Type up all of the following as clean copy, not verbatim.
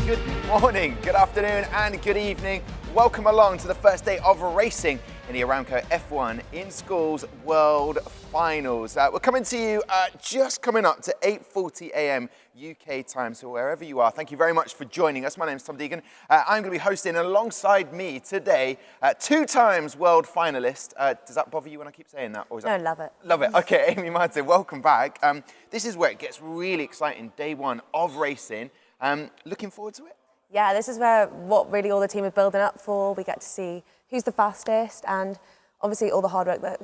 Good morning, good afternoon and good evening. Welcome along to the first day of racing in the ARAMCO F1 in Schools World Finals. We're coming to you just coming up to 8:40 a.m. UK time, so wherever you are, thank you very much for joining us. My name is Tom Deegan. I'm going to be hosting, and alongside me today, 2 times world finalist. Does that bother you when I keep saying that? Or is that... No, love it. Love it. Okay, Amy Martin, welcome back. This is where it gets really exciting, day one of racing. Looking forward to it? Yeah, this is where what really all the team are building up for. We get to see who's the fastest, and obviously all the hard work that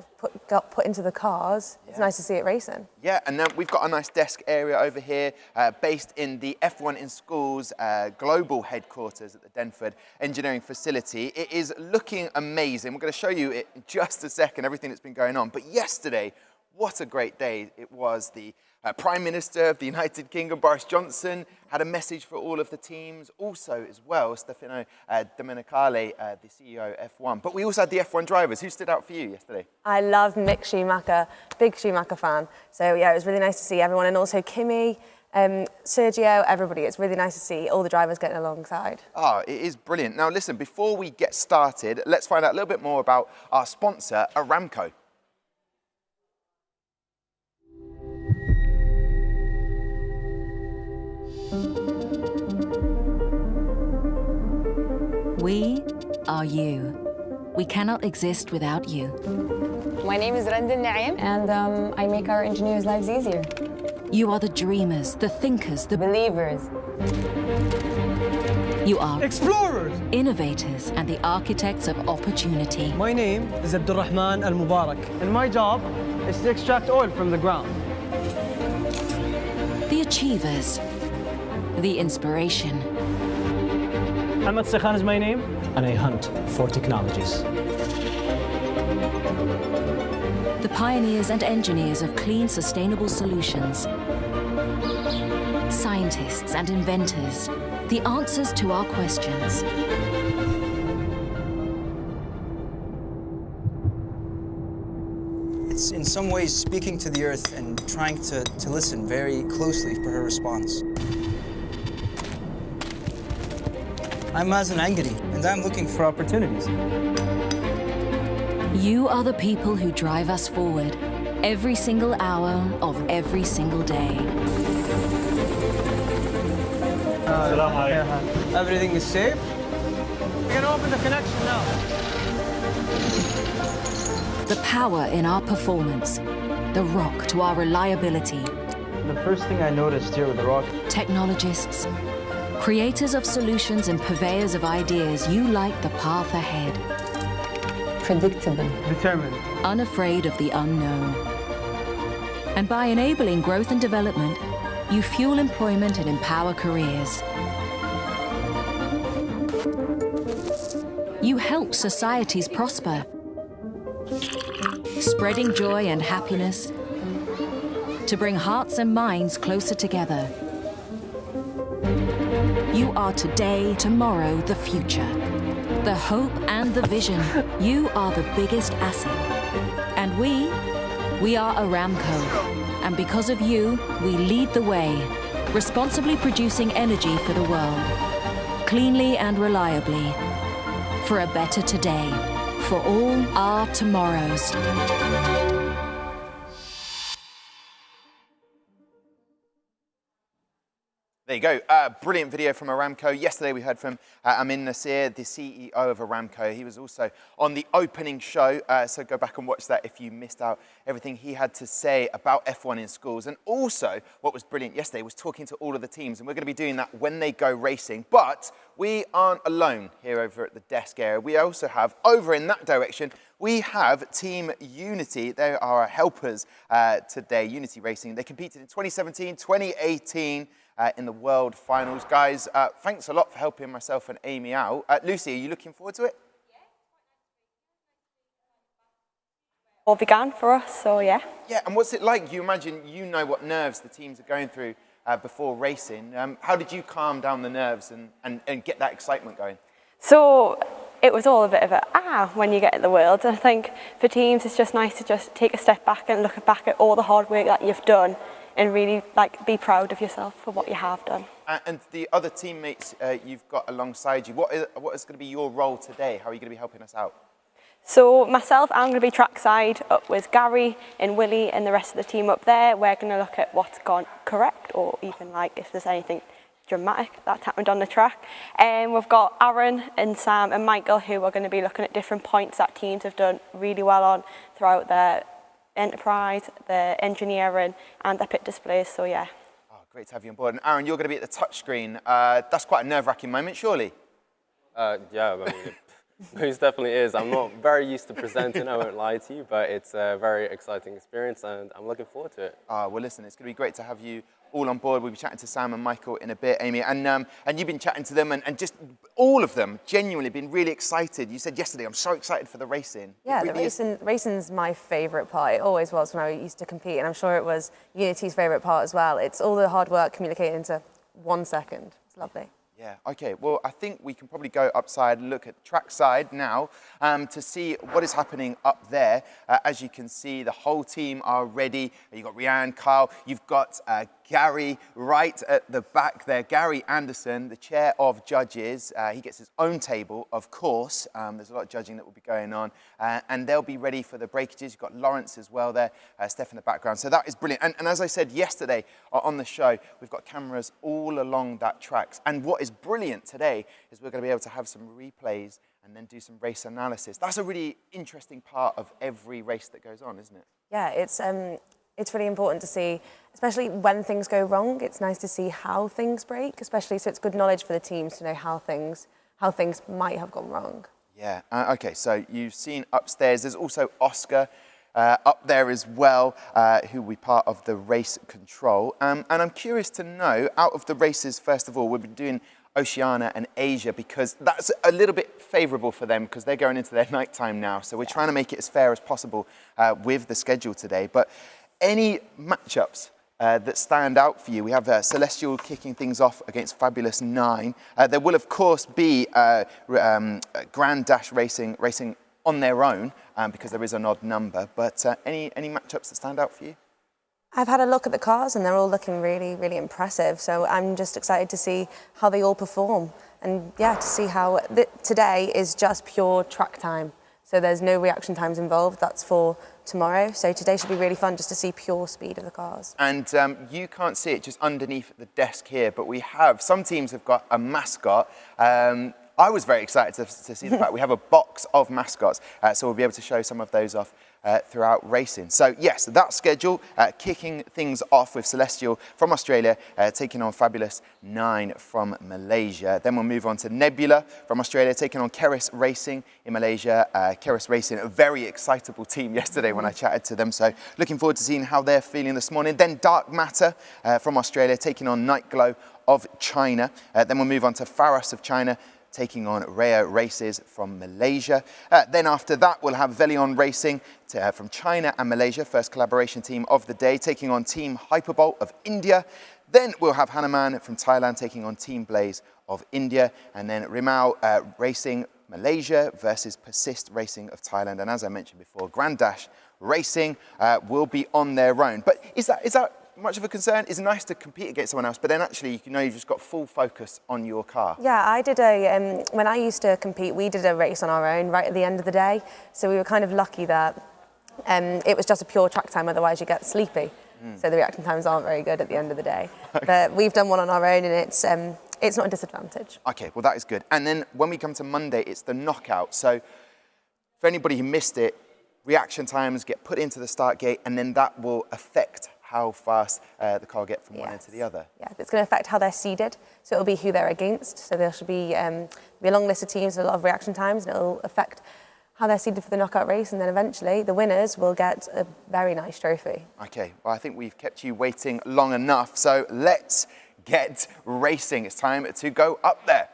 got put into the cars. It's nice to see it racing. Yeah, and then we've got a nice desk area over here based in the F1 in Schools global headquarters at the Denford Engineering Facility. It is looking amazing. We're going to show you it in just a second, everything that's been going on. But yesterday, what a great day it was. The Prime Minister of the United Kingdom, Boris Johnson, had a message for all of the teams. Also, as well, Stefano Domenicali, the CEO of F1. But we also had the F1 drivers. Who stood out for you yesterday? I love Mick Schumacher, big Schumacher fan. So yeah, it was really nice to see everyone, and also Kimi, Sergio, everybody. It's really nice to see all the drivers getting alongside. Oh, it is brilliant. Now listen, before we get started, let's find out a little bit more about our sponsor, Aramco. We are you. We cannot exist without you. My name is Randa Naim, and I make our engineers' lives easier. You are the dreamers, the thinkers, the Believers. You are explorers, innovators, and the architects of opportunity. My name is Abdurrahman Al Mubarak, and my job is to extract oil from the ground. The achievers, the inspiration. Ahmed Sekhan is my name, and I hunt for technologies. The pioneers and engineers of clean, sustainable solutions. Scientists and inventors, the answers to our questions. It's in some ways speaking to the Earth and trying to listen very closely for her response. I'm Mazen Angadi, and I'm looking for opportunities. You are the people who drive us forward every single hour of every single day. Everything is safe. We can open the connection now. The power in our performance, the rock to our reliability. The first thing I noticed here with the rock. Technologists, creators of solutions and purveyors of ideas, you light the path ahead. Predictable. Determined. Unafraid of the unknown. And by enabling growth and development, you fuel employment and empower careers. You help societies prosper, spreading joy and happiness to bring hearts and minds closer together. You are today, tomorrow, the future. The hope and the vision. You are the biggest asset. And we are Aramco. And because of you, we lead the way, responsibly producing energy for the world, cleanly and reliably, for a better today, for all our tomorrows. There you go, brilliant video from Aramco. Yesterday we heard from Amin Nasir, the CEO of Aramco. He was also on the opening show, so go back and watch that if you missed out everything he had to say about F1 in schools. And also, what was brilliant yesterday was talking to all of the teams, and we're going to be doing that when they go racing. But we aren't alone here over at the desk area. We also have, over in that direction, we have Team Unity. They are our helpers today, Unity Racing. They competed in 2017, 2018, in the World Finals. Guys, thanks a lot for helping myself and Amy out. Lucy, are you looking forward to it? All began for us, so yeah. Yeah, and what's it like? You imagine you know what nerves the teams are going through before racing. How did you calm down the nerves and get that excitement going? So it was all a bit of when you get in the world. And I think for teams, it's just nice to just take a step back and look back at all the hard work that you've done and really like be proud of yourself for what you have done. And the other teammates you've got alongside you, what is going to be your role today? How are you going to be helping us out? So myself, I'm going to be trackside up with Gary and Willie and the rest of the team up there. We're going to look at what's gone correct, or even like if there's anything dramatic that's happened on the track. And we've got Aaron and Sam and Michael, who are going to be looking at different points that teams have done really well on throughout their enterprise, their engineering and their pit displays. So yeah. Oh, great to have you on board. And Aaron, you're going to be at the touchscreen. That's quite a nerve-wracking moment, surely? Yeah, I mean, it most definitely is. I'm not very used to presenting, I won't lie to you, but it's a very exciting experience and I'm looking forward to it. Well, listen, it's going to be great to have you all on board. We'll be chatting to Sam and Michael in a bit, Amy, and you've been chatting to them and just all of them genuinely been really excited. You said yesterday, I'm so excited for the racing. Yeah, really the racing's my favourite part. It always was when I used to compete, and I'm sure it was Unity's favourite part as well. It's all the hard work communicated into 1 second. It's lovely. Yeah, okay, well, I think we can probably go upside and look at track side now to see what is happening up there. As you can see, the whole team are ready. You've got Ryan, Kyle, you've got Gary right at the back there. Gary Anderson, the chair of judges. He gets his own table, of course. There's a lot of judging that will be going on. And they'll be ready for the breakages. You've got Lawrence as well there, Steph in the background. So that is brilliant. And as I said yesterday on the show, we've got cameras all along that tracks. And what is brilliant today is we're going to be able to have some replays and then do some race analysis. That's a really interesting part of every race that goes on, isn't it? Yeah, it's really important to see, especially when things go wrong. It's nice to see how things break, especially so it's good knowledge for the teams to know how things might have gone wrong. Yeah, okay, so you've seen upstairs. There's also Oscar up there as well, who will be part of the race control. And I'm curious to know, out of the races, first of all, we'll be doing Oceania and Asia because that's a little bit favourable for them because they're going into their night time now. So we're trying to make it as fair as possible with the schedule today. But any matchups that stand out for you? We have Celestial kicking things off against Fabulous 9. There will, of course, be Grand Dash racing on their own because there is an odd number. But any matchups that stand out for you? I've had a look at the cars and they're all looking really, really impressive. So I'm just excited to see how they all perform. And yeah, to see how today is just pure track time. So there's no reaction times involved. That's for tomorrow. So today should be really fun just to see pure speed of the cars. And you can't see it just underneath the desk here, but we have, some teams have got a mascot. I was very excited to see the fact we have a box of mascots. So we'll be able to show some of those off throughout racing. So yes, that schedule, kicking things off with Celestial from Australia, taking on Fabulous 9 from Malaysia. Then we'll move on to Nebula from Australia, taking on KERIS Racing in Malaysia. KERIS Racing, a very excitable team yesterday when I chatted to them. So looking forward to seeing how they're feeling this morning. Then Dark Matter from Australia, taking on Nightglow of China. Then we'll move on to Pharos of China, taking on Raya Races from Malaysia. Then after that, we'll have VELIONNE Racing from China and Malaysia, first collaboration team of the day, taking on Team Hyperbolt of India. Then we'll have Hanuman from Thailand taking on Team Blaze of India. And then RIMAU Racing Malaysia versus Persist Racing of Thailand. And as I mentioned before, Grand Dash Racing will be on their own. But is that much of a concern? It's nice to compete against someone else, but then actually you know you've just got full focus on your car. Yeah, I did when I used to compete, we did a race on our own right at the end of the day. So we were kind of lucky that it was just a pure track time, otherwise you get sleepy. So the reaction times aren't very good at the end of the day. Okay. But we've done one on our own and it's not a disadvantage. Okay, well that is good. And then when we come to Monday, it's the knockout. So for anybody who missed it, reaction times get put into the start gate and then that will affect how fast the car will get from one end to the other. Yeah, it's going to affect how they're seeded. So it'll be who they're against. So there should be a long list of teams with a lot of reaction times, and it'll affect how they're seeded for the knockout race. And then eventually the winners will get a very nice trophy. Okay, well I think we've kept you waiting long enough. So let's get racing. It's time to go up there.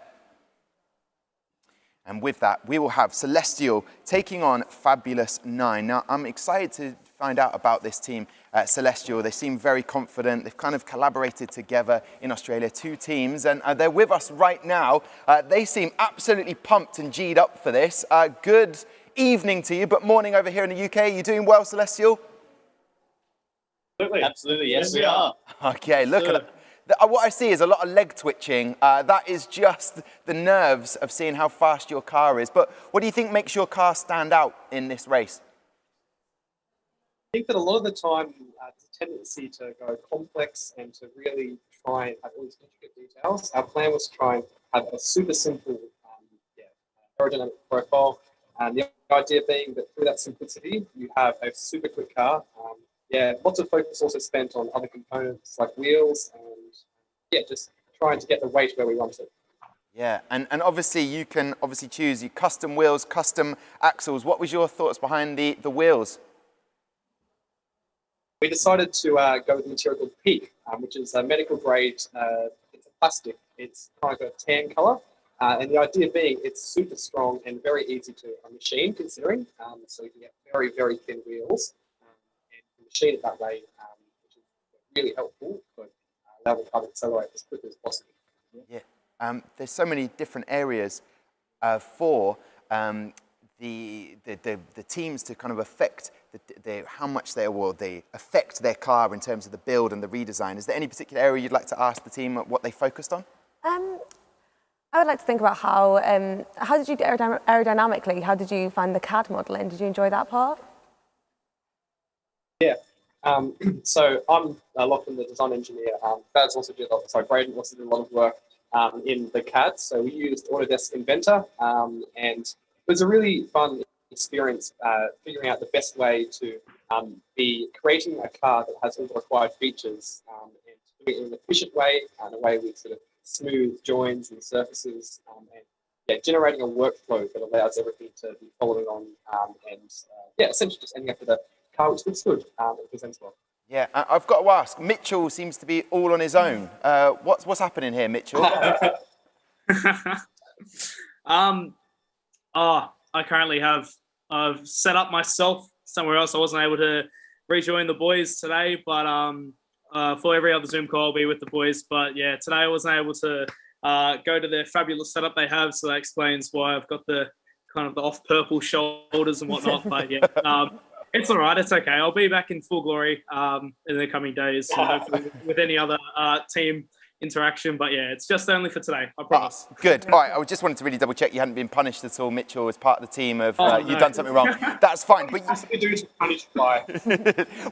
And with that, we will have Celestial taking on Fabulous 9. Now, I'm excited to find out about this team, Celestial. They seem very confident. They've kind of collaborated together in Australia, 2 teams, and they're with us right now. They seem absolutely pumped and G'd up for this. Good evening to you, but morning over here in the UK. You doing well, Celestial? Absolutely. Absolutely, yes, we are. Okay, look at that. What I see is a lot of leg twitching. That is just the nerves of seeing how fast your car is. But what do you think makes your car stand out in this race? I think that a lot of the time there's a tendency to go complex and to really try and have all these intricate details. Our plan was to try and have a super simple aerodynamic profile. And the idea being that through that simplicity, you have a super quick car. Lots of focus also spent on other components like wheels and just trying to get the weight where we want it. Yeah, and obviously you can choose your custom wheels, custom axles. What was your thoughts behind the wheels? We decided to go with a material called PEEK, which is a medical grade. It's a plastic. It's kind of got a tan color. And the idea being it's super strong and very easy to machine, considering. So you can get very, very thin wheels and machine it that way, which is really helpful, but allow the car to accelerate as quickly as possible. Yeah. There's so many different areas for the teams to kind of affect how much they affect their car in terms of the build and the redesign. Is there any particular area you'd like to ask the team what they focused on? I would like to think about how did you do aerodynamically? How did you find the CAD modelling? Did you enjoy that part? Yeah. So I'm Lachlan, the design engineer. Braden also did a lot of work in the CAD. So we used Autodesk Inventor, and it was a really fun experience figuring out the best way to be creating a car that has all the required features and doing it in an efficient way, and a way with sort of smooth joins and surfaces, and generating a workflow that allows everything to be following on, essentially just ending up with a car which looks good and presents well. Yeah, I've got to ask, Mitchell seems to be all on his own. What's happening here, Mitchell? I currently I've set up myself somewhere else. I wasn't able to rejoin the boys today, but for every other Zoom call, I'll be with the boys. But yeah, today I wasn't able to go to their fabulous setup they have, so that explains why I've got the kind of the off purple shoulders and whatnot. But yeah, it's all right. It's okay. I'll be back in full glory in the coming days, and hopefully with any other team interaction. But yeah, it's just only for today, I promise. Good. All right, I just wanted to really double check you hadn't been punished at all, Mitchell, as part of the team of you've done something wrong. That's fine. But you do to punish fly.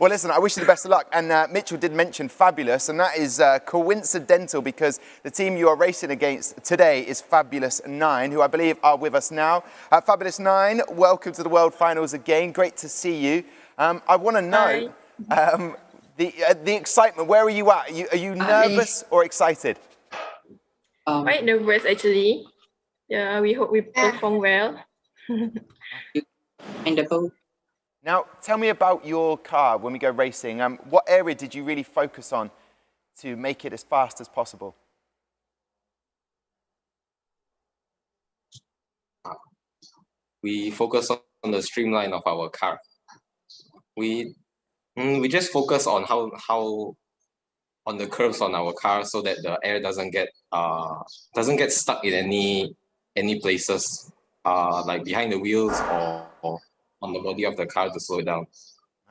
Well, listen, I wish you the best of luck. And Mitchell did mention Fabulous, and that is coincidental because the team you are racing against today is Fabulous 9, who I believe are with us now. Fabulous 9, welcome to the World Finals again. Great to see you. I want to know the excitement. Where are you at? Are you nervous or excited? Quite nervous actually. Yeah, we hope we perform well. Now, tell me about your car when we go racing. What area did you really focus on to make it as fast as possible? We focus on the streamline of our car. We just focus on how on the curves on our car so that the air doesn't get stuck in any places like behind the wheels or on the body of the car to slow it down.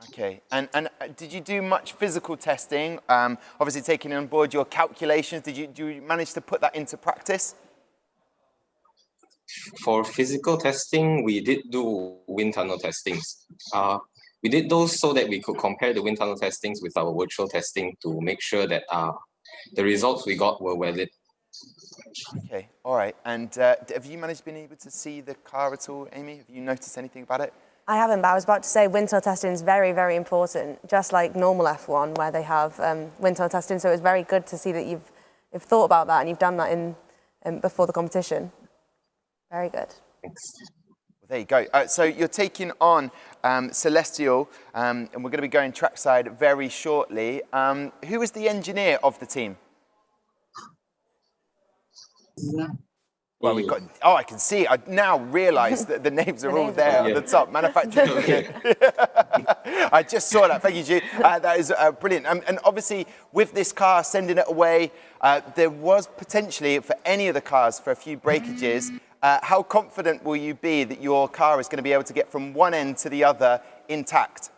Okay, and did you do much physical testing? Obviously taking on board your calculations, do you manage to put that into practice? For physical testing, we did do wind tunnel testings. We did those so that we could compare the wind tunnel testings with our virtual testing to make sure that the results we got were valid. Okay, all right. And have you been able to see the car at all, Amy? Have you noticed anything about it? I haven't, but I was about to say wind tunnel testing is very, very important, just like normal F1 where they have wind tunnel testing. So it's very good to see that you've thought about that and you've done that in before the competition. Very good. Thanks. Well, there you go. So you're taking on Celestial, and we're going to be going trackside very shortly. Who is the engineer of the team? Well, we've got. Oh, I can see. I now realise that the names are all there on the top. Manufacturing. I just saw that. Thank you, Jude. That is brilliant. And obviously, with this car sending it away, there was potentially for any of the cars for a few breakages. How confident will you be that your car is going to be able to get from one end to the other intact?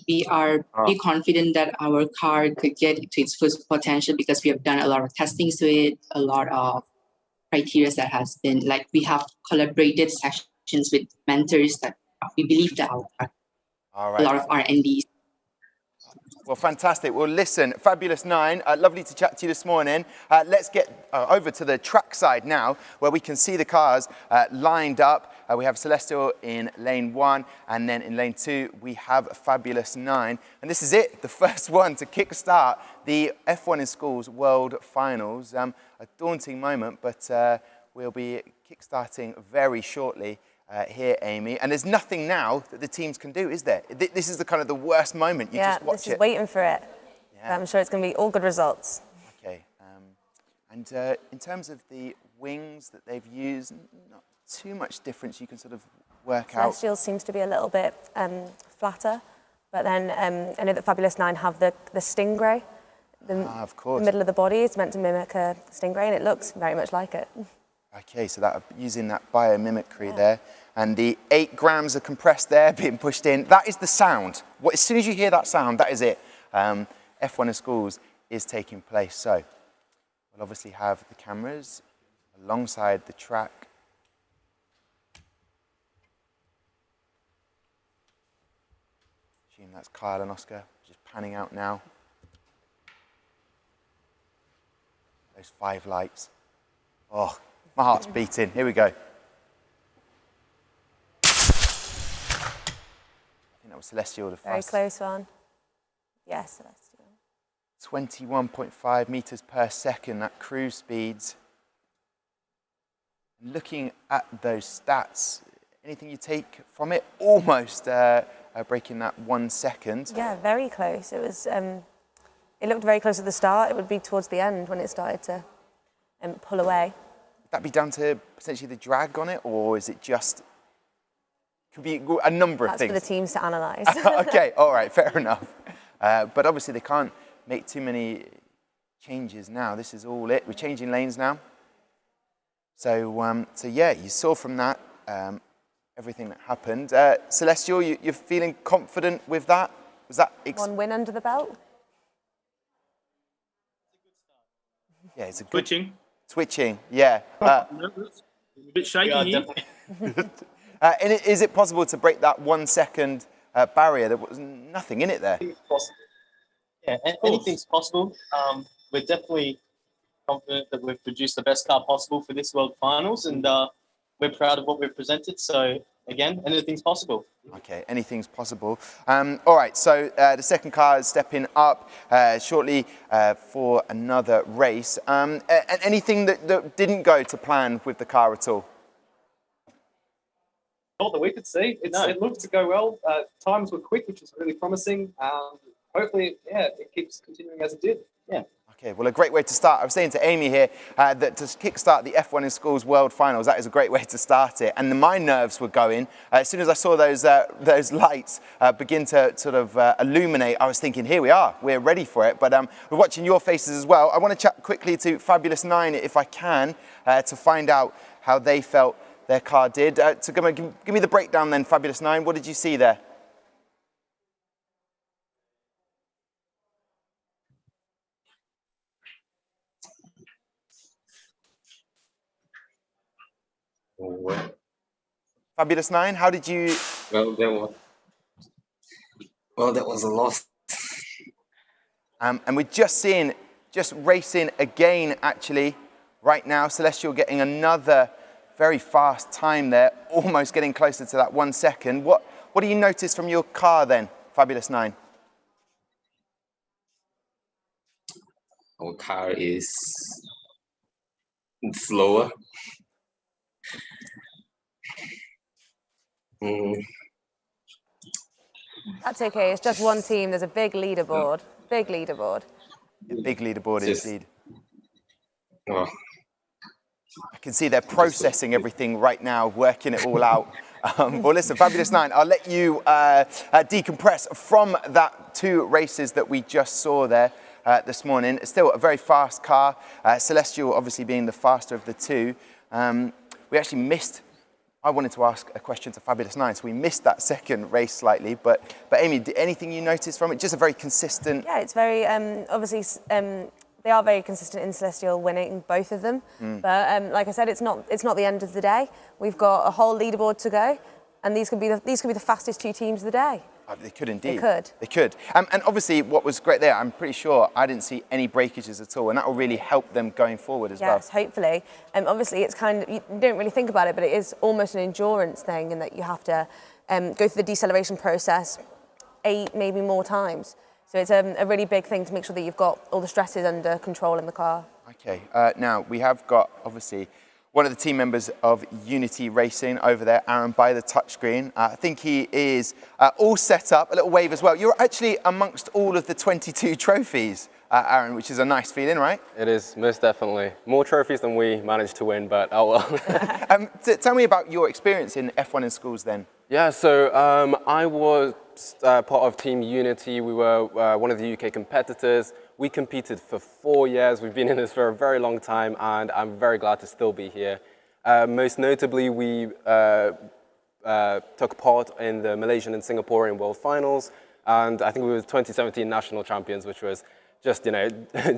we are pretty confident that our car could get to its full potential because we have done a lot of testings to it, a lot of criteria that has been, like, we have collaborated sessions with mentors that we believe that All right. a lot of R&Ds. Well, fantastic. Well, listen, Fabulous 9, lovely to chat to you this morning. Let's get over to the track side now, where we can see the cars lined up. We have Celestial in lane 1, and then in lane 2, we have Fabulous 9. And this is it, the first one to kickstart the F1 in Schools World Finals. A daunting moment, but we'll be kickstarting very shortly. Here, Amy, and there's nothing now that the teams can do, is there? This is the kind of the worst moment. You just watch this is waiting for it. Yeah. I'm sure it's going to be all good results. Okay, and in terms of the wings that they've used, not too much difference you can sort of work out. Celestial seems to be a little bit flatter, but then I know that Fabulous 9 have the stingray. Of course. The middle of the body is meant to mimic a stingray, and it looks very much like it. Okay, so that using that biomimicry there, and the 8 grams of compressed air being pushed in. That is the sound. As soon as you hear that sound, that is it. F1 in Schools is taking place. So we'll obviously have the cameras alongside the track. Assume that's Kyle and Oscar just panning out now. Those 5 lights. Oh. My heart's beating. Here we go. I think that was Celestial the Very fastest. close one. Yes, Celestial. 21.5 meters per second, that cruise speeds. Looking at those stats, anything you take from it? Almost breaking that 1 second. Yeah, very close. It was. It looked very close at the start. It would be towards the end when it started to pull away. Would that be down to potentially the drag on it, or is it just, could be a number of things? That's for the teams to analyse. Okay, all right, fair enough. But obviously they can't make too many changes now. This is all it. We're changing lanes now. So, so yeah, you saw from that everything that happened. Celestial, you're feeling confident with that? Was that one win under the belt? Yeah, it's a good... Twitching, yeah. a bit shaky. And is it possible to break that 1 second barrier? There was nothing in it there. Possible. Yeah, anything's possible. We're definitely confident that we've produced the best car possible for this World Finals, and we're proud of what we've presented. So again, anything's possible. Okay, anything's possible. All right, so the second car is stepping up shortly for another race. And anything that didn't go to plan with the car at all? Not that we could see. It looked to go well. Times were quick, which was really promising. Hopefully, yeah, it keeps continuing as it did. Yeah. Okay, well, a great way to start. I was saying to Amy here that to kickstart the F1 in Schools World Finals, that is a great way to start it. And my nerves were going. As soon as I saw those lights begin to sort of illuminate, I was thinking, here we are, we're ready for it. But we're watching your faces as well. I want to chat quickly to Fabulous 9, if I can, to find out how they felt their car did. So give me the breakdown then, Fabulous 9. What did you see there? Fabulous 9, how did you... Well, that was a loss. And we're just racing again, actually, right now. Celestial getting another very fast time there, almost getting closer to that 1 second. What do you notice from your car then, Fabulous 9? Our car is slower. That's okay. It's just one team. There's a big leaderboard. Big leaderboard. A big leaderboard indeed. Oh. I can see they're processing everything right now, working it all out. Well, listen, Fabulous 9, I'll let you decompress from that 2 races that we just saw there this morning. It's still a very fast car. Celestial obviously being the faster of the 2. We actually missed I wanted to ask a question to Fabulous 9, so we missed that second race slightly. But Amy, anything you noticed from it? Just a very consistent. Yeah, it's very obviously. They are very consistent in Celestial winning both of them. But like I said, it's not the end of the day. We've got a whole leaderboard to go, and these could be the fastest 2 teams of the day. They could indeed. They could. They could. And obviously, what was great there, I'm pretty sure I didn't see any breakages at all, and that will really help them going forward as well. Yes, hopefully. Obviously, it's kind of, you don't really think about it, but it is almost an endurance thing in that you have to go through the deceleration process 8, maybe more times. So it's a really big thing to make sure that you've got all the stresses under control in the car. Okay, now we have got, obviously, one of the team members of Unity Racing over there, Aaron, by the touchscreen. I think he is all set up, a little wave as well. You're actually amongst all of the 22 trophies, Aaron, which is a nice feeling, right? It is, most definitely. More trophies than we managed to win, but oh well. Tell me about your experience in F1 in schools then. Yeah, so I was part of Team Unity. We were one of the UK competitors. We competed for 4 years. We've been in this for a very long time, and I'm very glad to still be here. Most notably, we took part in the Malaysian and Singaporean World Finals, and I think we were 2017 national champions, which was just, you know,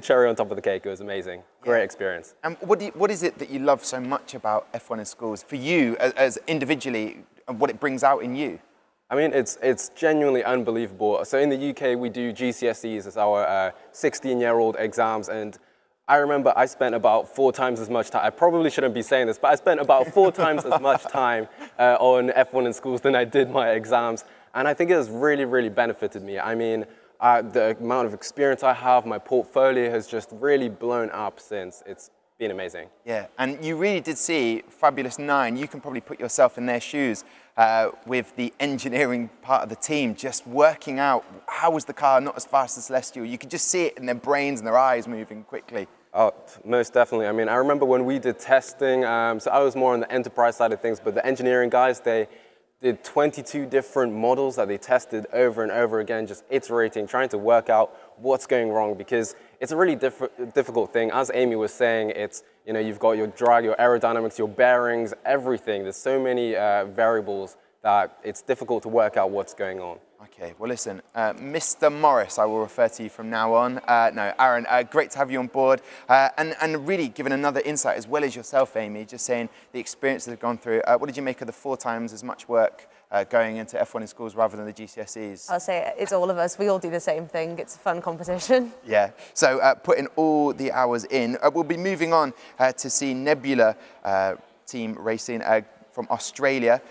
cherry on top of the cake. It was amazing. Great experience. And what is it that you love so much about F1 in schools for you as individually, and what it brings out in you? I mean, it's genuinely unbelievable. So in the UK, we do GCSEs as our 16-year-old exams, and I remember I spent about 4 times as much time. I probably shouldn't be saying this, but I spent about 4 times as much time on F1 in schools than I did my exams, and I think it has really, really benefited me. I mean, the amount of experience I have, my portfolio has just really blown up since. It's been amazing. Yeah, and you really did see Fabulous 9. You can probably put yourself in their shoes with the engineering part of the team, just working out how was the car not as fast as Celestial. You could just see it in their brains and their eyes moving quickly. Oh, most definitely. I mean, I remember when we did testing, so I was more on the enterprise side of things, but the engineering guys, they did 22 different models that they tested over and over again, just iterating, trying to work out what's going wrong, because it's a really difficult thing. As Amy was saying, it's, you know, you've got your drag, your aerodynamics, your bearings, everything. There's so many variables that it's difficult to work out what's going on. Okay, well listen, Mr. Morris, I will refer to you from now on. No, Aaron, great to have you on board, and really giving another insight, as well as yourself, Amy, just saying the experience that have gone through. What did you make of the 4 times as much work going into F1 in schools rather than the GCSEs? I'll say it's all of us. We all do the same thing. It's a fun competition. Yeah, so putting all the hours in. We'll be moving on to see Nebula team racing from Australia.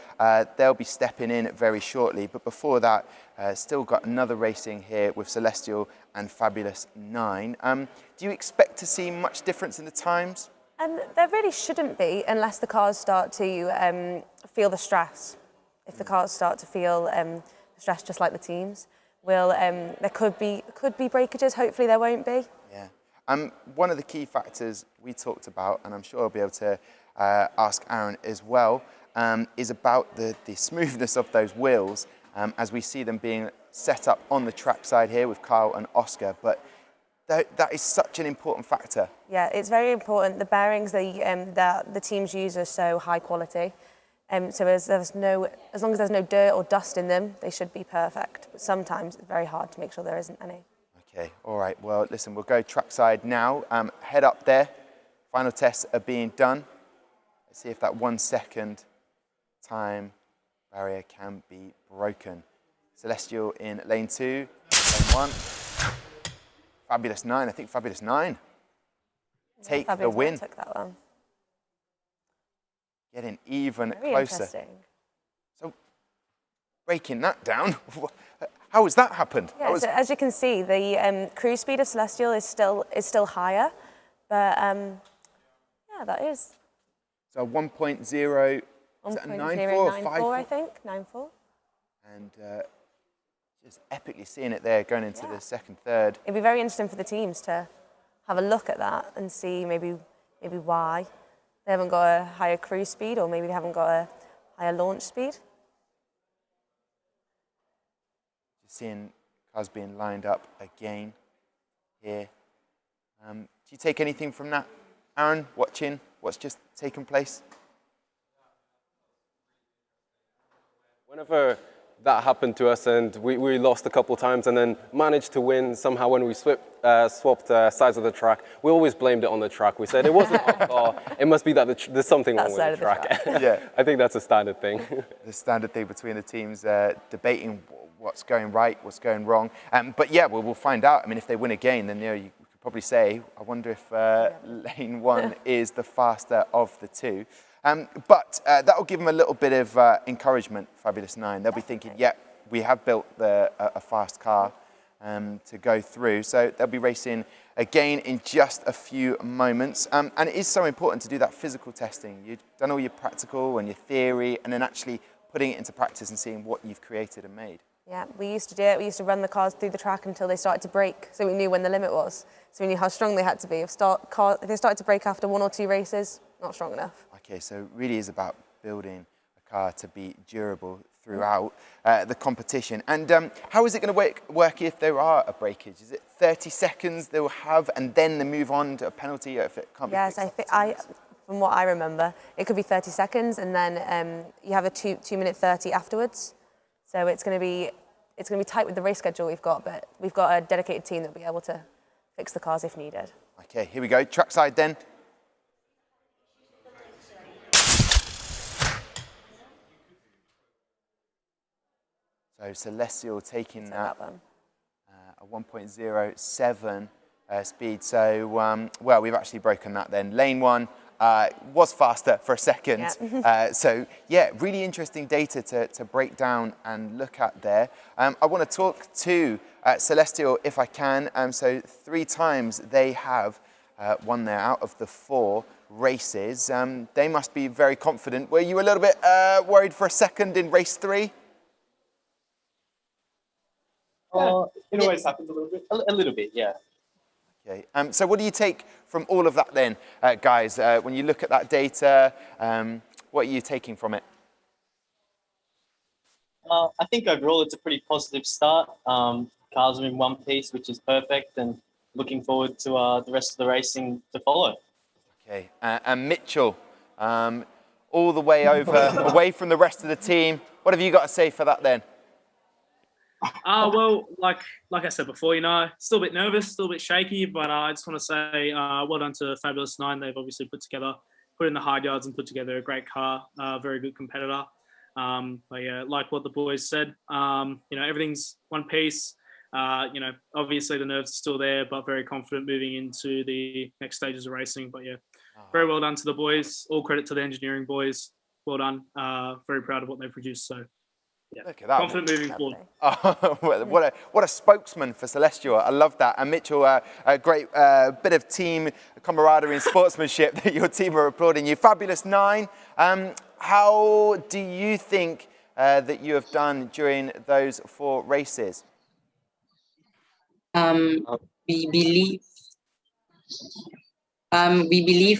They'll be stepping in very shortly, but before that, still got another racing here with Celestial and Fabulous 9. Do you expect to see much difference in the times? There really shouldn't be, unless the cars start to feel the stress. If the cars start to feel the stress just like the teams, there could be breakages. Hopefully there won't be. Yeah. One of the key factors we talked about, and I'm sure I'll be able to ask Aaron as well, is about the smoothness of those wheels as we see them being set up on the track side here with Kyle and Oscar. But that is such an important factor. Yeah, it's very important. The bearings that the teams use are so high quality. So as long as there's no dirt or dust in them, they should be perfect. But sometimes it's very hard to make sure there isn't any. Okay, all right. Well, listen, we'll go trackside now. Head up there. Final tests are being done. Let's see if that 1 second time barrier can be broken. Celestial in lane 2, lane 1. Fabulous 9. I think Fabulous 9 take the win. Took that one. Getting even Very closer. Interesting. So breaking that down, how has that happened? Yeah, so as you can see, the cruise speed of Celestial is still higher, but yeah, that is. So 1.0, is it a 9.4 or 5.4? I think 9.4. And just epically seeing it there going into the second, third. It'd be very interesting for the teams to have a look at that and see maybe why they haven't got a higher cruise speed, or maybe they haven't got a higher launch speed. Just seeing cars being lined up again here. Do you take anything from that, Aaron, watching what's just taken place? Whenever that happened to us and we lost a couple times and then managed to win somehow when we swapped sides of the track, we always blamed it on the track. We said it wasn't our car, it must be that there's something wrong with the track. Yeah. I think that's a standard thing. The standard thing between the teams debating what's going right, what's going wrong. But yeah, we'll find out. I mean, if they win again, then you could probably say, I wonder if lane 1 is the faster of the two. But that will give them a little bit of encouragement, Fabulous 9. They'll be thinking, yeah, we have built a fast car to go through. So they'll be racing again in just a few moments. And it is so important to do that physical testing. You've done all your practical and your theory, and then actually putting it into practice and seeing what you've created and made. Yeah, we used to do it. We used to run the cars through the track until they started to break, so we knew when the limit was. So we knew how strong they had to be. If they started to break after 1 or 2 races, not strong enough. Okay, so it really is about building a car to be durable throughout the competition. And how is it going to work if there are a breakage? Is it 30 seconds they'll have and then they move on to a penalty if it can't be fixed? Yes, from what I remember, it could be 30 seconds and then you have a 2-minute 30 afterwards. So it's going to be tight with the race schedule we've got, but we've got a dedicated team that will be able to fix the cars if needed. Okay, here we go. Trackside then. So Celestial taking that a 1.07 speed. So, well, we've actually broken that then. Lane 1 was faster for a second. Yeah. So, yeah, really interesting data to break down and look at there. I want to talk to Celestial if I can. So 3 times they have won there out of the 4 races. They must be very confident. Were you a little bit worried for a second in race 3? It always happens a little bit, yeah. Okay. So what do you take from all of that then, guys? When you look at that data, what are you taking from it? I think overall it's a pretty positive start. Cars are in one piece, which is perfect, and looking forward to the rest of the racing to follow. Okay. And Mitchell, all the way over, away from the rest of the team. What have you got to say for that then? Well, like I said before, still a bit nervous, still a bit shaky, but I just want to say well done to Fabulous 9. They've obviously put in the hard yards and put together a great car, very good competitor. But yeah, like what the boys said, everything's one piece. Obviously the nerves are still there, but very confident moving into the next stages of racing. But yeah, very well done to the boys. All credit to the engineering boys. Well done. Very proud of what they've produced. So. Yeah. Look at that. Confident moving forward. Oh, what a spokesman for Celestial. I love that. And Mitchell, a great bit of team camaraderie and sportsmanship that your team are applauding you. Fabulous 9. How do you think that you have done during those 4 races? We believe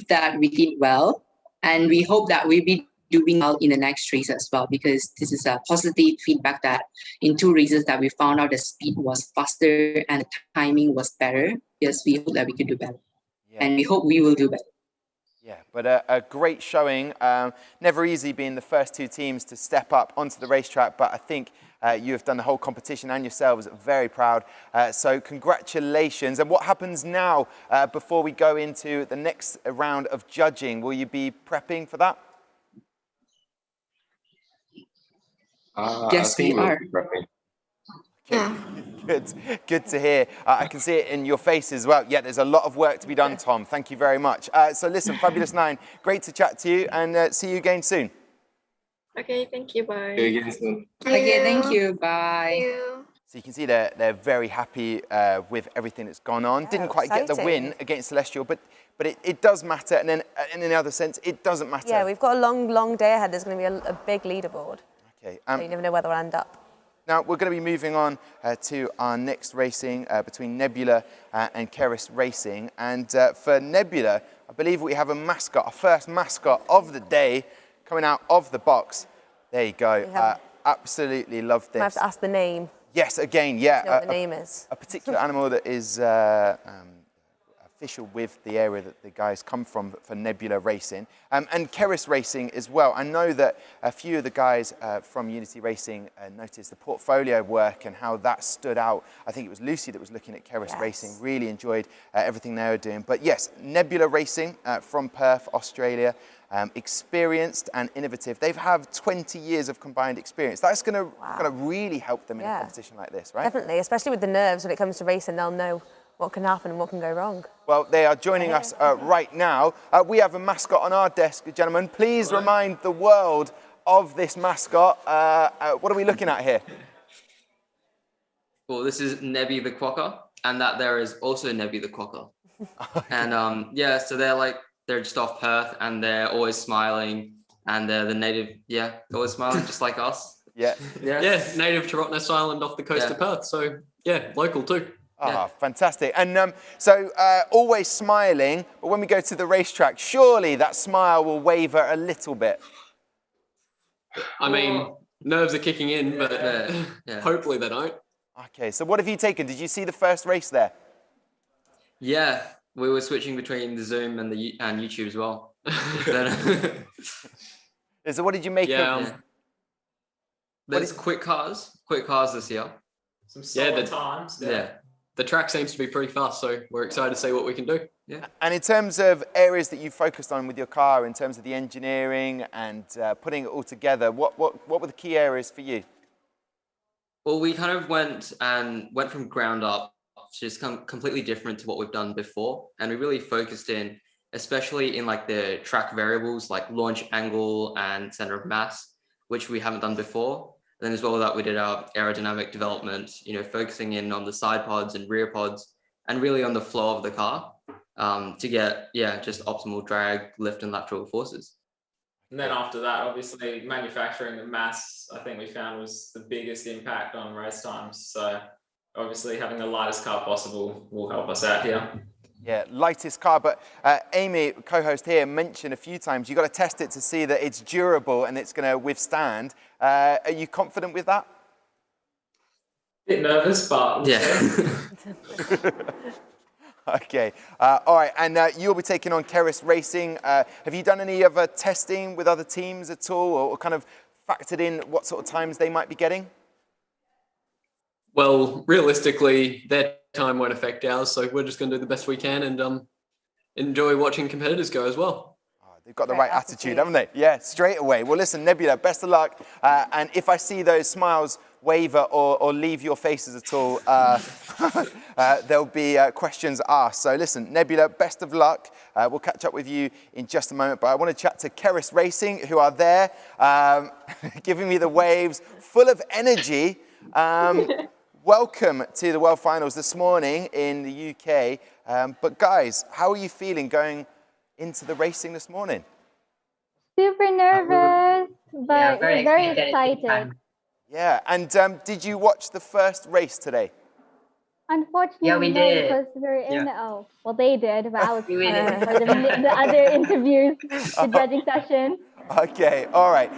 that we did well, and we hope that we'll be doing well in the next race as well, because this is a positive feedback that in 2 races that we found out the speed was faster and the timing was better. Yes, we hope that we could do better. Yeah. And we hope we will do better. Yeah, but a great showing. Never easy being the first 2 teams to step up onto the racetrack, but I think you have done the whole competition and yourselves very proud. So congratulations. And what happens now before we go into the next round of judging? Will you be prepping for that? Yes, we are. Okay. Good to hear. I can see it in your face as well. Yeah, there's a lot of work to be done, Tom. Thank you very much. So listen, Fabulous 9, great to chat to you, and see you again soon. Okay, thank you. Bye. See you again soon. Okay, thank you. Bye. So you can see they're very happy with everything that's gone on. Didn't quite get the win against Celestial, but it does matter. And then in the other sense, it doesn't matter. Yeah, we've got a long day ahead. There's going to be a big leaderboard. Okay. So you never know where they'll end up. Now, we're going to be moving on to our next racing between Nebula and KERIS Racing. And for Nebula, I believe we have a mascot, our first mascot of the day, coming out of the box. There you go. Absolutely love this. I have to ask the name. Yes, again, yeah. Know what the name is. A particular animal that is official with the area that the guys come from for Nebula Racing, and KERIS Racing as well. I know that a few of the guys from Unity Racing noticed the portfolio work and how that stood out. I think it was Lucy that was looking at KERIS Racing, really enjoyed everything they were doing. But yes, Nebula Racing from Perth, Australia, experienced and innovative. They've had 20 years of combined experience. That's going to really help them in a competition like this, right? Definitely, especially with the nerves when it comes to racing, they'll know what can happen and what can go wrong. Well, they are joining us right now. We have a mascot on our desk, gentlemen. Please remind the world of this mascot. What are we looking at here? Well, this is Nebby the Quokka, and that there is also Nebby the Quokka. And yeah, so they're just off Perth, and they're always smiling, and they're the native, always smiling, just like us. Yeah, native to Rottnest Island off the coast of Perth. So yeah, local too. Fantastic. And so always smiling, but when we go to the racetrack, surely that smile will waver a little bit. I mean, nerves are kicking in, but hopefully they don't. Okay, so what have you taken? Did you see the first race there? Yeah, we were switching between the Zoom and YouTube as well. So what did you make of? There's quick cars this year. Some solid times. The track seems to be pretty fast, so we're excited to see what we can do. Yeah. And in terms of areas that you focused on with your car, in terms of the engineering and putting it all together, what were the key areas for you? Well, we kind of went from ground up to just completely different to what we've done before, and we really focused in, especially in like the track variables like launch angle and center of mass, which we haven't done before. Then as well as that, we did our aerodynamic development, focusing in on the side pods and rear pods and really on the flow of the car to get, just optimal drag, lift and lateral forces. And then after that, obviously manufacturing the mass, I think we found was the biggest impact on race times. So obviously having the lightest car possible will help us out here. Yeah, lightest car, but Amy, co-host here, mentioned a few times, you've got to test it to see that it's durable and it's going to withstand. Are you confident with that? Bit nervous, but... Okay, all right, and you'll be taking on KERIS Racing. Have you done any other testing with other teams at all, or kind of factored in what sort of times they might be getting? Well, realistically, their time won't affect ours, so we're just going to do the best we can and enjoy watching competitors go as well. They've got the right attitude, haven't they? Yeah, straight away. Well, listen, Nebula, best of luck. And if I see those smiles waver or leave your faces at all, there'll be questions asked. So listen, Nebula, best of luck. We'll catch up with you in just a moment. But I want to chat to KERIS Racing, who are there, giving me the waves, full of energy. Welcome to the World Finals this morning in the UK. But guys, how are you feeling going into the racing this morning? Super nervous, but very excited. Yeah, and did you watch the first race today? Unfortunately, we no, did. because we were in well, they did, but I was for the other interviews, the judging session. Okay, all right.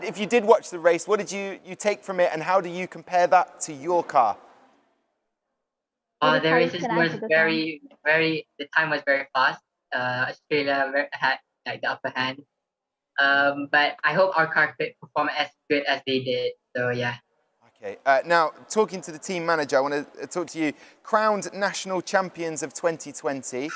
If you did watch the race, what did you take from it, and how do you compare that to your car? The races was the time was very fast. Australia had like the upper hand. But I hope our car could perform as good as they did. So yeah. Okay. Now, talking to the team manager, I want to talk to you. Crowned national champions of 2020.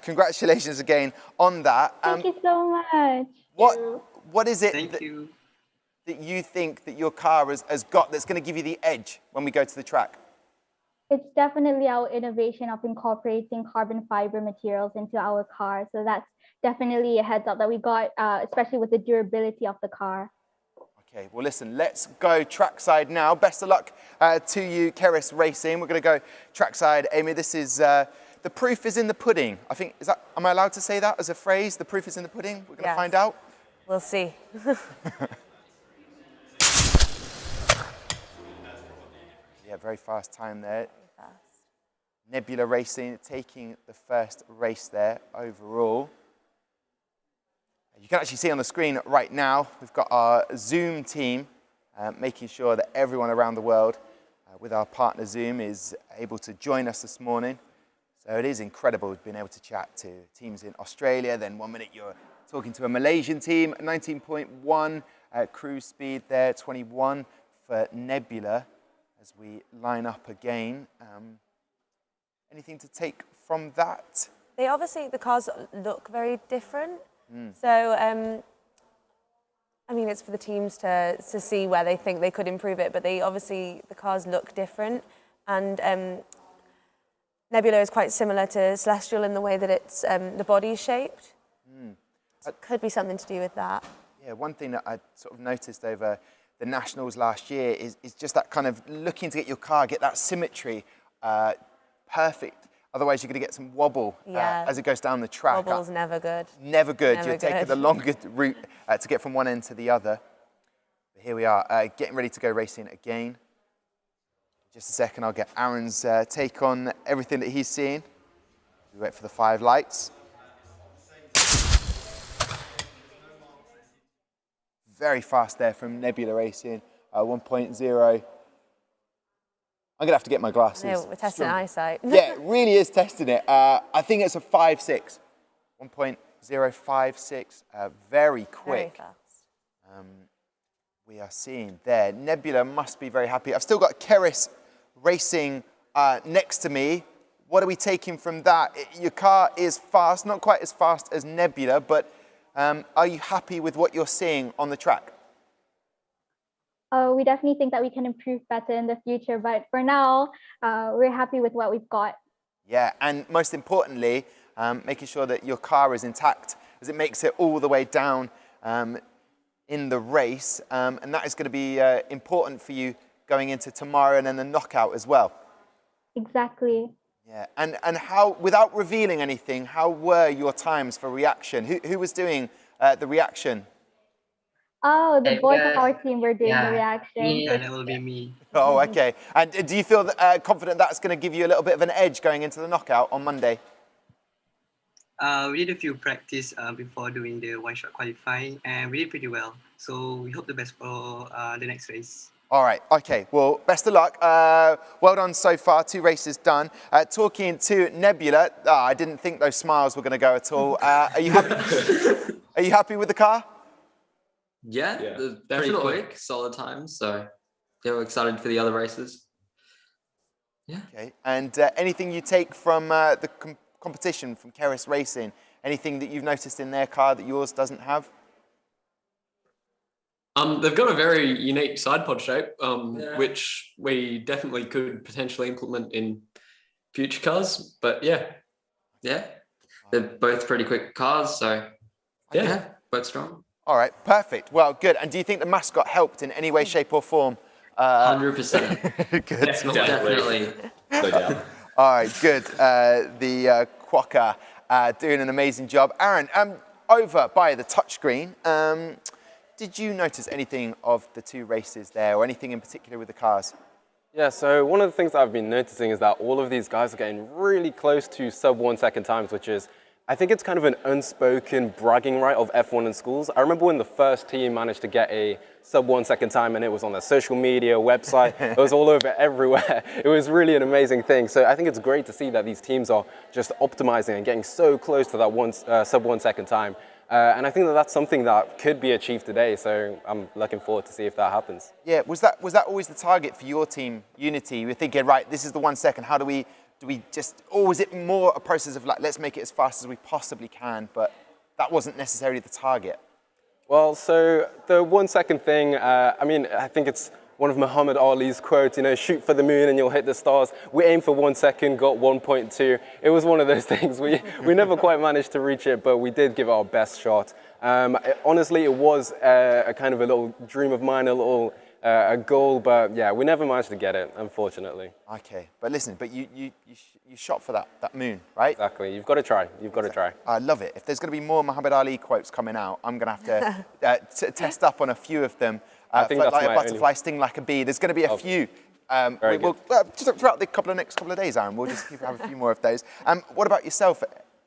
Congratulations again on that. Thank you so much. What is it that you think that your car has got that's going to give you the edge when we go to the track? It's definitely our innovation of incorporating carbon fiber materials into our car. So that's definitely a heads up that we got, especially with the durability of the car. Okay, well listen, let's go trackside now. Best of luck to you, KERIS Racing. We're going to go trackside. Amy, this is, the proof is in the pudding. I think, am I allowed to say that as a phrase? The proof is in the pudding? We're going to find out? We'll see. Yeah, very fast time there. Nebula Racing taking the first race there overall. You can actually see on the screen right now, we've got our Zoom team making sure that everyone around the world with our partner Zoom is able to join us this morning. So it is incredible. We've been able to chat to teams in Australia. Then 1 minute you're talking to a Malaysian team, 19.1 cruise speed there, 21 for Nebula as we line up again. Anything to take from that? They obviously, the cars look very different. So, I mean, it's for the teams to see where they think they could improve it, but they obviously, the cars look different. And Nebula is quite similar to Celestial in the way that it's the body's shaped. So it could be something to do with that. Yeah, one thing that I sort of noticed over the Nationals last year is just that kind of looking to get your car, get that symmetry perfect. Otherwise, you're going to get some wobble as it goes down the track. Wobble's never good. Never good. Never You're taking the longer route to get from one end to the other. But here we are, getting ready to go racing again. Just a second, I'll get Aaron's take on everything that he's seeing. We wait for the 5 lights. Very fast there from Nebula Racing, 1.0. I'm going to have to get my glasses. No, we're testing eyesight. Yeah, it really is testing it. I think it's a 5.6. 1.056, very quick. Very fast. We are seeing there. Nebula must be very happy. I've still got KERIS Racing next to me. What are we taking from that? Your car is fast, not quite as fast as Nebula, but are you happy with what you're seeing on the track? We definitely think that we can improve better in the future, but for now, we're happy with what we've got. Yeah, and most importantly, making sure that your car is intact as it makes it all the way down in the race, and that is going to be important for you going into tomorrow and then the knockout as well. Exactly. Yeah, and how, without revealing anything, how were your times for reaction? Who was doing the reaction? Oh, the boys of our team were doing the reaction. Yeah, that will be me. Oh, okay. And do you feel confident that's going to give you a little bit of an edge going into the knockout on Monday? We did a few practice before doing the one-shot qualifying, and we did pretty well. So we hope the best for the next race. All right, okay. Well, best of luck. Well done so far, 2 races done. Talking to Nebula, I didn't think those smiles were going to go at all. Are you happy? Are you happy with the car? Yeah, definitely quick, solid times. So yeah, we're excited for the other races. Yeah. Okay. And anything you take from the competition from KERIS Racing? Anything that you've noticed in their car that yours doesn't have? They've got a very unique side pod shape, which we definitely could potentially implement in future cars. But yeah, they're both pretty quick cars, so yeah, both strong. All right, perfect. Well, good. And do you think the mascot helped in any way, shape, or form? 100%. Good. Definitely. No doubt. All right, good. The Quokka doing an amazing job. Aaron, over by the touchscreen, did you notice anything of the 2 races there, or anything in particular with the cars? Yeah, so one of the things that I've been noticing is that all of these guys are getting really close to sub-1 second times, which is, I think it's kind of an unspoken bragging right of F1 in schools. I remember when the first team managed to get a sub-1 second time, and it was on their social media, website, it was all over everywhere. It was really an amazing thing. So I think it's great to see that these teams are just optimizing and getting so close to that sub-1 second time. And I think that that's something that could be achieved today. So I'm looking forward to see if that happens. Yeah, was that always the target for your team, Unity? You were thinking, right, this is the 1 second. How do we just, or was it more a process of like, let's make it as fast as we possibly can, but that wasn't necessarily the target? Well, so the 1 second thing, I mean, I think it's one of Muhammad Ali's quotes, you know, shoot for the moon and you'll hit the stars. We aimed for 1 second, got 1.2. It was one of those things. We never quite managed to reach it, but we did give it our best shot. Honestly, it was a kind of a little dream of mine, a goal, but yeah, we never managed to get it, unfortunately. Okay, but listen, but you shot for that moon, right? Exactly, you've got to try, you've got to try. I love it. If there's going to be more Muhammad Ali quotes coming out, I'm going to have to test up on a few of them. I think that's like a butterfly, sting like a bee. There's going to be a few. Just throughout the next couple of days, Aaron, we'll just have a few more of those. What about yourself,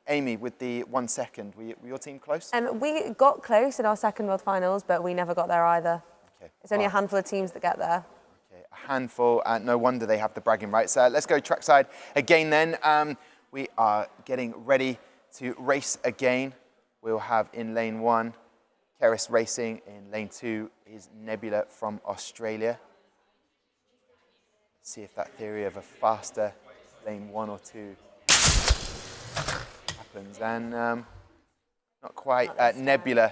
Amy, with the 1 second? Were your team close? We got close in our second World Finals, but we never got there either. Okay. It's only a handful of teams that get there. Okay, a handful. No wonder they have the bragging rights. Let's go trackside again then. we are getting ready to race again. We'll have in lane 1, KERIS Racing. In lane 2 is Nebula from Australia. Let's see if that theory of a faster lane 1 or 2 happens. And not quite. Nebula,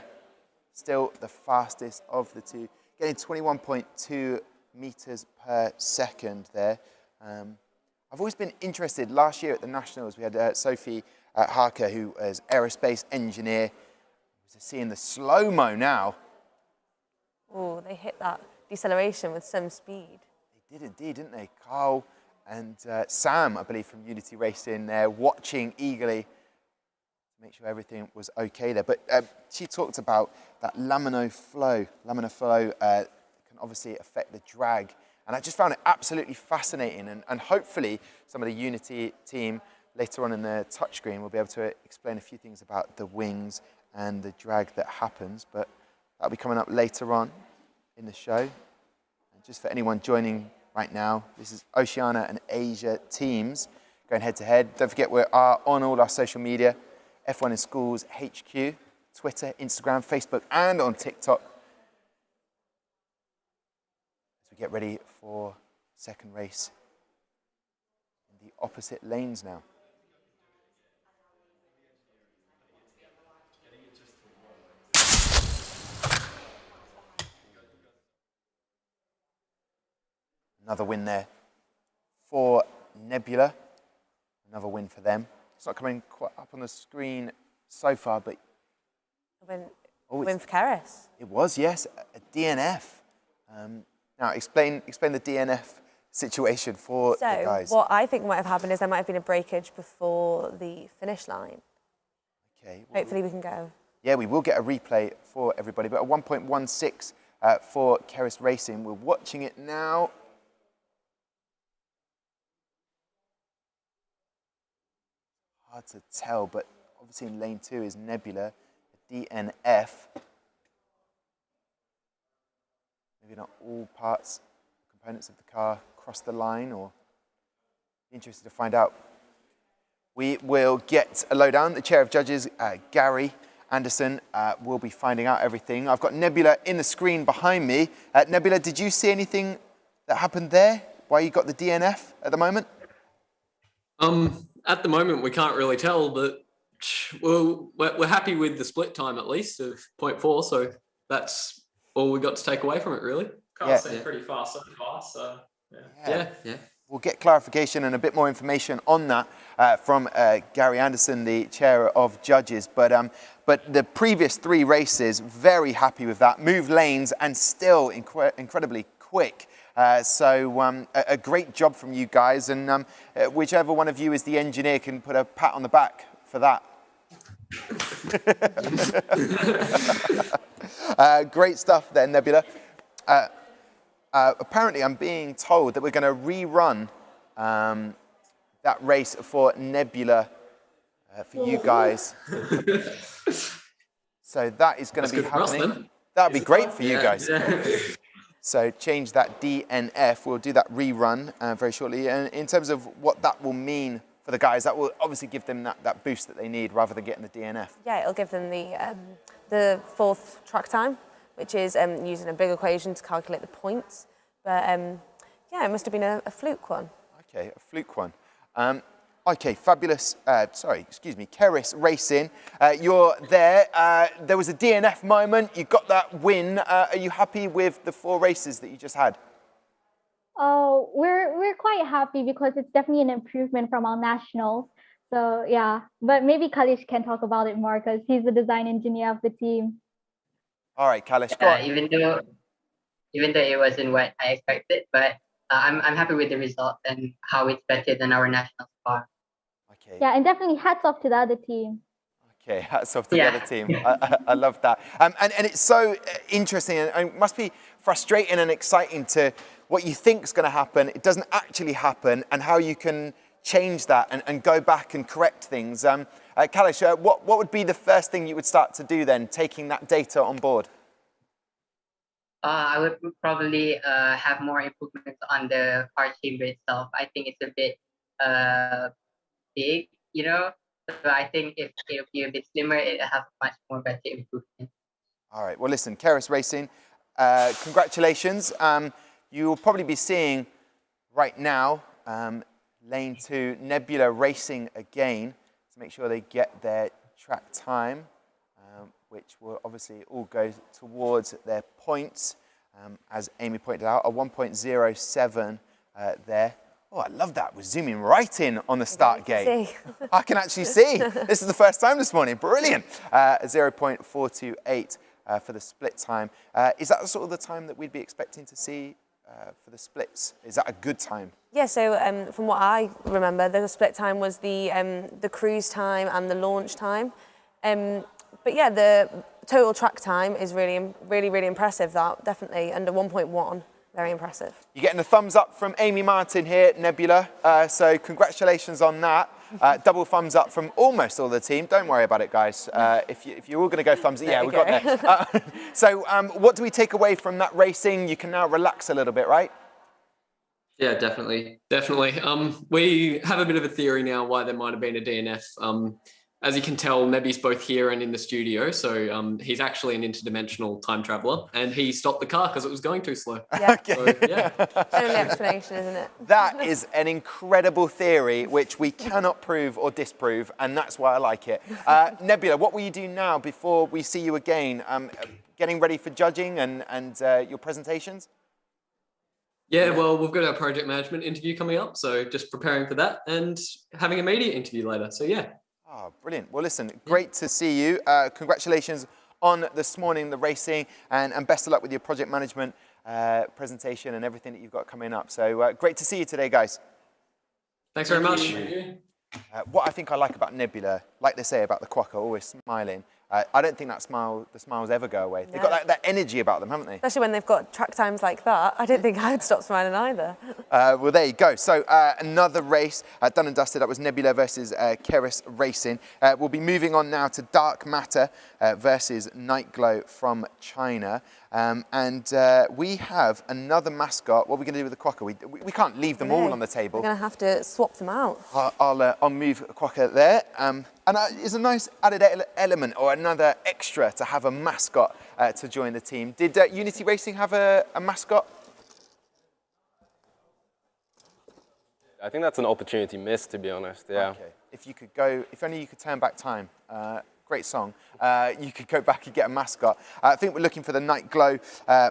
still the fastest of the two, getting 21.2 meters per second there. I've always been interested. Last year at the Nationals, we had Sophie Harker, who is aerospace engineer. We're seeing the slow-mo now. Oh, they hit that deceleration with some speed. They did indeed, didn't they? Carl and Sam, I believe, from Unity Racing there, watching eagerly to make sure everything was okay there. But she talked about that laminar flow. Laminar flow can obviously affect the drag. And I just found it absolutely fascinating. And hopefully some of the Unity team later on in the touchscreen will be able to explain a few things about the wings and the drag that happens. But that'll be coming up later on in the show. And just for anyone joining right now, this is Oceania and Asia teams going head to head. Don't forget, we are on all our social media, F1 in Schools HQ, Twitter, Instagram, Facebook, and on TikTok. As we get ready for second race in the opposite lanes now. Another win there for Nebula. Another win for them. It's not coming quite up on the screen so far, but win for KERIS. It was, yes, a DNF. Now, explain the DNF situation for the guys. So what I think might have happened is there might have been a breakage before the finish line. Okay. Well, hopefully we can go. Yeah, we will get a replay for everybody, but a 1.16 for KERIS Racing. We're watching it now. Hard to tell, but obviously in lane 2 is Nebula, a DNF. Maybe not all parts, components of the car cross the line, or interested to find out. We will get a lowdown. The chair of judges, Gary Anderson, will be finding out everything. I've got Nebula in the screen behind me. Nebula, did you see anything that happened there? Why you got the DNF at the moment? At the moment, we can't really tell, but we're happy with the split time at least of 0.4, so that's all we got to take away from it, really. Car's seemed pretty fast so far, so yeah. We'll get clarification and a bit more information on that from Gary Anderson, the chair of judges. But the previous 3 races, very happy with that. Moved lanes and still incredibly quick. So a great job from you guys, and whichever one of you is the engineer can put a pat on the back for that. Great stuff there, Nebula. Apparently, I'm being told that we're going to rerun that race for Nebula for you guys. So that is going to be happening. That would be great for you guys. So change that DNF. We'll do that rerun very shortly. And in terms of what that will mean for the guys, that will obviously give them that boost that they need rather than getting the DNF. Yeah, it'll give them the 4th track time, which is using a big equation to calculate the points. But yeah, it must have been a fluke one. Okay, a fluke one. Okay, fabulous. KERIS Racing. You're there. There was a DNF moment. You got that win. Are you happy with the 4 races that you just had? Oh, we're quite happy because it's definitely an improvement from our nationals. So yeah, but maybe Kalish can talk about it more because he's the design engineer of the team. All right, Kalish, go on. Even though it wasn't what I expected, but I'm happy with the result and how it's better than our national car. Okay. Yeah, and definitely hats off to the other team. Okay, hats off to the other team. I love that. And it's so interesting, and it must be frustrating and exciting to what you think is going to happen, it doesn't actually happen, and how you can change that and go back and correct things. Kalish, what would be the first thing you would start to do then, taking that data on board? I would probably have more improvements on the car chamber itself. I think it's a bit big you know. So I think if it'll be a bit slimmer, it'll have much more better improvement. All right, well listen, KERIS Racing, congratulations. You will probably be seeing right now lane 2 Nebula racing again to make sure they get their track time, which will obviously all go towards their points, as Amy pointed out, a 1.07 there. Oh, I love that. We're zooming right in on the start gate. I can actually see. This is the first time this morning. Brilliant. 0.428 for the split time. Is that sort of the time that we'd be expecting to see for the splits? Is that a good time? Yeah, so from what I remember, the split time was the cruise time and the launch time. But yeah, the total track time is really impressive. That definitely under 1.1. Very impressive. You're getting a thumbs up from Amy Martin here, Nebula. So congratulations on that. Double thumbs up from almost all the team. Don't worry about it, guys. If you're all going to go thumbs up, yeah, we got there. So what do we take away from that racing? You can now relax a little bit, right? Yeah, definitely. Definitely. We have a bit of a theory now why there might have been a DNF. As you can tell, Nebby's both here and in the studio, so he's actually an interdimensional time traveler, and he stopped the car because it was going too slow. Yeah. Okay. So, yeah. Only explanation, isn't it? That is an incredible theory, which we cannot prove or disprove, and that's why I like it. Nebula, what will you do now before we see you again? Getting ready for judging and your presentations? Yeah, well, we've got our project management interview coming up, so just preparing for that and having a media interview later, so yeah. Oh, brilliant. Well, listen, great to see you. Congratulations on this morning, the racing, and best of luck with your project management presentation and everything that you've got coming up. So great to see you today, guys. Thanks very much. Thank you. What I think I like about Nebula, like they say about the quokka, always smiling, I don't think the smiles ever go away. They've got that energy about them, haven't they? Especially when they've got track times like that. I don't think I'd stop smiling either. Well, there you go. So another race, done and dusted. That was Nebula versus KERIS Racing. We'll be moving on now to Dark Matter versus Nightglow from China. And we have another mascot. What are we going to do with the quokka? We can't leave them all on the table. We're going to have to swap them out. I'll move quokka there. And it's a nice added element or another extra to have a mascot to join the team. Did Unity Racing have a mascot? I think that's an opportunity missed, to be honest, yeah. Okay. If you could go, if only you could turn back time. Great song. You could go back and get a mascot. I think we're looking for the Nightglow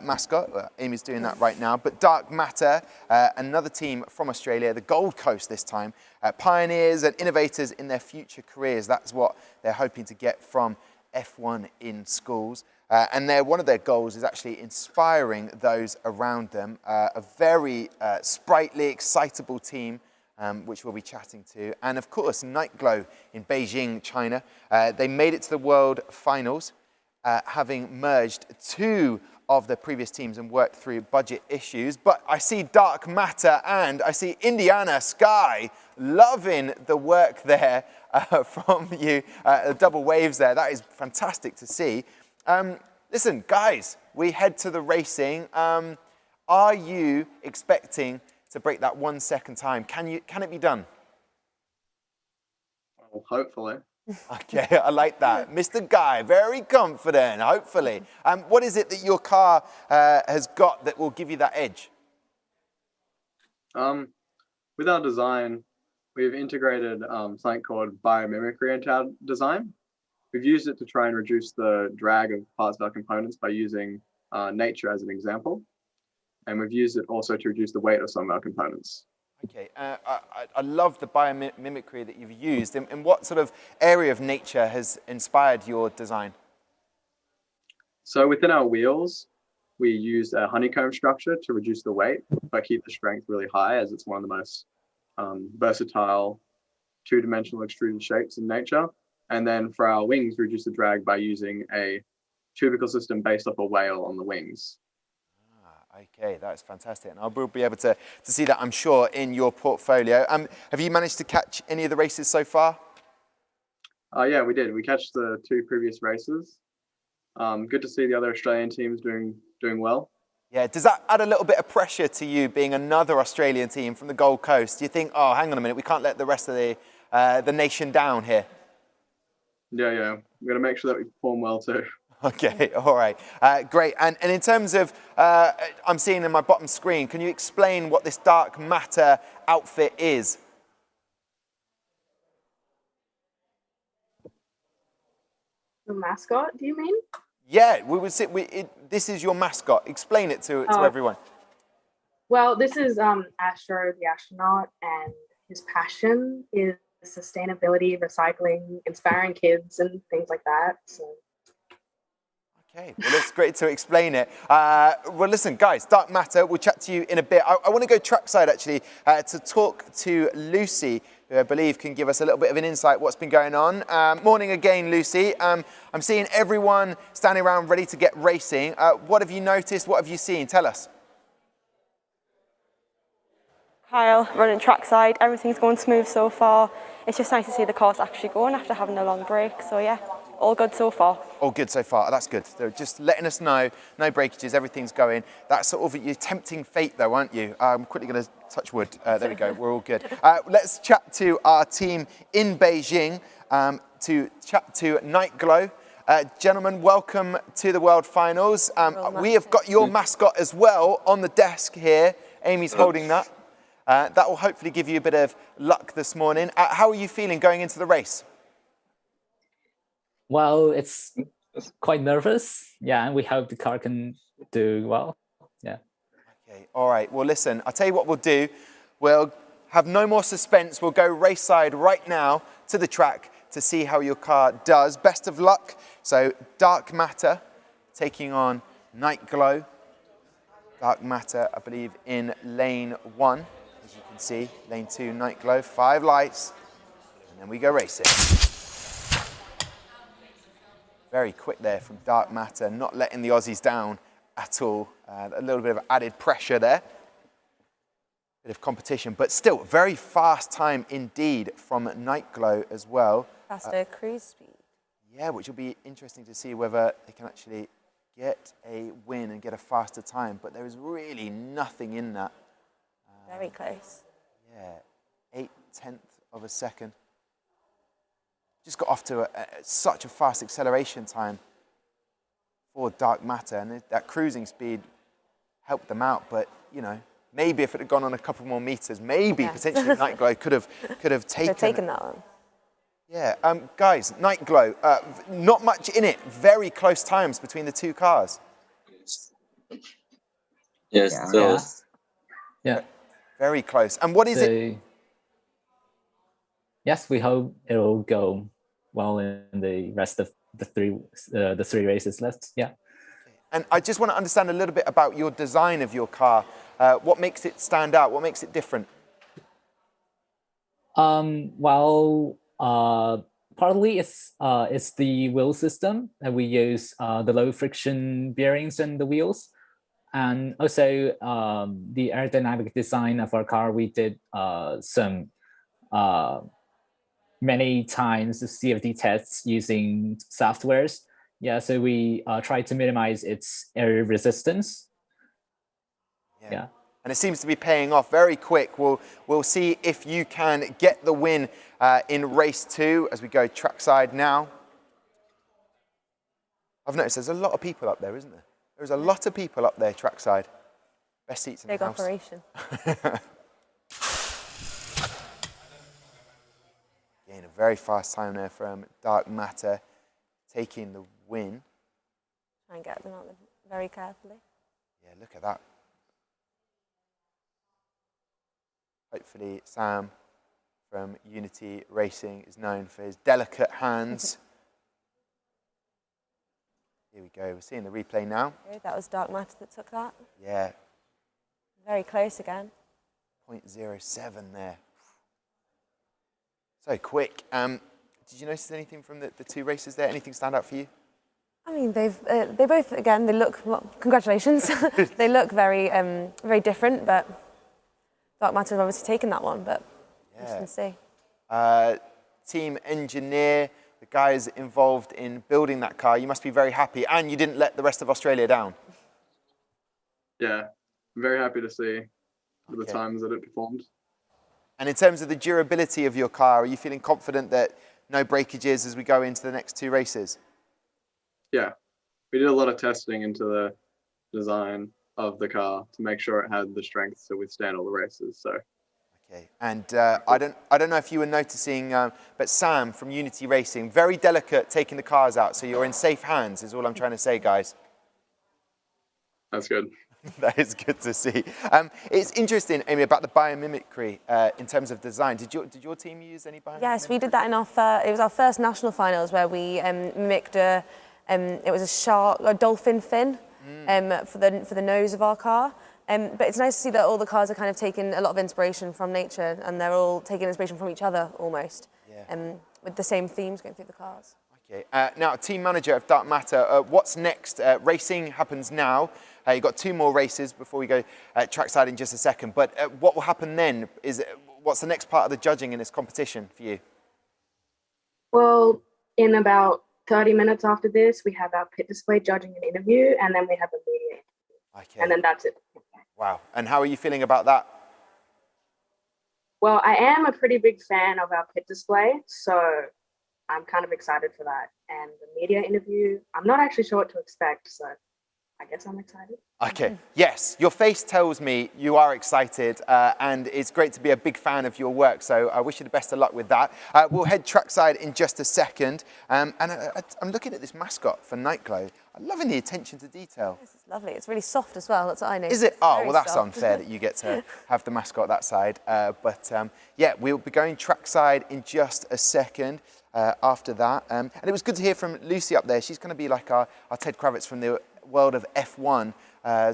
mascot. Amy's doing that right now. But Dark Matter, another team from Australia, the Gold Coast this time. Pioneers and innovators in their future careers. That's what they're hoping to get from F1 in schools. And one of their goals is actually inspiring those around them. A very sprightly, excitable team. Which we'll be chatting to. And of course, Nightglow in Beijing, China. They made it to the World Finals, having merged two of the previous teams and worked through budget issues. But I see Dark Matter and I see Indiana Sky loving the work there from you. Double waves there. That is fantastic to see. Listen, guys, we head to the racing. Are you expecting to break that 1 second time? Can it be done? Well, hopefully. Okay, I like that. Mr. Guy, very confident, hopefully. What is it that your car has got that will give you that edge? With our design, we've integrated something called biomimicry into our design. We've used it to try and reduce the drag of parts of our components by using nature as an example. And we've used it also to reduce the weight of some of our components. Okay, I love the biomimicry that you've used. And what sort of area of nature has inspired your design? So within our wheels, we used a honeycomb structure to reduce the weight, but keep the strength really high, as it's one of the most versatile two-dimensional extruded shapes in nature. And then for our wings, we reduce the drag by using a tubicle system based off a whale on the wings. Okay, that's fantastic. And I will be able to see that, I'm sure, in your portfolio. Have you managed to catch any of the races so far? Yeah, we did. We catched the two previous races. Good to see the other Australian teams doing well. Yeah, does that add a little bit of pressure to you being another Australian team from the Gold Coast? Do you think, oh, hang on a minute, we can't let the rest of the the nation down here? Yeah. We're going to make sure that we perform well too. Okay, all right. Great. And in terms of, I'm seeing in my bottom screen, can you explain what this dark matter outfit is? The mascot, do you mean? Yeah, we would this is your mascot. Explain it to everyone. Well, this is Astro, the astronaut, and his passion is sustainability, recycling, inspiring kids, and things like that. So. Okay, well, it's great to explain it. Well, listen, guys, dark matter, we'll chat to you in a bit. I want to go trackside, actually, to talk to Lucy, who I believe can give us a little bit of an insight what's been going on. Morning again, Lucy. I'm seeing everyone standing around ready to get racing. What have you noticed? What have you seen? Tell us. Kyle, running trackside. Everything's going smooth so far. It's just nice to see the cars actually going after having a long break. So, yeah. All good so far. All good so far. That's good. They're just letting us know, no breakages, everything's going. That's sort of your tempting fate, though, aren't you? I'm quickly going to touch wood. There we go. We're all good. Let's chat to our team in Beijing to chat to Nightglow. Gentlemen, welcome to the World Finals. We have got your mascot as well on the desk here. Amy's holding that. That will hopefully give you a bit of luck this morning. How are you feeling going into the race? Well, it's quite nervous. Yeah, and we hope the car can do well. Yeah. Okay, all right. Well, listen, I'll tell you what we'll do. We'll have no more suspense. We'll go race side right now to the track to see how your car does. Best of luck. So, Dark Matter taking on Nightglow. Dark Matter, I believe, in lane 1. As you can see, lane 2, Nightglow. 5 lights. And then we go racing. Very quick there from Dark Matter, not letting the Aussies down at all. A little bit of added pressure there. Bit of competition, but still very fast time indeed from Nightglow as well. Faster cruise speed. Yeah, which will be interesting to see whether they can actually get a win and get a faster time. But there is really nothing in that. Very close. Yeah, 0.8 of a second. Just got off to such a fast acceleration time for Dark Matter, and that cruising speed helped them out. But you know, maybe if it had gone on a couple more meters, maybe potentially Nightglow could have taken that one. Yeah, guys, Nightglow, not much in it. Very close times between the two cars. Yes. Yeah. Very close. And what is it? Yes, we hope it will go well in the rest of the three races left. Yeah. And I just want to understand a little bit about your design of your car. What makes it stand out? What makes it different? Well, partly it's the wheel system, and we use the low friction bearings in the wheels, and also the aerodynamic design of our car. We did some many times the CFD tests using softwares. Yeah, so we try to minimize its air resistance. Yeah. And it seems to be paying off very quick. We'll see if you can get the win in race 2 as we go trackside now. I've noticed there's a lot of people up there, isn't there? There's a lot of people up there trackside. Best seats in the house. Big operation. Again, a very fast time there from Dark Matter, taking the win. Try and get them out very carefully. Yeah, look at that. Hopefully Sam from Unity Racing is known for his delicate hands. Here we go, we're seeing the replay now. Okay, that was Dark Matter that took that. Yeah. Very close again. 0.07 there. So quick. Did you notice anything from the 2 races there? Anything stand out for you? I mean, they both, again, they look, well, congratulations. They look very, very different, but Dark Matter have obviously taken that one, but interesting to see. Team engineer, the guys involved in building that car, you must be very happy, and you didn't let the rest of Australia down. Yeah, I'm very happy to see the times that it performed. And in terms of the durability of your car, are you feeling confident that no breakages as we go into the next 2 races? Yeah, we did a lot of testing into the design of the car to make sure it had the strength to withstand all the races. So. Okay, and I don't know if you were noticing, but Sam from Unity Racing, very delicate taking the cars out, so you're in safe hands, is all I'm trying to say, guys. That's good. That is good to see. It's interesting, Amy, about the biomimicry in terms of design. Did your team use any biomimicry? Yes, we did that in it was our first national finals where we mimicked it was a dolphin fin for the nose of our car. But it's nice to see that all the cars are kind of taking a lot of inspiration from nature, and they're all taking inspiration from each other almost, with the same themes going through the cars. Okay. Now, team manager of Dark Matter, what's next? Racing happens now. You've got 2 more races before we go trackside in just a second. But what will happen then? What's the next part of the judging in this competition for you? Well, in about 30 minutes after this, we have our pit display judging and interview, and then we have a media interview. Okay. And then that's it. Wow. And how are you feeling about that? Well, I am a pretty big fan of our pit display, so I'm kind of excited for that. And the media interview, I'm not actually sure what to expect, so I guess I'm excited. Okay, yes, your face tells me you are excited, and it's great to be a big fan of your work, so I wish you the best of luck with that. We'll head trackside in just a second, and I'm looking at this mascot for Nightglow. I'm loving the attention to detail. This is lovely. It's really soft as well, that's what I noticed. Is it? Oh, Very well, that's soft. unfair that you get to have the mascot that side. Yeah, we'll be going trackside in just a second after that. And it was good to hear from Lucy up there. She's going to be like our Ted Kravitz from the world of F1,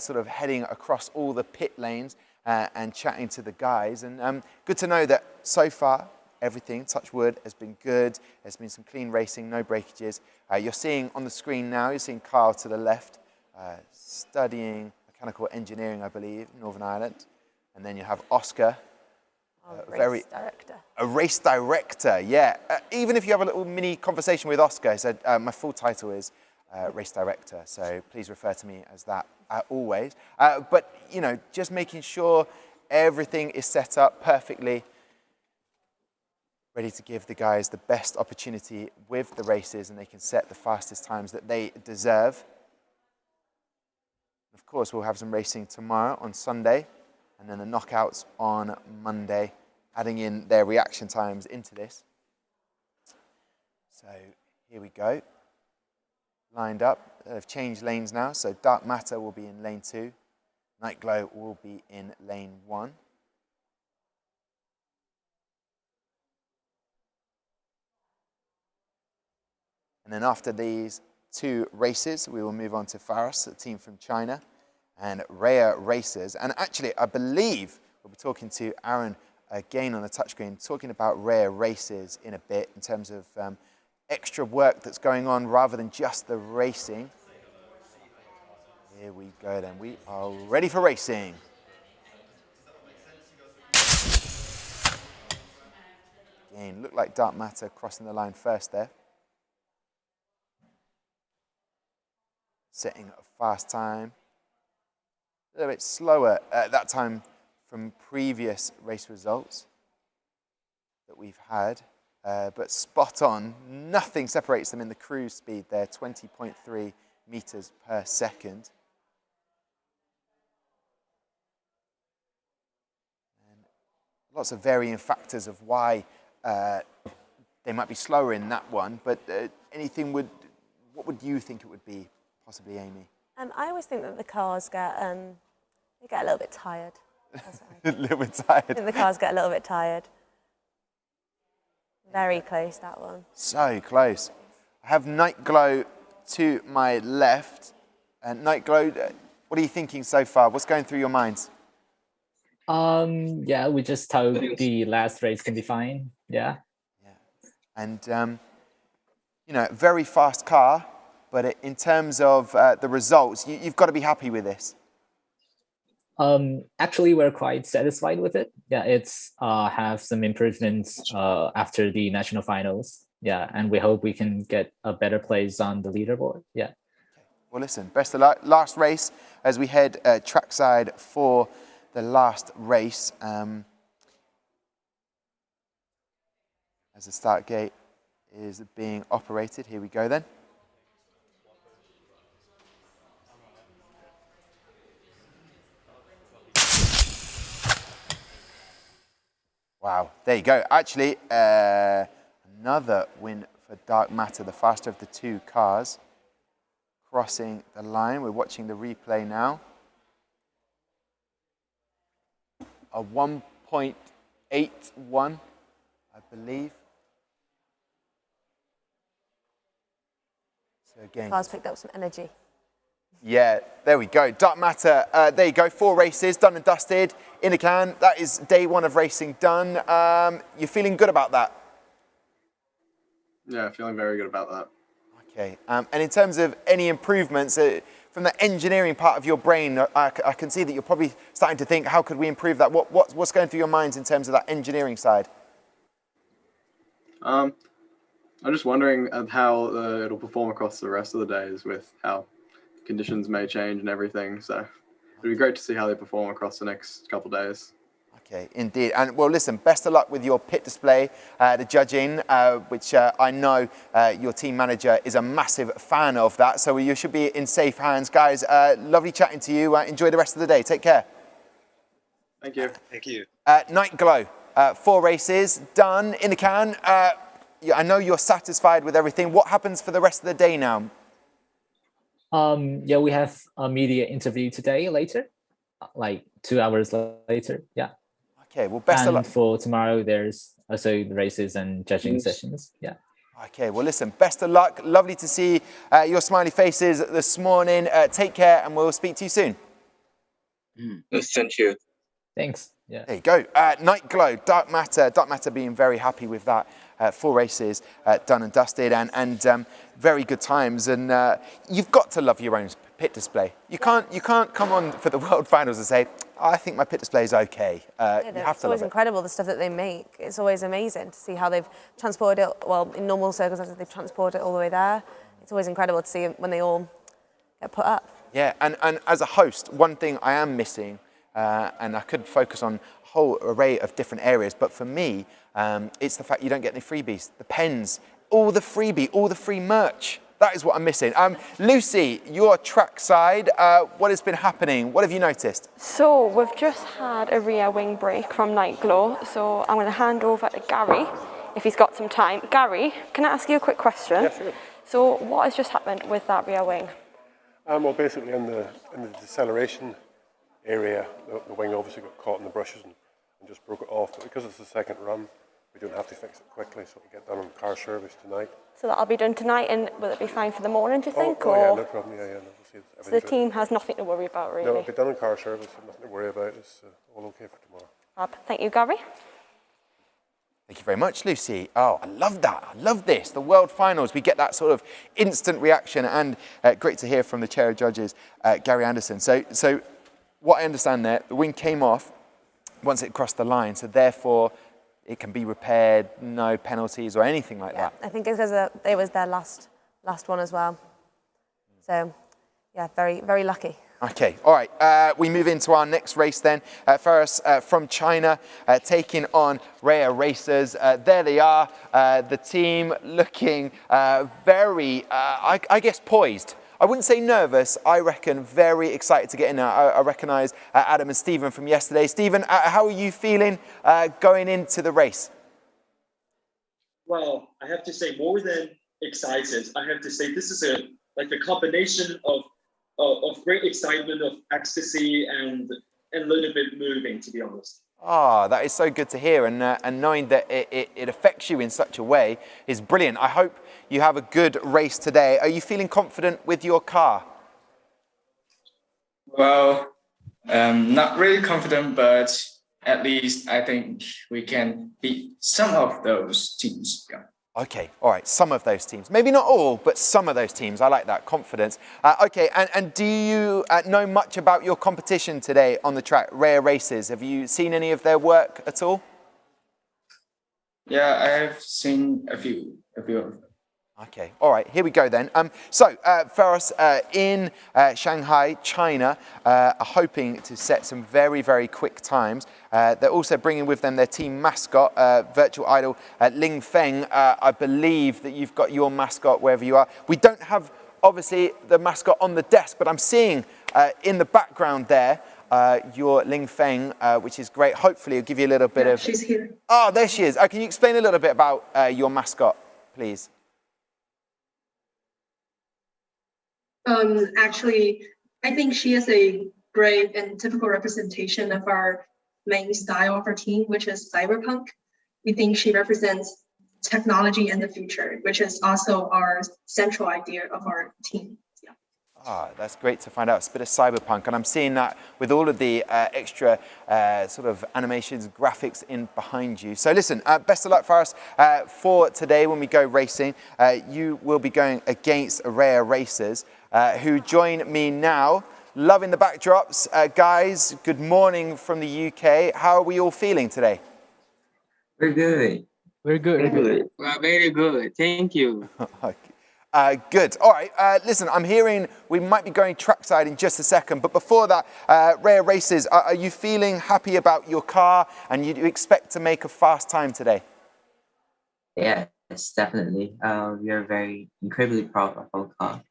sort of heading across all the pit lanes and chatting to the guys. And good to know that so far, everything, touch wood, has been good. There's been some clean racing, no breakages. You're seeing on the screen now, you're seeing Kyle to the left, studying mechanical engineering, I believe, in Northern Ireland. And then you have Oscar. Race director. A race director, yeah. Even if you have a little mini conversation with Oscar, he said, my full title is race director, so please refer to me as that always. But, you know, just making sure everything is set up perfectly, ready to give the guys the best opportunity with the races, and they can set the fastest times that they deserve. Of course, we'll have some racing tomorrow on Sunday, and then the knockouts on Monday, adding in their reaction times into this. So here we go. Lined up. They've changed lanes now, so Dark Matter will be in lane 2. Nightglow will be in lane 1. And then after these 2 races, we will move on to Pharos, a team from China, and Raya Racers. And actually, I believe we'll be talking to Aaron again on the touchscreen, talking about Raya Racers in a bit in terms of extra work that's going on rather than just the racing. Here we go then. We are ready for racing. Again, looked like Dark Matter crossing the line first there. Setting a fast time. A little bit slower at that time from previous race results that we've had. But spot on. Nothing separates them in the cruise speed there, 20.3 meters per second. And lots of varying factors of why they might be slower in that one. But what would you think it would be, possibly, Amy? I always think that the cars get they get a little bit tired. A little bit tired. I think the cars get a little bit tired. Very close, that one. So close. I have Nightglow to my left. And Nightglow, what are you thinking so far? What's going through your minds? Yeah, we just hope the last race can be fine. Yeah. And, you know, very fast car, but in terms of the results, you've got to be happy with this. Actually, we're quite satisfied with it. Yeah, it's have some improvements after the national finals. Yeah, and we hope we can get a better place on the leaderboard. Yeah. Well, listen, best of luck. Last race as we head trackside for the last race. as the start gate is being operated. Here we go then. Wow, there you go. Actually, another win for Dark Matter, the faster of the two cars, crossing the line. We're watching the replay now. A 1.81, I believe. So again, Cars picked up some energy. yeah, there we go. Dark Matter, there you go. 4 races, done and dusted, in the can. That is day 1 of racing done. You're feeling good about that? Yeah, feeling very good about that. Okay, and in terms of any improvements, from the engineering part of your brain, I can see that you're probably starting to think, how could we improve that? What's going through your minds in terms of that engineering side? I'm just wondering how it'll perform across the rest of the days with how conditions may change and everything. So it'd be great to see how they perform across the next couple of days. Okay, indeed. And well, listen, best of luck with your pit display, the judging, which I know your team manager is a massive fan of that. So you should be in safe hands. Guys, lovely chatting to you. Enjoy the rest of the day. Take care. Thank you. Thank you. Nightglow, 4 races, done, in the can. I know you're satisfied with everything. What happens for the rest of the day now? Yeah, we have a media interview today later, like 2 hours later. Yeah. Okay, well, best of luck. And for tomorrow, there's also the races and judging sessions. Yeah. Okay, well, listen, best of luck. Lovely to see your smiley faces this morning. Take care, and we'll speak to you soon. Thank you. Thanks. Yeah. There you go. Nightglow, Dark Matter being very happy with that. 4 races done and dusted, and very good times. And you've got to love your own pit display. You can't come on for the World Finals and say, oh, I think my pit display is okay. You have It's to love always it. incredible, the stuff that they make. It's always amazing to see how they've transported it. Well, in normal circumstances, they've transported it all the way there. It's always incredible to see when they all get put up. Yeah, and as a host, one thing I am missing, and I could focus on a whole array of different areas, but for me, it's the fact you don't get any freebies, the pens, all the freebie, all the free merch. That is what I'm missing. Lucy, your trackside, what has been happening? What have you noticed? So we've just had a rear wing break from Nightglow, so I'm going to hand over to Gary if he's got some time. Gary, can I ask you a quick question? Yeah, sure. So what has just happened with that rear wing? Well, basically in the deceleration area, the wing obviously got caught in the brushes and just broke it off. But because it's the second run, we don't have to fix it quickly, so we get done on car service tonight. So that'll be done tonight, and will it be fine for the morning, do you think? Oh or? yeah, no problem. Yeah, no, we'll see So the team has nothing to worry about, really? No, it'll be done on car service, so nothing to worry about. It's all okay for tomorrow. Thank you, Gary. Thank you very much, Lucy. Oh, I love that. I love this. The World Finals, we get that sort of instant reaction, and great to hear from the chair of judges, Gary Anderson. So what I understand there, the wing came off once it crossed the line, so therefore it can be repaired, no penalties or anything like that. I think it's because it was their last one as well. So, yeah, very, very lucky. Okay, all right, we move into our next race then. Pharos from China taking on Raya racers. There they are, the team looking very, I guess, poised. I wouldn't say nervous, I reckon very excited to get in there. I recognise Adam and Stephen from yesterday. Stephen, how are you feeling going into the race? Well, I have to say more than excited. I have to say this is a combination of great excitement, of ecstasy, and a little bit moving, to be honest. Ah, that is so good to hear, and knowing that it affects you in such a way is brilliant. I hope you have a good race today. Are you feeling confident with your car? Well, not really confident, but at least I think we can beat some of those teams. Yeah. Okay, all right, some of those teams. Maybe not all, but some of those teams. I like that, confidence. Okay, and do you know much about your competition today on the track, Raya Races? Have you seen any of their work at all? Yeah, I have seen a few of them. Okay, all right, here we go then. Pharos in Shanghai, China, are hoping to set some very, very quick times. They're also bringing with them their team mascot, virtual idol, Ling Feng. I believe that you've got your mascot wherever you are. We don't have, obviously, the mascot on the desk, but I'm seeing in the background there your Ling Feng, which is great. Hopefully, it'll give you a little bit of... She's here. Oh, there she is. Can you explain a little bit about your mascot, please? Actually, I think she is a great and typical representation of our main style of our team, which is cyberpunk. We think she represents technology and the future, which is also our central idea of our team. Yeah. Ah, that's great to find out. It's a bit of cyberpunk, and I'm seeing that with all of the extra sort of animations, graphics in behind you. So listen, best of luck for us for today when we go racing. You will be going against Raya racers who join me now. Loving the backdrops. Guys, good morning from the UK. How are we all feeling today? We're good. We're good. We're good. We're very good. Thank you. Good. All right. Listen, I'm hearing we might be going trackside in just a second. But before that, Raya Races, are you feeling happy about your car and you expect to make a fast time today? Yes, definitely. We are very incredibly proud of our car,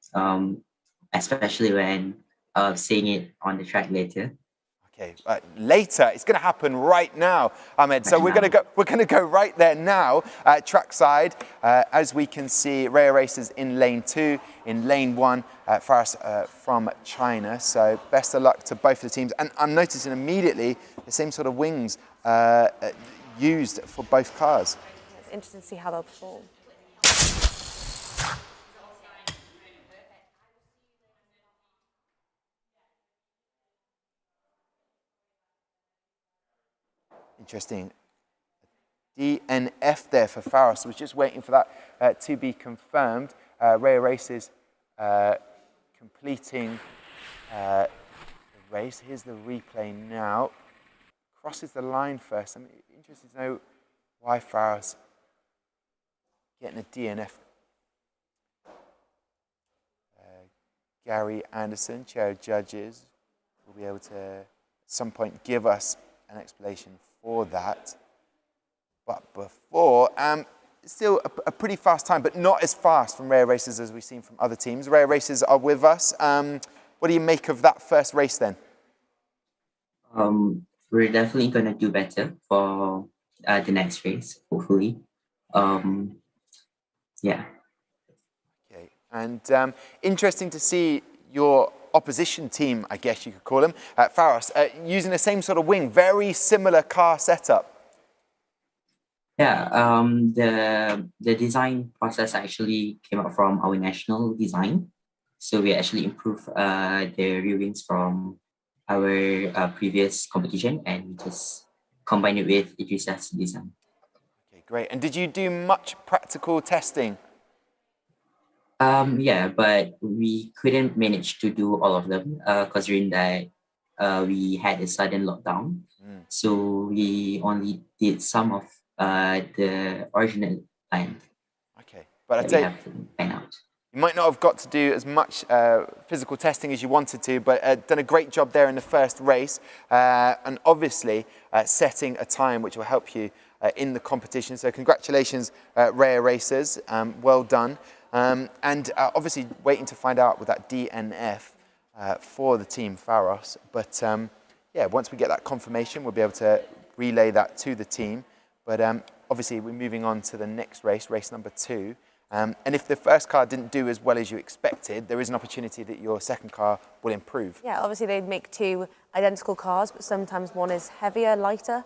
especially when seeing it on the track later. Okay, later. It's going to happen right now, Ahmed. So we're going to go right there now, trackside. As we can see, Raya Racers in lane 2, in lane 1, Pharos from China. So best of luck to both of the teams. And I'm noticing immediately the same sort of wings used for both cars. It's interesting to see how they'll perform. Interesting. DNF there for Pharos. I was just waiting for that to be confirmed. Raya Races completing the race. Here's the replay now. Crosses the line first. I'm interested to know why Pharos getting a DNF. Gary Anderson, chair of judges, will be able to at some point give us an explanation for that. But before, still a pretty fast time, but not as fast from Raya Racers as we've seen from other teams. Raya Racers are with us. What do you make of that first race then? We're definitely going to do better for the next race, hopefully. Yeah. Okay, and interesting to see your opposition team, I guess you could call them, at Pharos, using the same sort of wing, very similar car setup. Yeah, the design process actually came out from our national design. So we actually improved the rear wings from our previous competition and just combined it with Idris's design. Okay, great. And did you do much practical testing? Yeah, but we couldn't manage to do all of them considering that we had a sudden lockdown. So we only did some of the original plan. Okay, but I'd say you might not have got to do as much physical testing as you wanted to, but done a great job there in the first race, and obviously setting a time which will help you in the competition. So congratulations, Raya Racers, well done. And obviously waiting to find out with that DNF for the team Pharos. But yeah, once we get that confirmation, we'll be able to relay that to the team. But obviously we're moving on to the next race, race number 2. And if the first car didn't do as well as you expected, there is an opportunity that your second car will improve. Yeah, obviously they'd make 2 identical cars, but sometimes one is heavier, lighter.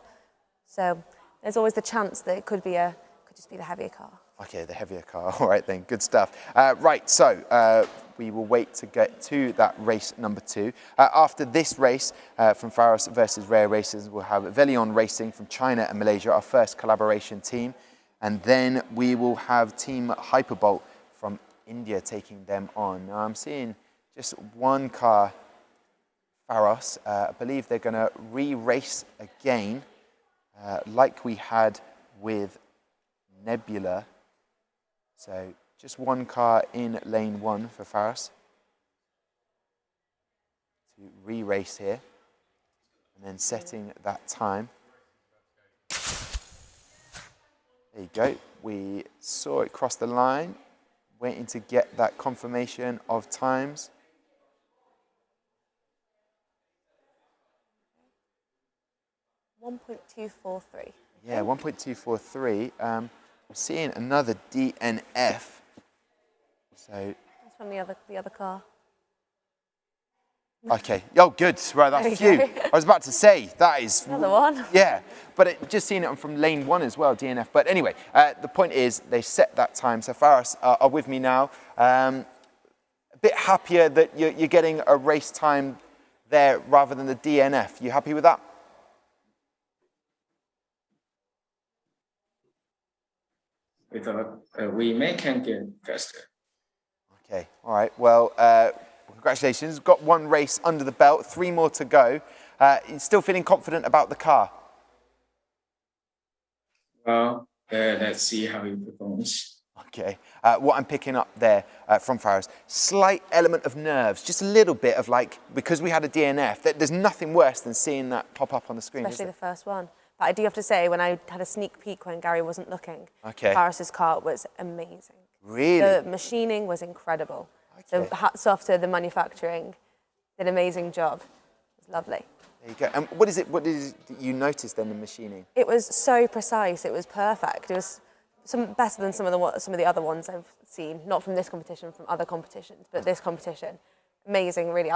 So there's always the chance that it could just be the heavier car. Okay, the heavier car. All right then, good stuff. Right, so we will wait to get to that race number 2. After this race from Pharos versus Raya Racers, we'll have VELIONNE Racing from China and Malaysia, our first collaboration team. And then we will have Team Hyperbolt from India taking them on. Now I'm seeing just one car, Pharos. I believe they're going to re-race again, like we had with Nebula. So just one car in lane 1 for Pharos to re-race here, and then setting that time. There you go. We saw it cross the line, waiting to get that confirmation of times. .243. Yeah, 1.243. I'm seeing another DNF. So That's from the other car. okay. Oh, good. Right, that's There few. you go. I was about to say that is Another one. Yeah, but just seeing it from lane 1 as well, DNF. But anyway, the point is they set that time. So Pharos are with me now. A bit happier that you're getting a race time there rather than the DNF. You happy with that? We thought we can get faster. Okay, all right. Well, congratulations. Got one race under the belt, 3 more to go. You still feeling confident about the car? Well, let's see how he performs. Okay. What I'm picking up there from Pharos, slight element of nerves, just a little bit of like, because we had a DNF, there's nothing worse than seeing that pop up on the screen. Especially the first one. But I do have to say, when I had a sneak peek when Gary wasn't looking, Okay. Pharos's car was amazing. Really? The machining was incredible. So hats off to the manufacturing. Did an amazing job. It was lovely. There you go. And what is it you noticed then in machining? It was so precise. It was perfect. It was better than some of the other ones I've seen. Not from this competition, from other competitions, but this competition, amazing. Really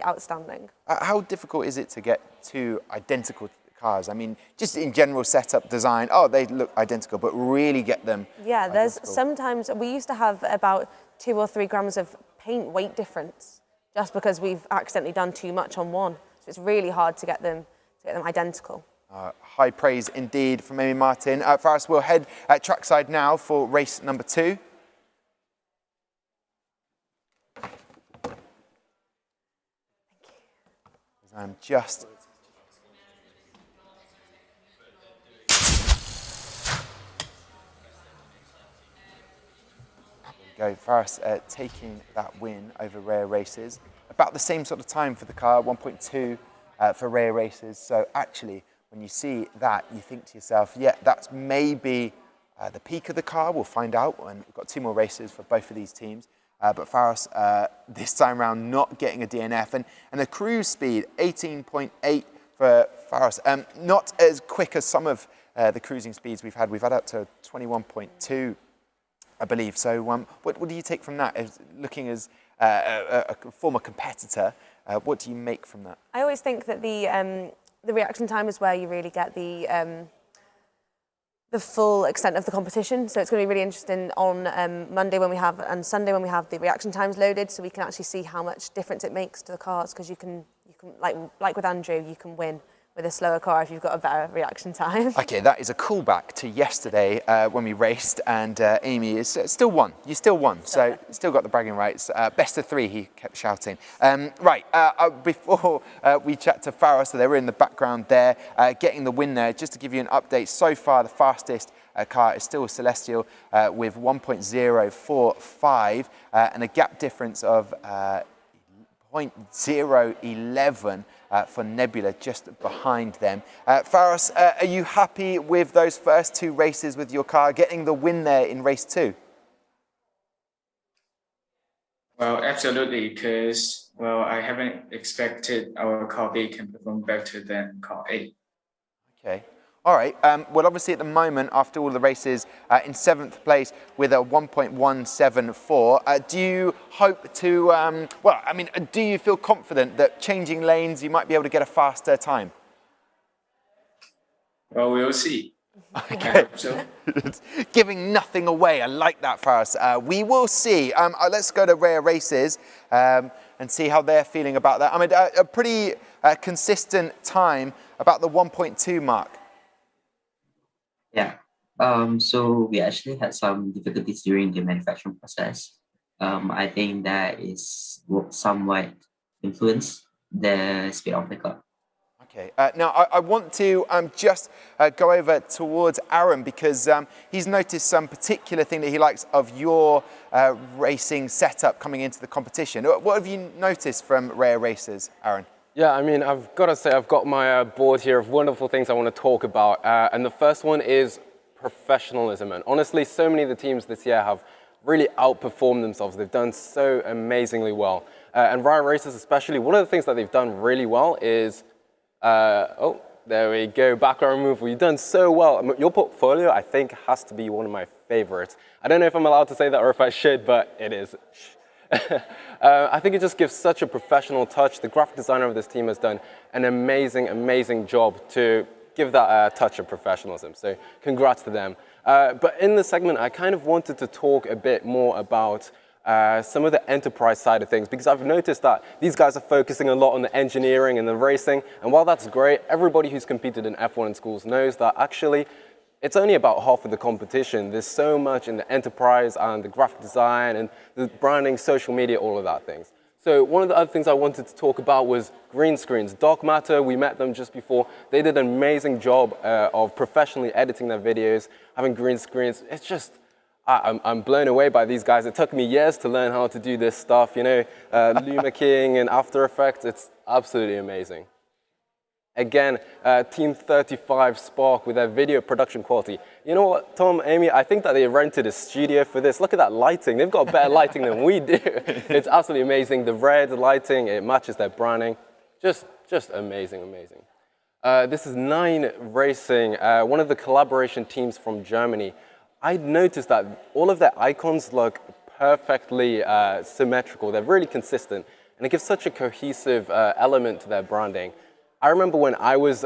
outstanding. How difficult is it to get 2 identical cars? I mean, just in general setup design, oh, they look identical, but really get them Yeah, there's identical. sometimes, we used to have about 2 or 3 grams of paint weight difference just because we've accidentally done too much on one. So it's really hard to get them identical. High praise indeed from Amy Martin. Pharos will head trackside now for race number 2. I'm just go. Pharos taking that win over Raya Races. About the same sort of time for the car, 1.2 for Raya Races. So actually, when you see that, you think to yourself, yeah, that's maybe the peak of the car. We'll find out. And we've got 2 more races for both of these teams. But Pharos, this time around, not getting a DNF. And the cruise speed, 18.8 for Pharos. Not as quick as some of the cruising speeds we've had. We've had up to 21.2. I believe. So what do you take from that? As looking as a former competitor, what do you make from that? I always think that the reaction time is where you really get the full extent of the competition. So it's going to be really interesting on Monday and Sunday when we have the reaction times loaded, so we can actually see how much difference it makes to the cars, because you can like with Andrew, you can win with a slower car if you've got a better reaction time. Okay, that is a callback to yesterday when we raced, and Amy is still won. You still won, so still got the bragging rights. Best of 3, he kept shouting. Right, before we chat to Pharos, so they were in the background there, getting the win there. Just to give you an update, so far the fastest car is still Celestial with 1.045 and a gap difference of 0.011 for Nebula just behind them. Pharos, are you happy with those first 2 races with your car, getting the win there in race 2? Well, absolutely, because, well, I haven't expected our car B can perform better than car A. Okay. All right. Well, obviously, at the moment, after all the races, in 7th place with a 1.174. Do you hope to? Well, I mean, do you feel confident that changing lanes, you might be able to get a faster time? Well, we'll see. Okay. I hope so. Giving nothing away. I like that, Pharos. We will see. Let's go to Raya Races and see how they're feeling about that. I mean, a pretty consistent time, about the 1.2 mark. Yeah. So we actually had some difficulties during the manufacturing process. I think that is somewhat influenced the speed of the car. Okay, now I want to just go over towards Aaron because he's noticed some particular thing that he likes of your racing setup coming into the competition. What have you noticed from Raya Racers, Aaron? Yeah, I mean, I've got to say, I've got my board here of wonderful things I want to talk about. And the first one is professionalism. And honestly, so many of the teams this year have really outperformed themselves. They've done so amazingly well. And Raya Racers especially, one of the things that they've done really well is oh, there we go, background removal. You've done so well. Your portfolio, I think, has to be one of my favorites. I don't know if I'm allowed to say that or if I should, but it is. I think it just gives such a professional touch. The graphic designer of this team has done an amazing, amazing job to give that touch of professionalism. So congrats to them. But in the segment, I kind of wanted to talk a bit more about some of the enterprise side of things, because I've noticed that these guys are focusing a lot on the engineering and the racing, and while that's great, everybody who's competed in F1 in schools knows that actually it's only about half of the competition. There's so much in the enterprise and the graphic design and the branding, social media, all of that things. So one of the other things I wanted to talk about was green screens. Dark Matter, we met them just before. They did an amazing job of professionally editing their videos, having green screens. It's just, I'm blown away by these guys. It took me years to learn how to do this stuff, you know, Luma King and After Effects. It's absolutely amazing. Again, Team 35 Spark with their video production quality. You know what, Tom, Amy, I think that they rented a studio for this. Look at that lighting. They've got better lighting than we do. It's absolutely amazing. The red lighting, it matches their branding. Just amazing, amazing. This is 9 Racing, one of the collaboration teams from Germany. I noticed that all of their icons look perfectly symmetrical. They're really consistent, and it gives such a cohesive element to their branding. I remember when I was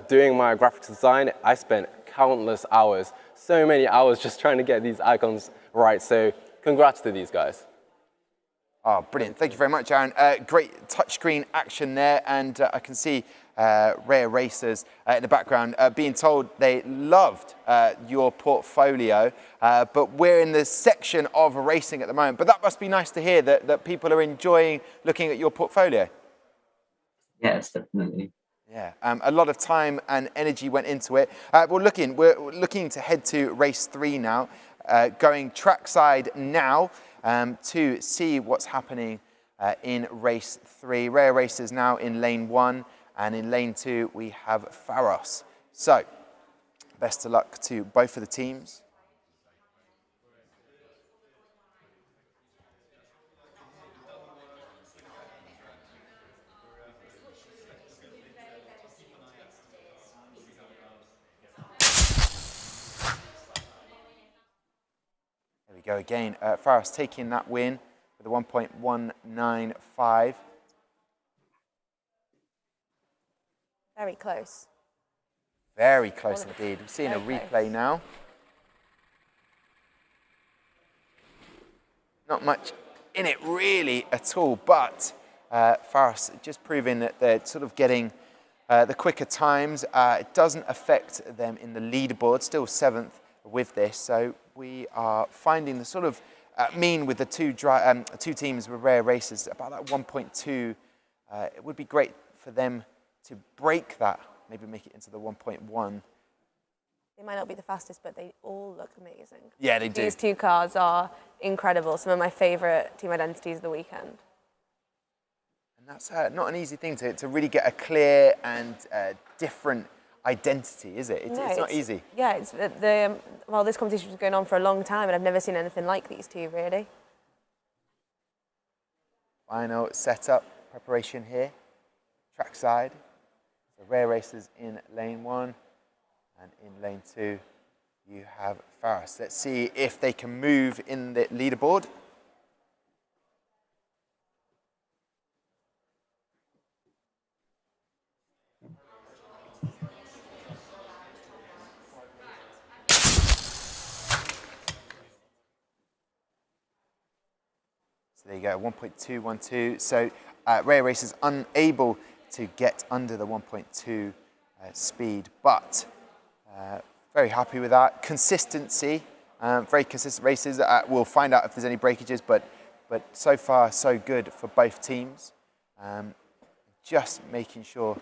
doing my graphics design, I spent countless hours, so many hours just trying to get these icons right. So congrats to these guys. Oh, brilliant. Thank you very much, Aaron. Great touchscreen action there, and I can see Raya Racers in the background being told they loved your portfolio, but we're in the section of racing at the moment. But that must be nice to hear that people are enjoying looking at your portfolio. Yes, definitely. Yeah, a lot of time and energy went into it. We're looking to head to race 3 now, going trackside now to see what's happening in race 3. Raya Racers now in lane 1, and in lane 2 we have Pharos. So, best of luck to both of the teams. There we go again. Pharos taking that win with a 1.195. Very close. Very close indeed. We're seeing a replay now. Not much in it really at all, but Pharos just proving that they're sort of getting the quicker times. It doesn't affect them in the leaderboard, still 7th with this. So we are finding the sort of mean with the two teams with Raya Racers, about that 1.2. It would be great for them to break that, maybe make it into the 1.1. They might not be the fastest, but they all look amazing. Yeah, they do. These 2 cars are incredible. Some of my favourite team identities of the weekend. And that's not an easy thing to really get a clear and different identity, is it? It's not easy. Yeah, it's well, this competition was going on for a long time, and I've never seen anything like these 2, really. Final setup preparation here, trackside. So Raya Racers in lane 1, and in lane 2 you have Pharos. Let's see if they can move in the leaderboard. So there you go, 1.212. So Raya Racers unable to get under the 1.2 speed, but very happy with that. Consistency, very consistent races. We'll find out if there's any breakages, but so far so good for both teams. Just making sure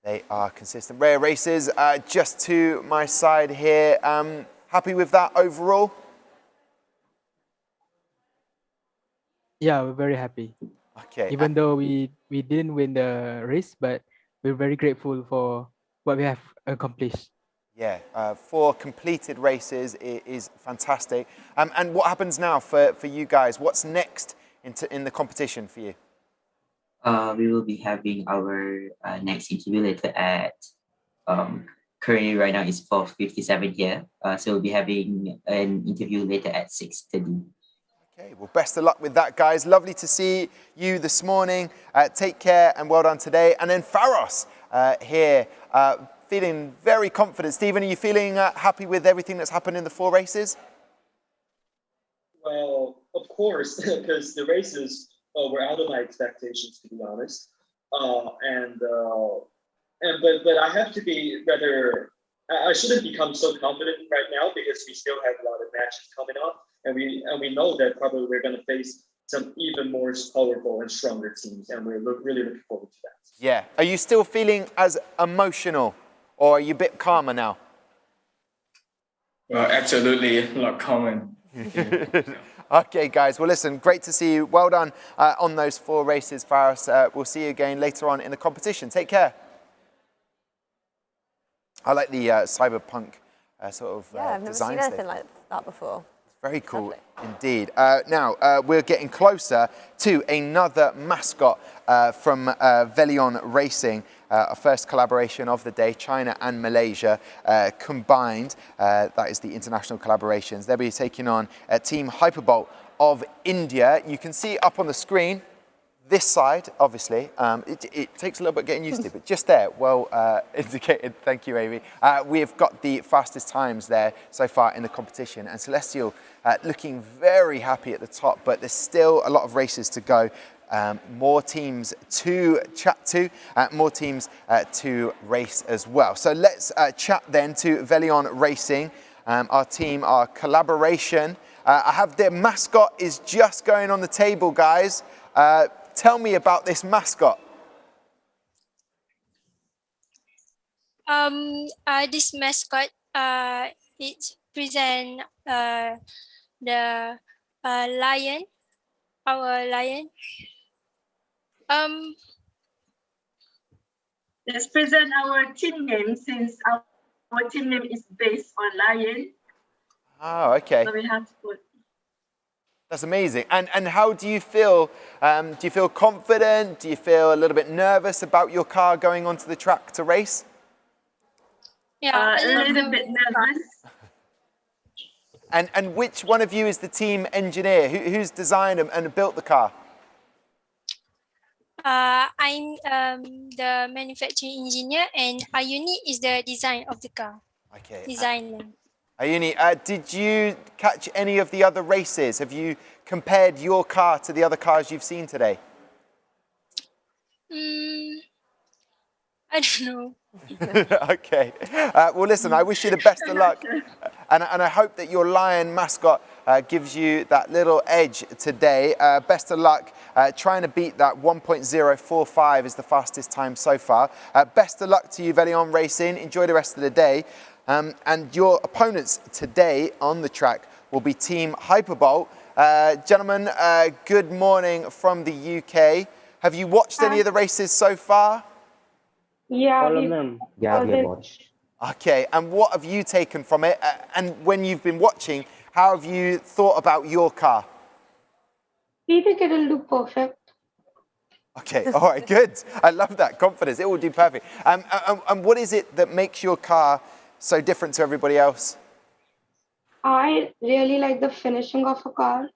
They are consistent. Raya races, just to my side here. Happy with that overall? Yeah, we're very happy. Okay. Even though we didn't win the race, but we're very grateful for what we have accomplished. Yeah, 4 completed races is fantastic. And what happens now for you guys? What's next in the competition for you? We will be having our next interview later at currently right now is 4:57 here. So we'll be having an interview later at 6:30. Okay, well, best of luck with that, guys. Lovely to see you this morning. Take care and well done today. And then Pharos here, feeling very confident. Stephen, are you feeling happy with everything that's happened in the 4 races? Well, of course, because the races were out of my expectations, to be honest. But I have to be rather. I shouldn't become so confident right now because we still have a lot of matches coming up, and we know that probably we're going to face some even more powerful and stronger teams, and we're really looking forward to that. Yeah. Are you still feeling as emotional, or are you a bit calmer now? Well, absolutely a lot common. Okay, guys. Well, listen, great to see you. Well done on those 4 races, Pharos. We'll see you again later on in the competition. Take care. I like the cyberpunk sort of I've never seen anything like that before. Very cool indeed. Now, we're getting closer to another mascot from VELIONNE Racing, a first collaboration of the day, China and Malaysia combined. That is the international collaborations. They'll be taking on Team Hyperbolt of India. You can see up on the screen, this side, obviously, it takes a little bit getting used to, but just there, well indicated, thank you, Amy. We've got the fastest times there so far in the competition, and Celestial looking very happy at the top, but there's still a lot of races to go. More teams to chat to, more teams to race as well. So let's chat then to VELIONNE Racing, our team, our collaboration. I have their mascot is just going on the table, guys. Tell me about this mascot. This mascot it present the lion, our lion. Let's present our team name since our team name is based on lion. Oh, okay. So we have to put. That's amazing. And how do you feel? Do you feel confident? Do you feel a little bit nervous about your car going onto the track to race? Yeah, a little bit nervous. And which one of you is the team engineer? Who's designed and built the car? I'm the manufacturing engineer, and Ayuni is the design of the car. Okay. Designer. Ayuni, did you catch any of the other races? Have you compared your car to the other cars you've seen today? I don't know. Okay. Well, listen, I wish you the best of luck. And I hope that your lion mascot gives you that little edge today. Best of luck. Trying to beat that 1.045 is the fastest time so far. Best of luck to you, VELIONNE Racing. Enjoy the rest of the day. And your opponents today on the track will be Team Hyperbolt. Gentlemen, good morning from the UK. Have you watched any of the races so far? Yeah, all of them. Yeah, we have watched. Okay, and what have you taken from it? And when you've been watching, how have you thought about your car? We think it'll do perfect. Okay, all right, good. I love that confidence. It will do perfect. And what is it that makes your car so different to everybody else? I really like the finishing of a car.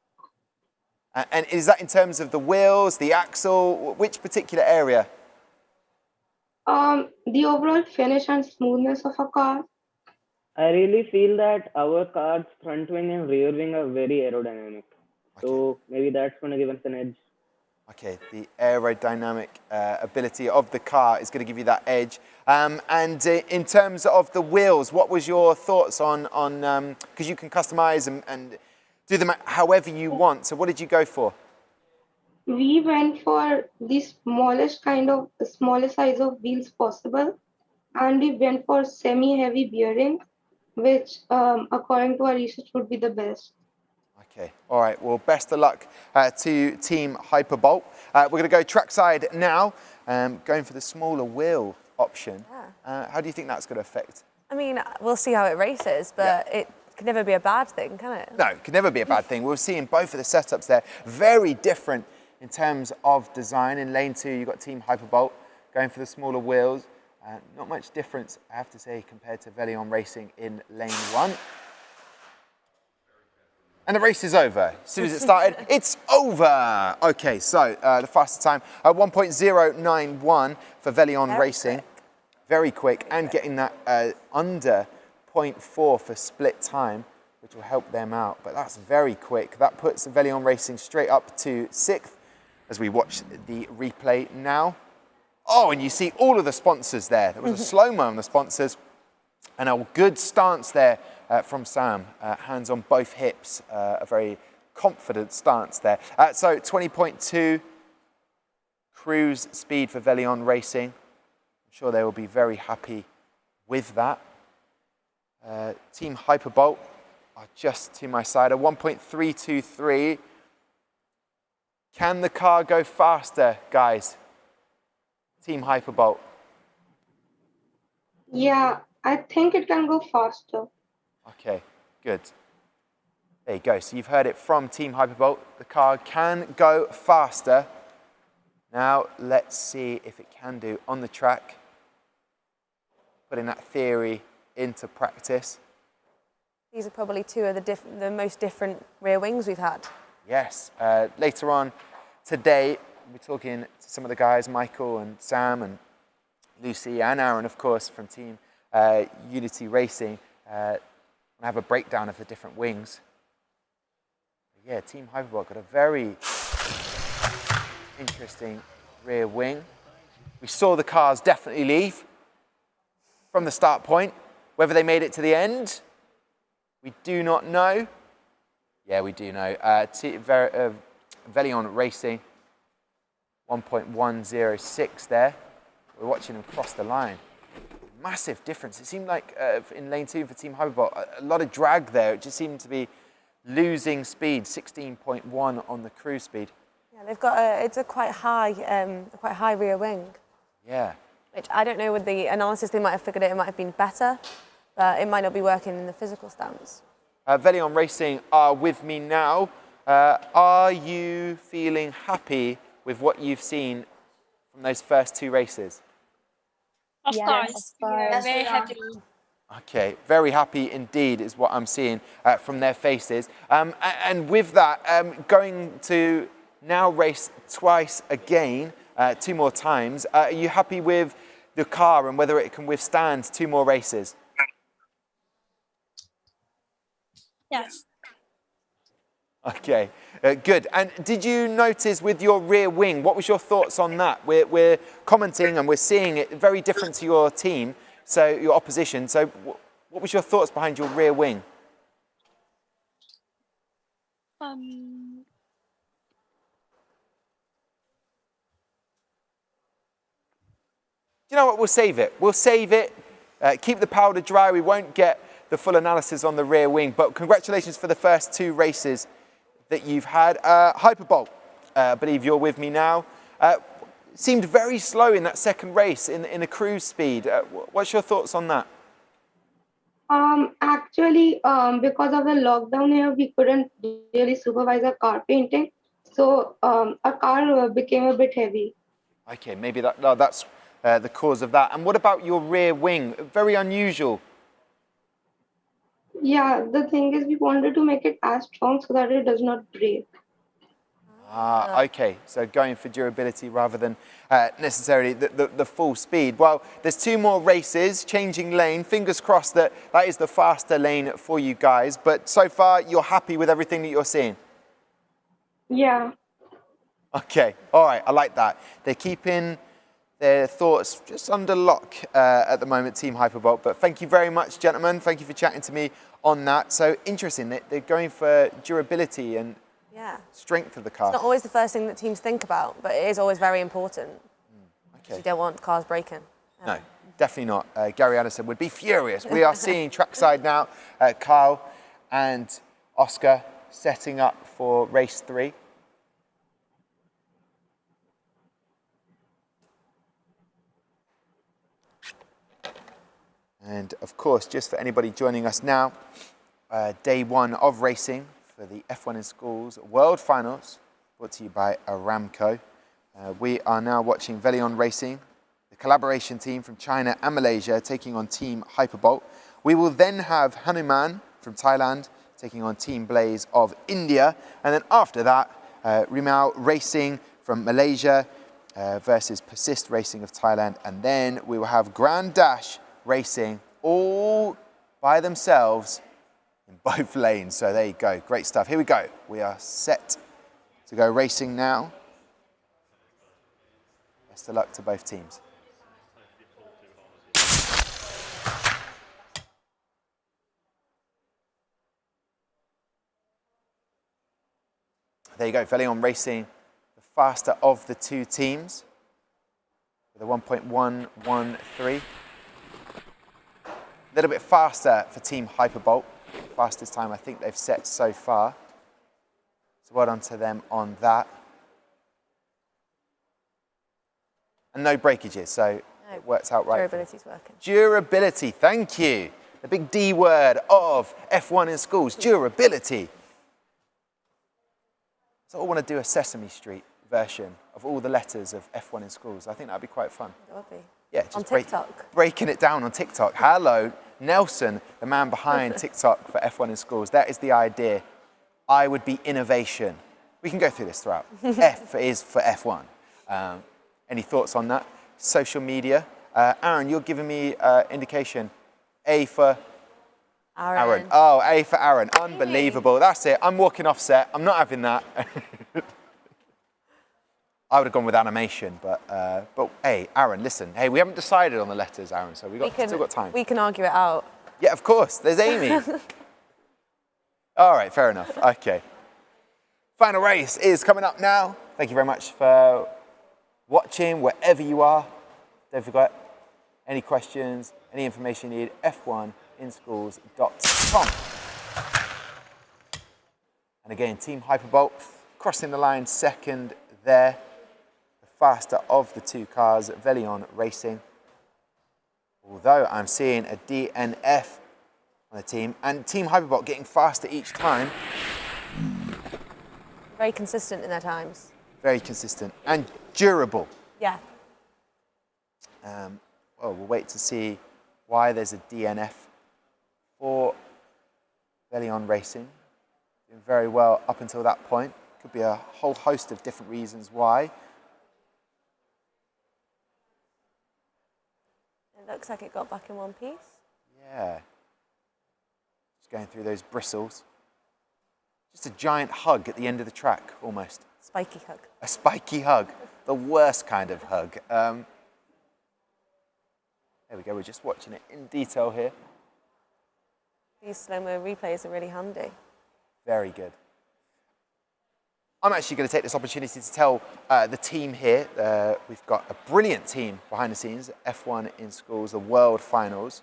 And is that in terms of the wheels, the axle, which particular area? The overall finish and smoothness of a car. I really feel that our car's front wing and rear wing are very aerodynamic. Okay. So maybe that's going to give us an edge. Okay, the aerodynamic ability of the car is going to give you that edge. And in terms of the wheels, what was your thoughts on because you can customize and do them however you want. So what did you go for? we went for the smallest size of wheels possible, and we went for semi-heavy bearing, which according to our research would be the best. Okay, all right, well, best of luck to Team Hyperbolt. We're going to go trackside now, going for the smaller wheel option. Yeah. How do you think that's going to affect? I mean, we'll see how it races, but it can never be a bad thing, can it? No, it can never be a bad thing. We'll see in both of the setups there, very different in terms of design. In lane 2, you've got Team Hyperbolt going for the smaller wheels. Not much difference, I have to say, compared to VELIONNE Racing in lane 1. And the race is over. As soon as it started, it's over. Okay, so the fastest time, 1.091 for VELIONNE Racing. Very quick, and getting that under 0.4 for split time, which will help them out. But that's very quick. That puts VELIONNE Racing straight up to 6th as we watch the replay now. Oh, and you see all of the sponsors there. There was a slow-mo on the sponsors, and a good stance there from Sam. Hands on both hips, a very confident stance there. So 20.2 cruise speed for VELIONNE Racing. I'm sure they will be very happy with that. Team Hyperbolt are just to my side, a 1.323. Can the car go faster, guys? Team Hyperbolt. Yeah, I think it can go faster. Okay, good. There you go. So you've heard it from Team Hyperbolt. The car can go faster. Now let's see if it can do on the track. Putting that theory into practice. These are probably two of the most different rear wings we've had. Yes. Later on today, we're talking to some of the guys, Michael and Sam and Lucy and Aaron, of course, from Team Unity Racing. I have a breakdown of the different wings. Yeah, Team Hyperbolt got a very interesting rear wing. We saw the cars definitely leave from the start point. Whether they made it to the end, we do not know. Yeah, we do know. VELIONNE Racing, 1.106 there. We're watching them cross the line. Massive difference. It seemed like in lane 2 for Team Hyperbolt, a lot of drag there. It just seemed to be losing speed, 16.1 on the cruise speed. Yeah, they've got it's a quite high rear wing. Yeah. Which I don't know, with the analysis they might have figured it might have been better, but it might not be working in the physical stance. VELIONNE Racing are with me now. Are you feeling happy with what you've seen from those first 2 races? Of course. Very happy. Okay, very happy indeed is what I'm seeing from their faces. And with that, going to now race twice again, 2 more times. Are you happy with the car and whether it can withstand 2 more races? Yes. Okay, good. And did you notice with your rear wing, what was your thoughts on that? We're commenting and we're seeing it very different to your team, so your opposition. So what was your thoughts behind your rear wing? You know what, we'll save it. We'll save it, keep the powder dry. We won't get the full analysis on the rear wing, but congratulations for the first 2 races that you've had. Hyperbolt, I believe you're with me now. Seemed very slow in that second race in a cruise speed. What's your thoughts on that? Actually, because of the lockdown here, we couldn't really supervise our car painting. So our car became a bit heavy. Okay, maybe that's the cause of that. And what about your rear wing? Very unusual. Yeah, the thing is we wanted to make it as strong so that it does not break. Okay, so going for durability rather than necessarily the full speed. Well, there's 2 more races, changing lane. Fingers crossed that is the faster lane for you guys. But so far, you're happy with everything that you're seeing? Yeah. Okay, all right, I like that. They're keeping their thoughts just under lock at the moment, Team Hyperbolt. But thank you very much, gentlemen. Thank you for chatting to me on that. So interesting, they're going for durability and Yeah. Strength of the car. It's not always the first thing that teams think about, but it is always very important. Okay. You don't want cars breaking. No, definitely not. Gary Anderson would be furious. We are seeing trackside now. Kyle and Oscar setting up for race 3. And of course, just for anybody joining us now, day 1 of racing for the F1 in Schools World Finals, brought to you by Aramco. We are now watching VELIONNE Racing, the collaboration team from China and Malaysia taking on Team Hyperbolt. We will then have Hanuman from Thailand taking on Team Blaze of India. And then after that, RIMAU Racing from Malaysia versus Persist Racing of Thailand. And then we will have Grand Dash Racing all by themselves in both lanes. So there you go, great stuff. Here we go. We are set to go racing now. Best of luck to both teams. There you go, VELIONNE Racing, the faster of the 2 teams with a 1.113. A little bit faster for Team Hyperbolt, fastest time I think they've set so far. So well done to them on that. And no breakages, so it works out right. Durability's working. Durability, thank you. The big D word of F1 in Schools, durability. So I want to do a Sesame Street version of all the letters of F1 in Schools. I think that'd be quite fun. That would be. Yeah, just on TikTok. Breaking it down on TikTok. Hello, Nelson, the man behind TikTok for F1 in Schools. That is the idea. I would be innovation. We can go through this throughout. F is for F1. Any thoughts on that? Social media. Aaron, you're giving me indication. A for Aaron. Oh, A for Aaron. Unbelievable. That's it. I'm walking off set. I'm not having that. I would have gone with animation, but hey, Aaron, listen. Hey, we haven't decided on the letters, Aaron, so still got time. We can argue it out. Yeah, of course. There's Amy. All right, fair enough. Okay. Final race is coming up now. Thank you very much for watching wherever you are. Don't forget, any questions, any information you need, f1inschools.com. And again, Team Hyperbolt crossing the line second there. The faster of the 2 cars, VELIONNE Racing. Although I'm seeing a DNF on the team, and Team Hyperbolt getting faster each time. Very consistent in their times. Very consistent and durable. Yeah. Well, we'll wait to see why there's a DNF for VELIONNE Racing. Doing very well up until that point. Could be a whole host of different reasons why. It looks like it got back in one piece. Yeah. Just going through those bristles. Just a giant hug at the end of the track, almost. Spiky hug. A spiky hug. The worst kind of hug. There we go, we're just watching it in detail here. These slow-mo replays are really handy. Very good. I'm actually going to take this opportunity to tell the team here, we've got a brilliant team behind the scenes, F1 in Schools, the World Finals,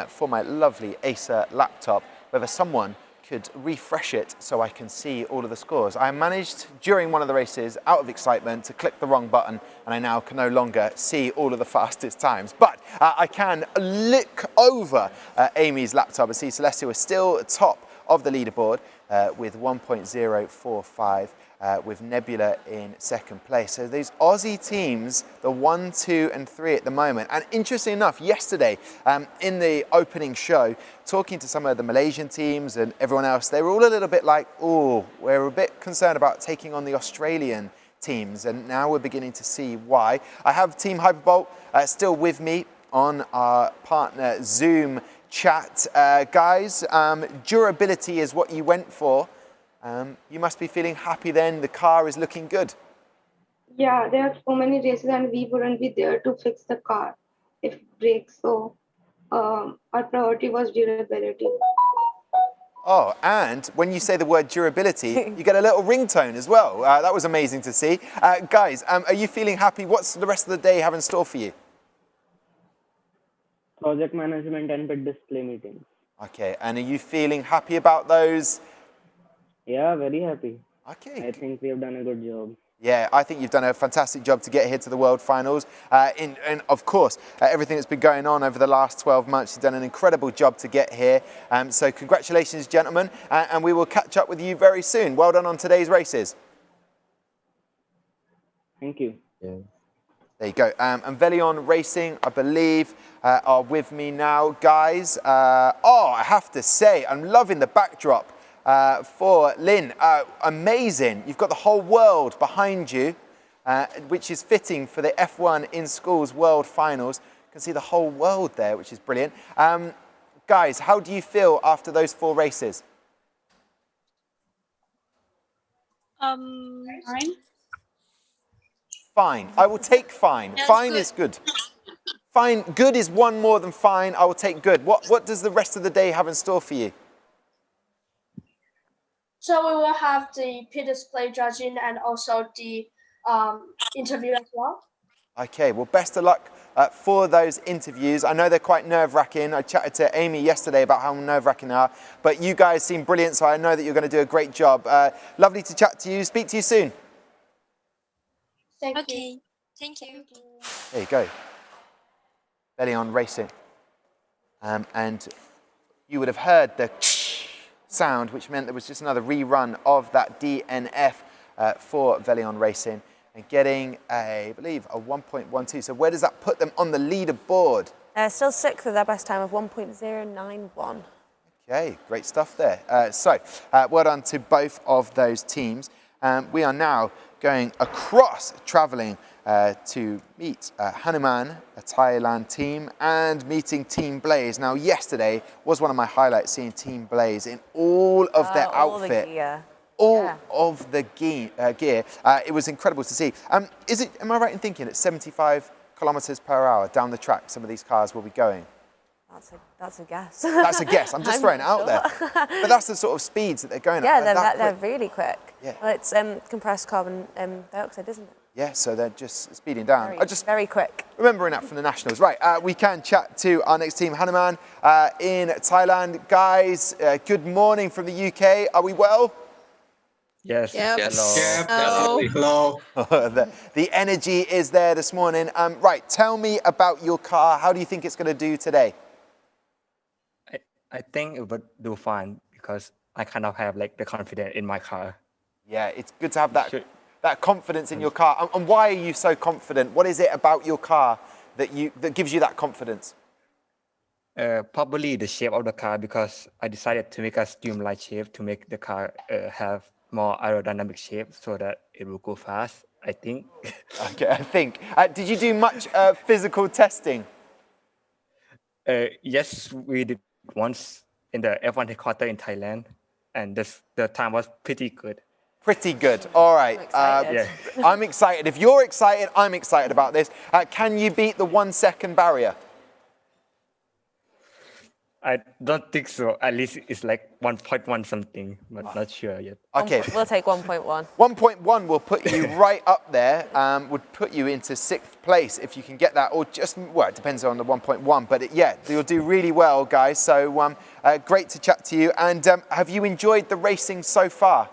for my lovely Acer laptop, whether someone could refresh it so I can see all of the scores. I managed, during one of the races, out of excitement, to click the wrong button, and I now can no longer see all of the fastest times. But I can look over Amy's laptop and see Celestia is still top of the leaderboard with 1.045. With Nebula in second place. So these Aussie teams, the 1, 2 and 3 at the moment. And interestingly enough, yesterday in the opening show, talking to some of the Malaysian teams and everyone else, they were all a little bit like, oh, we're a bit concerned about taking on the Australian teams. And now we're beginning to see why. I have Team Hyperbolt still with me on our partner Zoom chat. Guys, durability is what you went for. You must be feeling happy then, the car is looking good. Yeah, there are so many races and we wouldn't be there to fix the car if it breaks. So our priority was durability. Oh, and when you say the word durability, you get a little ringtone as well. That was amazing to see. Guys, are you feeling happy? What's the rest of the day have in store for you? Project management and bit display meetings. Okay, and are you feeling happy about those? Yeah, very happy. Okay. I think we have done a good job. Yeah, I think you've done a fantastic job to get here to the World Finals. And of course, everything that's been going on over the last 12 months, you've done an incredible job to get here. So congratulations, gentlemen, and we will catch up with you very soon. Well done on today's races. Thank you. Yeah. There you go. And VELIONNE Racing, I believe, are with me now, guys. Oh, I have to say, I'm loving the backdrop. For Lynn, amazing. You've got the whole world behind you, which is fitting for the F1 in Schools World Finals. You can see the whole world there, which is brilliant. Guys, how do you feel after those 4 races? Fine. Fine. I will take fine. That's Fine good. is good. Fine. Good is one more than fine. I will take good. What does the rest of the day have in store for you? So we will have the pit display judging and also the interview as well. Okay, well, best of luck for those interviews. I know they're quite nerve-wracking. I chatted to Amy yesterday about how nerve-wracking they are, but you guys seem brilliant, so I know that you're going to do a great job. Lovely to chat to you. Speak to you soon. Thank you. Thank you. There you go. VELIONNE Racing. And you would have heard the sound, which meant there was just another rerun of that DNF for VELIONNE Racing, and getting I believe a 1.12. So where does that put them on the leaderboard? Still 6th with their best time of 1.091. Okay, great stuff there. Well done to both of those teams. We are now going across, travelling to meet Hanuman, a Thailand team, and meeting Team Blaze. Now, yesterday was one of my highlights, seeing Team Blaze in all of their outfit. All of the gear. It was incredible to see. Am I right in thinking at 75 kilometers per hour down the track, some of these cars will be going? That's a guess. That's a guess. I'm just throwing it out there. But that's the sort of speeds that they're going yeah, at. They're really quick. Yeah. Well, it's compressed carbon dioxide, isn't it? Yeah, so they're just speeding down. Very quick. Remembering that from the Nationals. Right, we can chat to our next team, Hanuman, in Thailand. Guys, good morning from the UK. Are we well? Yes. Yep. Hello. Hello. The energy is there this morning. Right, tell me about your car. How do you think it's going to do today? I think it would do fine because I kind of have like the confidence in my car. Yeah, it's good to have that confidence in your car. And why are you so confident? What is it about your car that gives you that confidence? Probably the shape of the car, because I decided to make a streamlined shape to make the car have more aerodynamic shape so that it will go fast, I think. Okay, I think. Did you do much physical testing? Yes, we did once in the F1 headquarters in Thailand, and the time was pretty good. Pretty good. All right. I'm excited. If you're excited, I'm excited about this. Can you beat the 1 second barrier? I don't think so. At least it's like 1.1 something, but not sure yet. Okay. We'll take 1.1. 1.1 will put you right up there, would put you into 6th place if you can get that, or just, well, it depends on the 1.1, but yeah, you'll do really well, guys. So great to chat to you. And have you enjoyed the racing so far?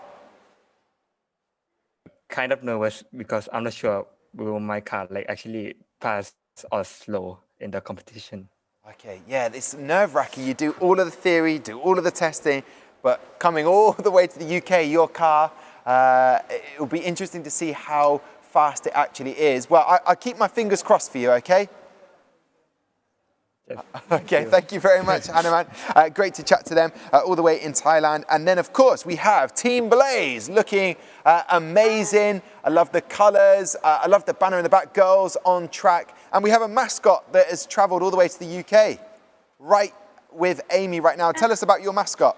Kind of nervous because I'm not sure will my car like actually pass or slow in the competition. Okay, yeah, it's nerve-wracking. You do all of the theory, do all of the testing, but coming all the way to the UK, your car, it'll be interesting to see how fast it actually is. Well, I keep my fingers crossed for you, okay? Okay, thank you very much, Hanuman. Great to chat to them all the way in Thailand. And then, of course, we have Team Blaze looking amazing. I love the colours. I love the banner in the back, girls on track. And we have a mascot that has travelled all the way to the UK, right with Amy right now. Tell us about your mascot.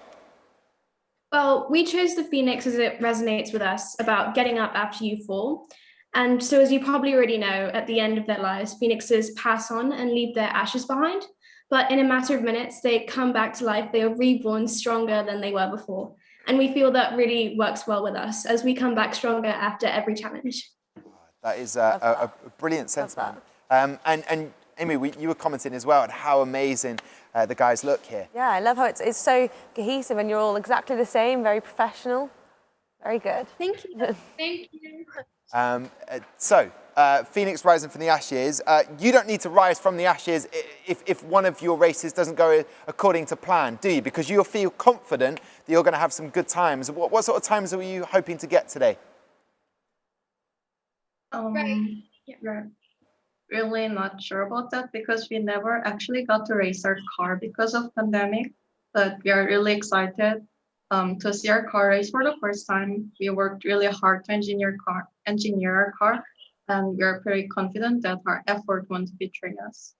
Well, we chose the phoenix as it resonates with us about getting up after you fall. And so, as you probably already know, at the end of their lives, phoenixes pass on and leave their ashes behind. but in a matter of minutes, they come back to life. They are reborn stronger than they were before. And we feel that really works well with us as we come back stronger after every challenge. That is a brilliant sentiment. And Amy, you were commenting as well on how amazing the guys look here. Yeah, I love how it's so cohesive and you're all exactly the same, very professional. Very good. Thank you. Thank you. So, Phoenix rising from the ashes. You don't need to rise from the ashes if one of your races doesn't go according to plan, do you? Because you'll feel confident that you're going to have some good times. What sort of times were you hoping to get today? We're really not sure about that because we never actually got to race our car because of pandemic. But we are really excited to see our car race for the first time. We worked really hard to engineer our car, and we are very confident that our effort won't betray us.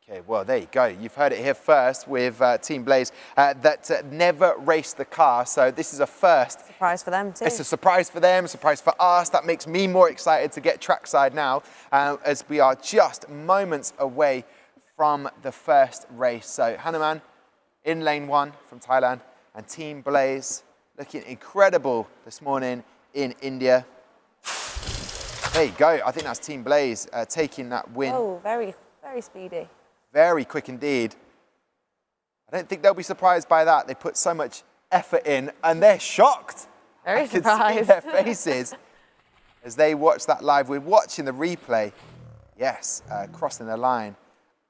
Okay, well, there you go. You've heard it here first with Team Blaze that never raced the car. So this is a first. Surprise for them too. It's a surprise for them, a surprise for us. That makes me more excited to get trackside now as we are just moments away from the first race. So Hanuman in lane 1 from Thailand and Team Blaze looking incredible this morning in India. There you go. I think that's Team Blaze taking that win. Oh, very, very speedy. Very quick indeed. I don't think they'll be surprised by that. They put so much effort in and they're shocked. Very surprised. I can see their faces as they watch that live. We're watching the replay. Yes, crossing the line.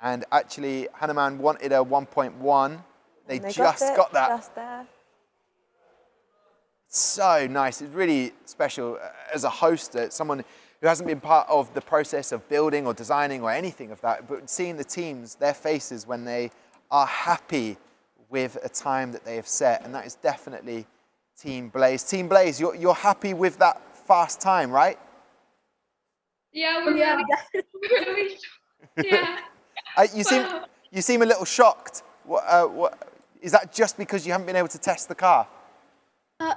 And actually, Hanuman wanted a 1.1. They just got that. Just there. So nice. It's really special as a host, someone who hasn't been part of the process of building or designing or anything of that, but seeing the teams, their faces when they are happy with a time that they have set, and that is definitely Team Blaze. Team Blaze, you're happy with that fast time, right? Yeah, we're really, yeah. You seem a little shocked. What is that? Just because you haven't been able to test the car?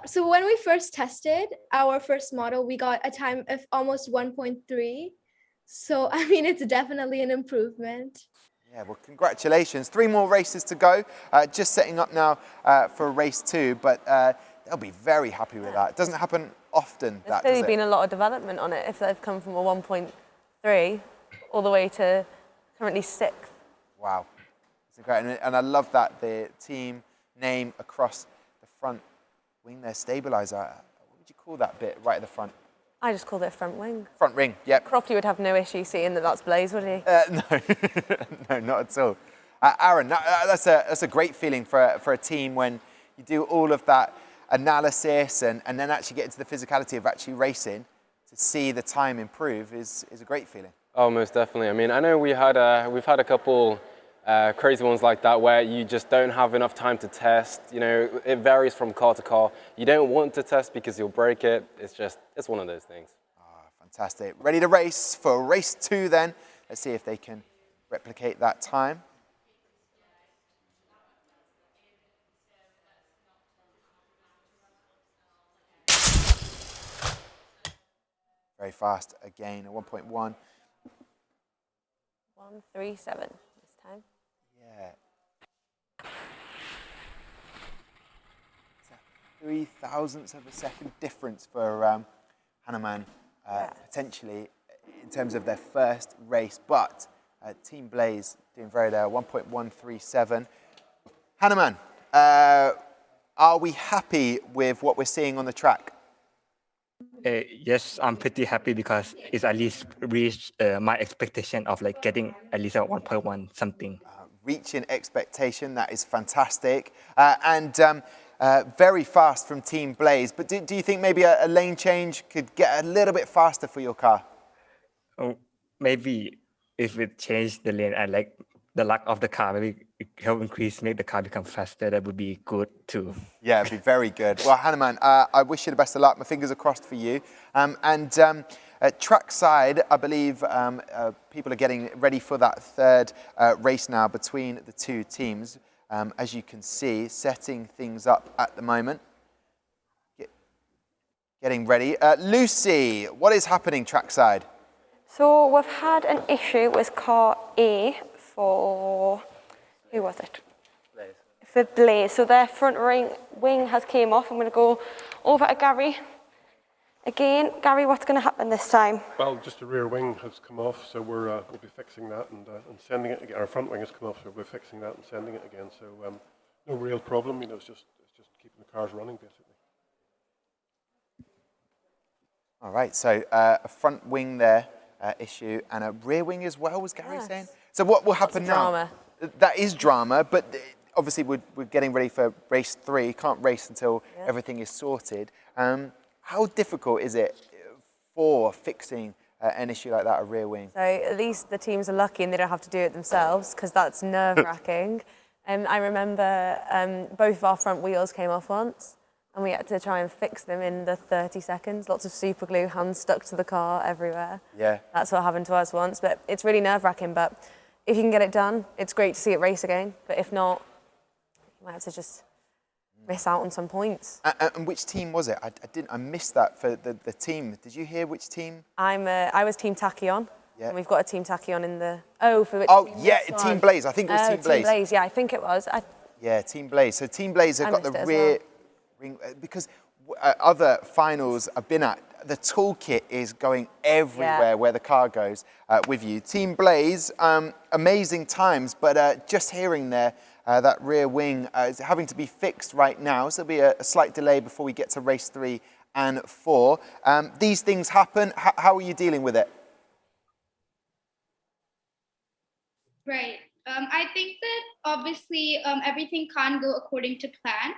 So when we first tested our first model, we got a time of almost 1.3. So, I mean, it's definitely an improvement. Yeah, well, congratulations. 3 more races to go. Just setting up now for race 2, but they'll be very happy with that. It doesn't happen often. There's clearly been a lot of development on it if they've come from a 1.3 all the way to currently 6th. Wow. It's great. And I love that the team name across the front wing there, stabilizer. What would you call that bit right at the front? I just called it front wing. Front ring, yep. Crofty would have no issue seeing that that's Blaze, would he? No, no, not at all. Aaron, that's a great feeling for a team when you do all of that analysis and then actually get into the physicality of actually racing. To see the time improve is a great feeling. Oh, most definitely. I mean, I know we've had a couple crazy ones like that where you just don't have enough time to test. You know, it varies from car to car. You don't want to test because you'll break it. It's one of those things. Fantastic. Ready to race for race 2 then. Let's see if they can replicate that time. Very fast again, a 1.1. 137 this time. Yeah. 0.003 of a second difference for Hanuman, potentially, in terms of their first race. But Team Blaze doing very well, 1.137. Hanuman, are we happy with what we're seeing on the track? Yes, I'm pretty happy because it's at least reached my expectation of like getting at least a 1.1 something. Reaching expectation, that is fantastic. And very fast from Team Blaze. But do you think maybe a lane change could get a little bit faster for your car? Oh, maybe if it changed the lane and like the luck of the car, maybe it help increase, make the car become faster. That would be good too. Yeah, it'd be very good. Well, Hanuman, I wish you the best of luck. My fingers are crossed for you. At trackside, I believe people are getting ready for that third race now between the two teams. As you can see, setting things up at the moment. Getting ready. Lucy, what is happening trackside? So we've had an issue with car A for, Who was it? For Blaze. So their front wing has came off. I'm going to go over to Gary. Again, Gary, what's going to happen this time? Well, just the rear wing has come off, so we'll be fixing that and sending it again. Our front wing has come off, so we'll be fixing that and sending it again. So no real problem. You know, it's just keeping the cars running basically. All right, so a front wing there issue and a rear wing as well, was Gary saying? So what will happen now? Drama. That is drama, but obviously we're getting ready for race 3. Can't race until everything is sorted. How difficult is it for fixing an issue like that, a rear wing? So at least the teams are lucky and they don't have to do it themselves, because that's nerve-wracking. I remember both of our front wheels came off once, and we had to try and fix them in the 30 seconds. Lots of super glue, hands stuck to the car everywhere. Yeah. That's what happened to us once, but it's really nerve-wracking. But if you can get it done, it's great to see it race again. But if not, you might have to just miss out on some points. And which team was it? I missed that for the team. Did you hear which team? I was Team Tachyon. Yeah. And we've got a Team Tachyon in the... Oh, for which Oh, team yeah, was Team one? Blaze. I think it was Team Blaze. Team Blaze, yeah, I think it was. Yeah, Team Blaze. So Team Blaze have I got the missed it as rear well. ring, because other finals I've been at, the toolkit is going everywhere where the car goes with you. Team Blaze, amazing times, but just hearing there, that rear wing is having to be fixed right now, so there'll be a slight delay before we get to race 3 and 4. These things happen. How are you dealing with it? Right. I think that obviously everything can't go according to plan,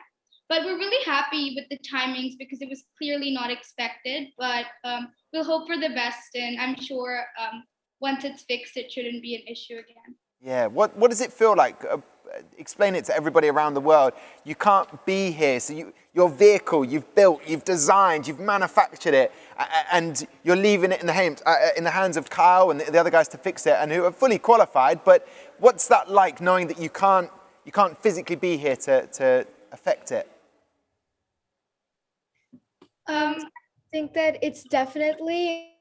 but we're really happy with the timings because it was clearly not expected, but we'll hope for the best, and I'm sure once it's fixed, it shouldn't be an issue again. Yeah, what does it feel like? Explain it to everybody around the world. You can't be here, so your vehicle you've built, you've designed, you've manufactured it, and you're leaving it in the hands of Kyle and the other guys to fix it, and who are fully qualified. But what's that like, knowing that you can't physically be here to affect it? I think that it's definitely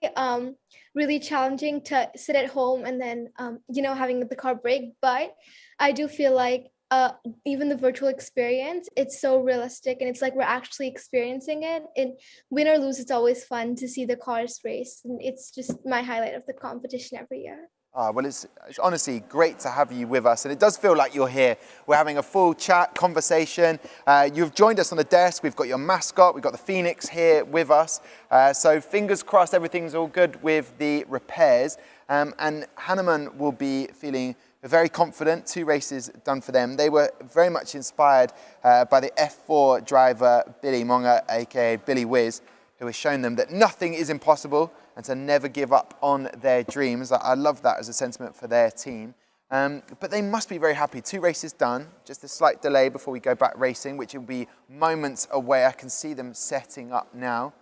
really challenging to sit at home and then, having the car break. But I do feel like even the virtual experience, it's so realistic and it's like we're actually experiencing it. And win or lose, it's always fun to see the cars race. And it's just my highlight of the competition every year. Well, it's honestly great to have you with us, and it does feel like you're here. We're having a full chat, conversation. You've joined us on the desk. We've got your mascot. We've got the Phoenix here with us. So fingers crossed everything's all good with the repairs. And Hanuman will be feeling very confident. 2 races done for them. They were very much inspired by the F4 driver, Billy Monga, aka Billy Wiz, who has shown them that nothing is impossible and to never give up on their dreams. I love that as a sentiment for their team. But they must be very happy. 2 races done, just a slight delay before we go back racing, which will be moments away. I can see them setting up now.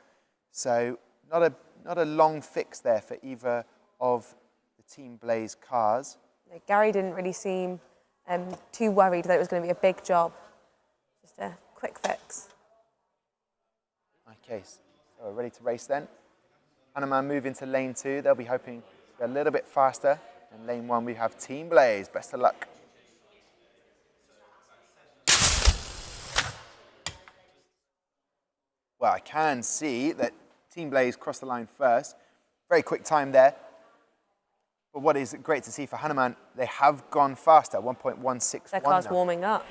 So not a long fix there for either of the Team Blaze cars. Gary didn't really seem too worried that it was going to be a big job. Just a quick fix. Okay, so we're ready to race then. Hanuman move into lane 2. They'll be hoping to go a little bit faster. In lane 1, we have Team Blaze. Best of luck. Well, I can see that Team Blaze crossed the line first. Very quick time there. But what is great to see for Hanuman, they have gone faster, 1.161 Their car's now. warming up.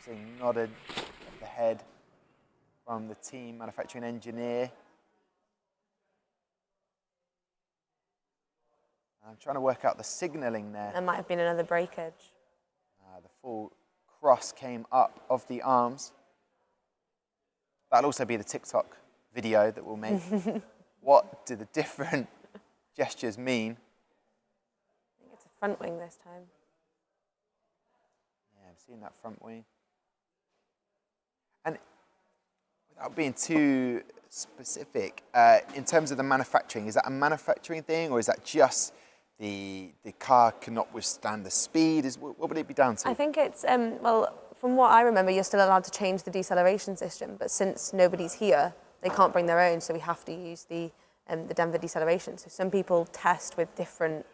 So nodded at the head from the team manufacturing engineer. I'm trying to work out the signalling there. There might have been another breakage. The full cross came up of the arms. That'll also be the TikTok video that we'll make. What do the different gestures mean? I think it's a front wing this time. Yeah, I've seen that front wing. And without being too specific, in terms of the manufacturing, is that a manufacturing thing, or is that just the car cannot withstand the speed? What would it be down to? I think it's, well, from what I remember, you're still allowed to change the deceleration system, but since nobody's here, they can't bring their own, so we have to use the Denver deceleration. So some people test with different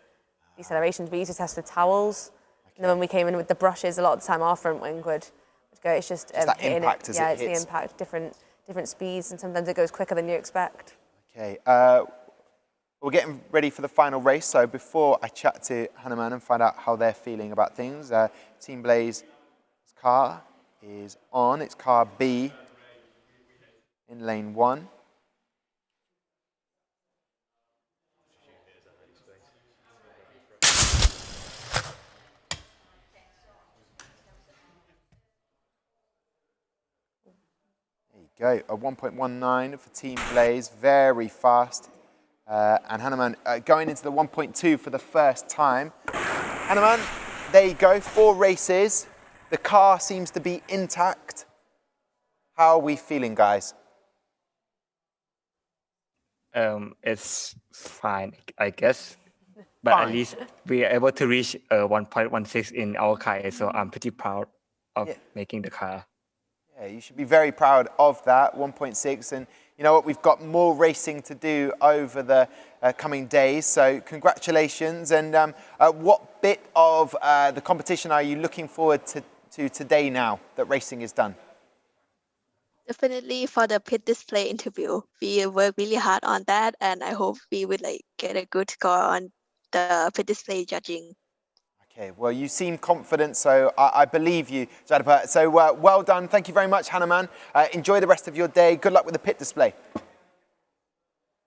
decelerations. We used to test with towels. And then when we came in with the brushes, a lot of the time our front wing would go. It's just that hitting impact it. as Yeah, it it's hits. the impact, different speeds, and sometimes it goes quicker than you expect. Okay, we're getting ready for the final race. So before I chat to Hanuman and find out how they're feeling about things, Team Blaze's car is on. It's car B in lane 1. There you go, a 1.19 for Team Blaze, very fast. And Hanuman going into the 1.2 for the first time. Hanuman, there you go, 4 races. The car seems to be intact. How are we feeling, guys? It's fine, I guess. But Fine. at least we are able to reach 1.16 in our car, so I'm pretty proud of making the car. Yeah, you should be very proud of that, 1.6. And you know what, we've got more racing to do over the coming days. So congratulations. And what bit of the competition are you looking forward to today now that racing is done? Definitely for the pit display interview. We work really hard on that, and I hope we would get a good score on the pit display judging. Okay, well, you seem confident, so I believe you, Jadapa. So well done. Thank you very much, Hanuman. Enjoy the rest of your day. Good luck with the pit display.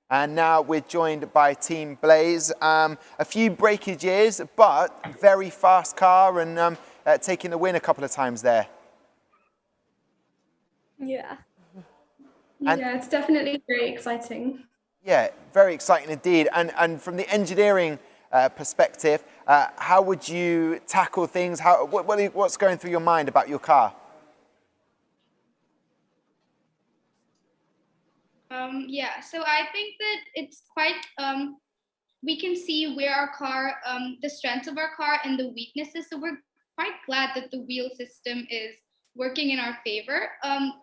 And now we're joined by Team Blaze. A few breakages, but very fast car and taking the win a couple of times there. Yeah. And Yeah, it's definitely very exciting. yeah, very exciting indeed. And from the engineering perspective, how would you tackle things? What's going through your mind about your car? Yeah, so I think that it's quite, we can see where our car, the strengths of our car and the weaknesses. So we're quite glad that the wheel system is working in our favor.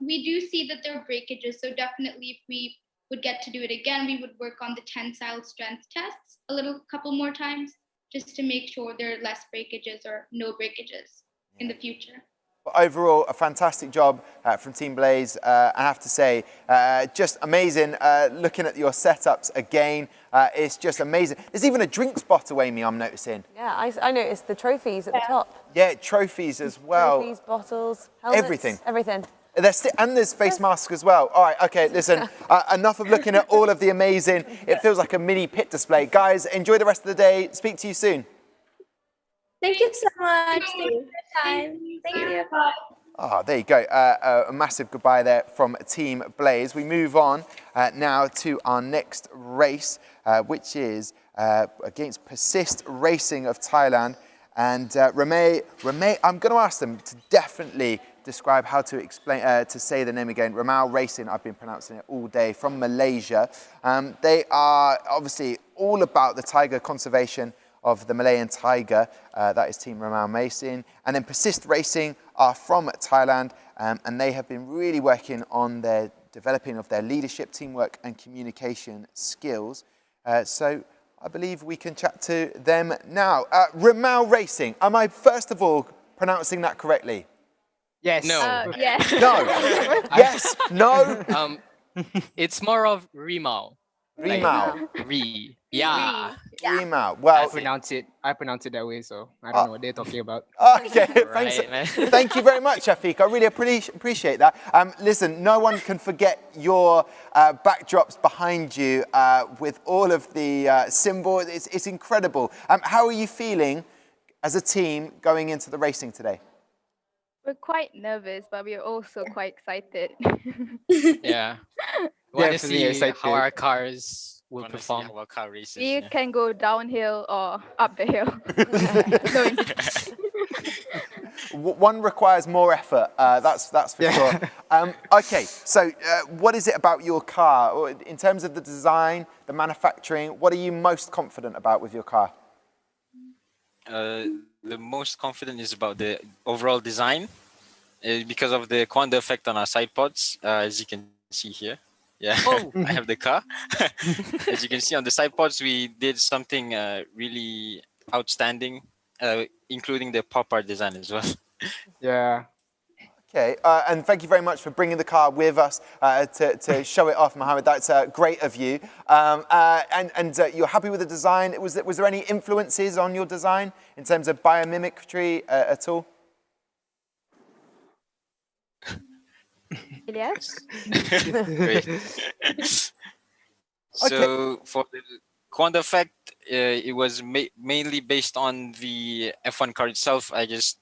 We do see that there are breakages. So definitely if we would get to do it again, we would work on the tensile strength tests a couple more times, just to make sure there are less breakages or no breakages in the future. But overall, a fantastic job from Team Blaze. I have to say, just amazing. Looking at your setups again, it's just amazing. There's even a drinks bottle, Amy, I'm noticing. Yeah, I noticed the trophies at the top. Yeah, trophies as well. Trophies, bottles, helmets, everything. Everything. And there's face masks as well. All right, okay, listen, enough of looking at all of the amazing. It feels like a mini pit display. Guys, enjoy the rest of the day. Speak to you soon. Thank you so much. Thank you for your time. Thank you. Bye. Ah, there you go. A massive goodbye there from Team Blaze. We move on now to our next race, which is against Persist Racing of Thailand. And RIMAU, I'm going to ask them to definitely describe how to explain, to say the name again. RIMAU Racing, I've been pronouncing it all day, from Malaysia. They are obviously all about the tiger conservation of the Malayan tiger. That is Team RIMAU Racing. And then Persist Racing are from Thailand, and they have been really working on their developing of their leadership, teamwork, and communication skills. So I believe we can chat to them now. RIMAU Racing, am I first of all pronouncing that correctly? Yes. No. Yes. No. Yes. No. It's more of RIMAU. RIMAU. Yeah. RIMAU. Well, I pronounce it that way, so I don't know what they're talking about. Okay, thanks. Thank you very much, Shafiq. I really appreciate that. Listen, no one can forget your backdrops behind you with all of the symbols. It's incredible. How are you feeling as a team going into the racing today? We're quite nervous, but we're also quite excited. Yeah. We want to see how our cars will perform. Our car races. We can go downhill or up the hill. One requires more effort, that's for sure. Okay, so what is it about your car? In terms of the design, the manufacturing, what are you most confident about with your car? The most confident is about the overall design because of the quantum effect on our side pods, as you can see here. Yeah, I have the car. As you can see on the side pods, we did something really outstanding, including the pop art design as well. Yeah. Okay, and thank you very much for bringing the car with us to show it off, Mohammed. That's great of you. And you're happy with the design. Was there any influences on your design in terms of biomimicry at all? Yes. So for the quant effect, it was mainly based on the F1 car itself. I just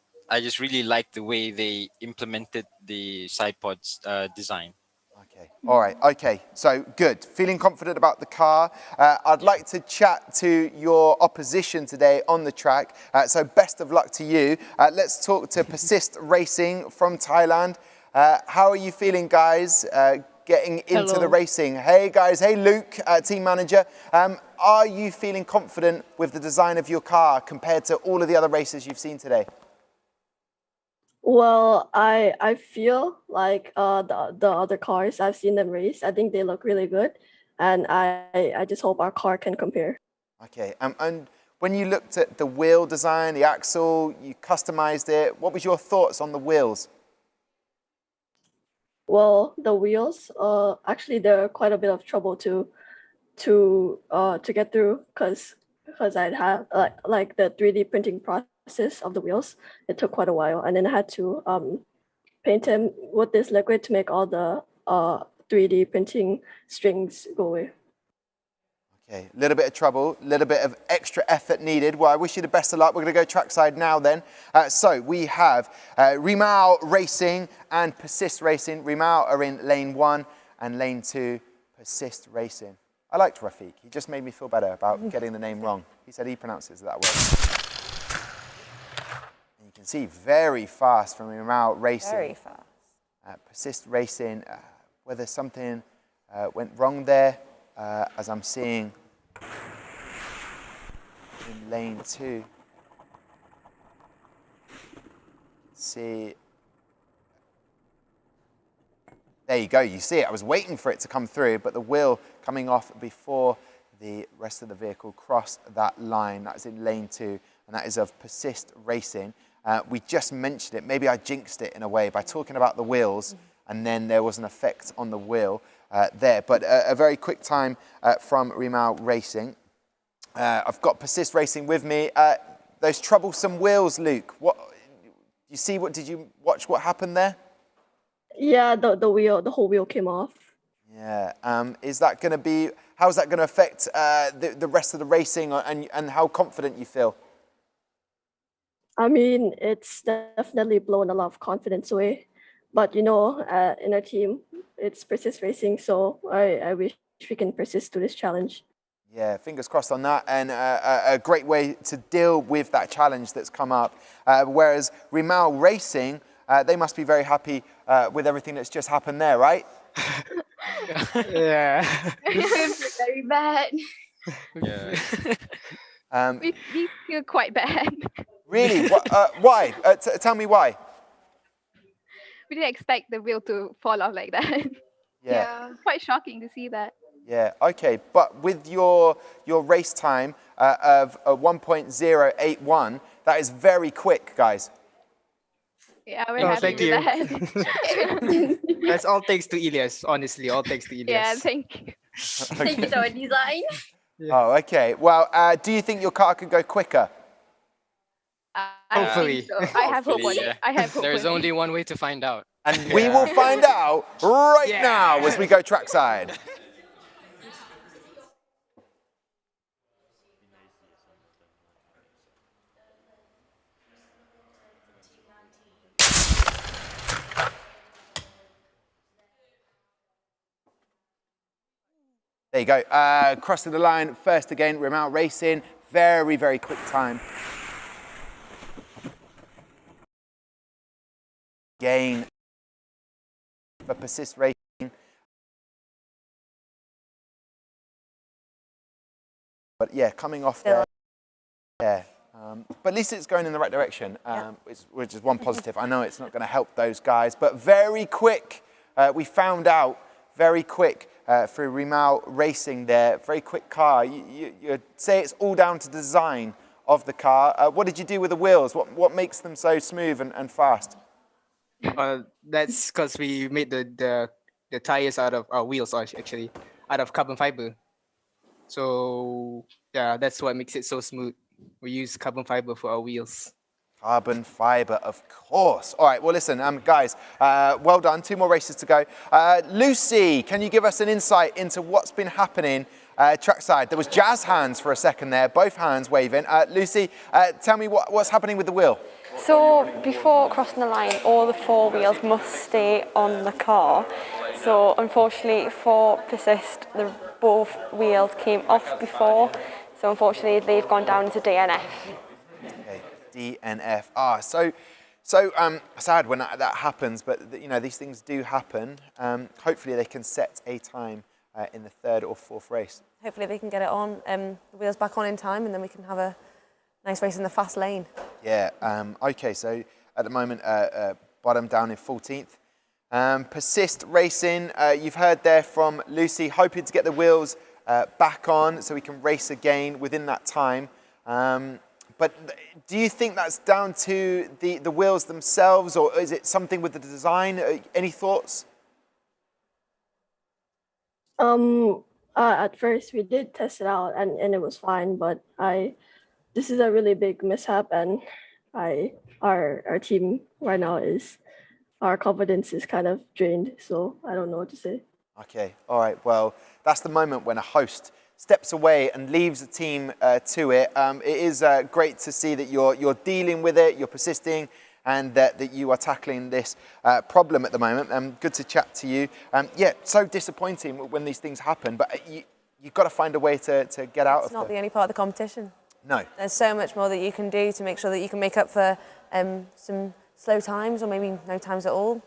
really liked the way they implemented the side pods design. Okay. All right. Okay. So good. Feeling confident about the car. I'd like to chat to your opposition today on the track. So best of luck to you. Let's talk to Persist Racing from Thailand. How are you feeling, guys, getting into the racing? Hey, guys. Hey, Luke, team manager. Are you feeling confident with the design of your car compared to all of the other races you've seen today? Well, I feel like the other cars I've seen them race, I think they look really good, and I just hope our car can compare. Okay, and when you looked at the wheel design, the axle, you customized it. What was your thoughts on the wheels? Well, the wheels, actually, they're quite a bit of trouble to get through because I'd have like the 3D printing process of the wheels. It took quite a while, and then I had to paint them with this liquid to make all the 3D printing strings go away. Okay, a little bit of trouble, a little bit of extra effort needed. Well, I wish you the best of luck. We're going to go trackside now then. So we have RIMAU Racing and Persist Racing. RIMAU are in lane 1 and lane 2, Persist Racing. I liked Rafiq. He just made me feel better about getting the name wrong. He said he pronounces it that way. And you can see very fast from RIMAU Racing. Very fast. Persist Racing, whether something went wrong there, as I'm seeing in lane 2. See, there you go, you see it. I was waiting for it to come through, but the wheel coming off before the rest of the vehicle crossed that line. That's in lane 2, and that is of Persist Racing. We just mentioned it. Maybe I jinxed it in a way by talking about the wheels, and then there was an effect on the wheel there. But a very quick time from RIMAU Racing. I've got Persist Racing with me. Those troublesome wheels, Luke. Did you watch what happened there? Yeah, the whole wheel came off. Yeah. Is that going to be? How is that going to affect the rest of the racing, and how confident you feel? I mean, it's definitely blown a lot of confidence away. But, in our team, it's Persist Racing, so I wish we can persist to this challenge. Yeah, fingers crossed on that, and a great way to deal with that challenge that's come up. Whereas RIMAU Racing, they must be very happy with everything that's just happened there, right? Yeah. Very bad. Yeah. We feel quite bad. Really? Why? Tell me why. We didn't expect the wheel to fall off like that. Yeah. Quite shocking to see that. Yeah, okay. But with your race time of 1.081, that is very quick, guys. Yeah, we're happy with that. That's all thanks to Elias, honestly. All thanks to Elias. Yeah, thank you. Thank you to our design. Oh, okay. Well, do you think your car could go quicker? Hopefully. I have hope on it. I have hope. There's only one way to find out. And we will find out right now as we go trackside. There you go. Crossing the line first again, RIMAU Racing. Very, very quick time. Again, for Persist Racing. But yeah, coming off there. Yeah. But at least it's going in the right direction, which is one positive. I know it's not going to help those guys, but very quick. We found out very quick through RIMAU Racing there. Very quick car. You say it's all down to design of the car. What did you do with the wheels? What makes them so smooth and fast? That's because we made the tires out of our wheels, actually, out of carbon fiber. So yeah, that's what makes it so smooth. We use carbon fiber for our wheels. Carbon fiber, of course. All right, well, listen, guys, well done. 2 more races to go. Lucy, can you give us an insight into what's been happening trackside? There was jazz hands for a second there, both hands waving. Lucy, tell me what's happening with the wheel. So before crossing the line, all the 4 wheels must stay on the car. So unfortunately for Persist, both wheels came off before. So unfortunately they've gone down to DNF. Okay, DNF. So sad when that happens, but you know, these things do happen. Hopefully they can set a time in the 3rd or 4th race. Hopefully they can get it on, the wheels back on in time, and then we can have a nice race in the fast lane. Yeah, okay, so at the moment, bottom down in 14th. Persist Racing, you've heard there from Lucy, hoping to get the wheels back on so we can race again within that time. But do you think that's down to the wheels themselves, or is it something with the design? Any thoughts? At first we did test it out and it was fine, but this is a really big mishap, and our team right now our confidence is kind of drained, so I don't know what to say. Okay, all right, well, that's the moment when a host steps away and leaves the team to it. It is great to see that you're dealing with it, you're persisting, and that you are tackling this problem at the moment. Good to chat to you. Yeah, so disappointing when these things happen, but you've got to find a way to get out of it. It's not the only part of the competition. No. There's so much more that you can do to make sure that you can make up for some slow times, or maybe no times at all.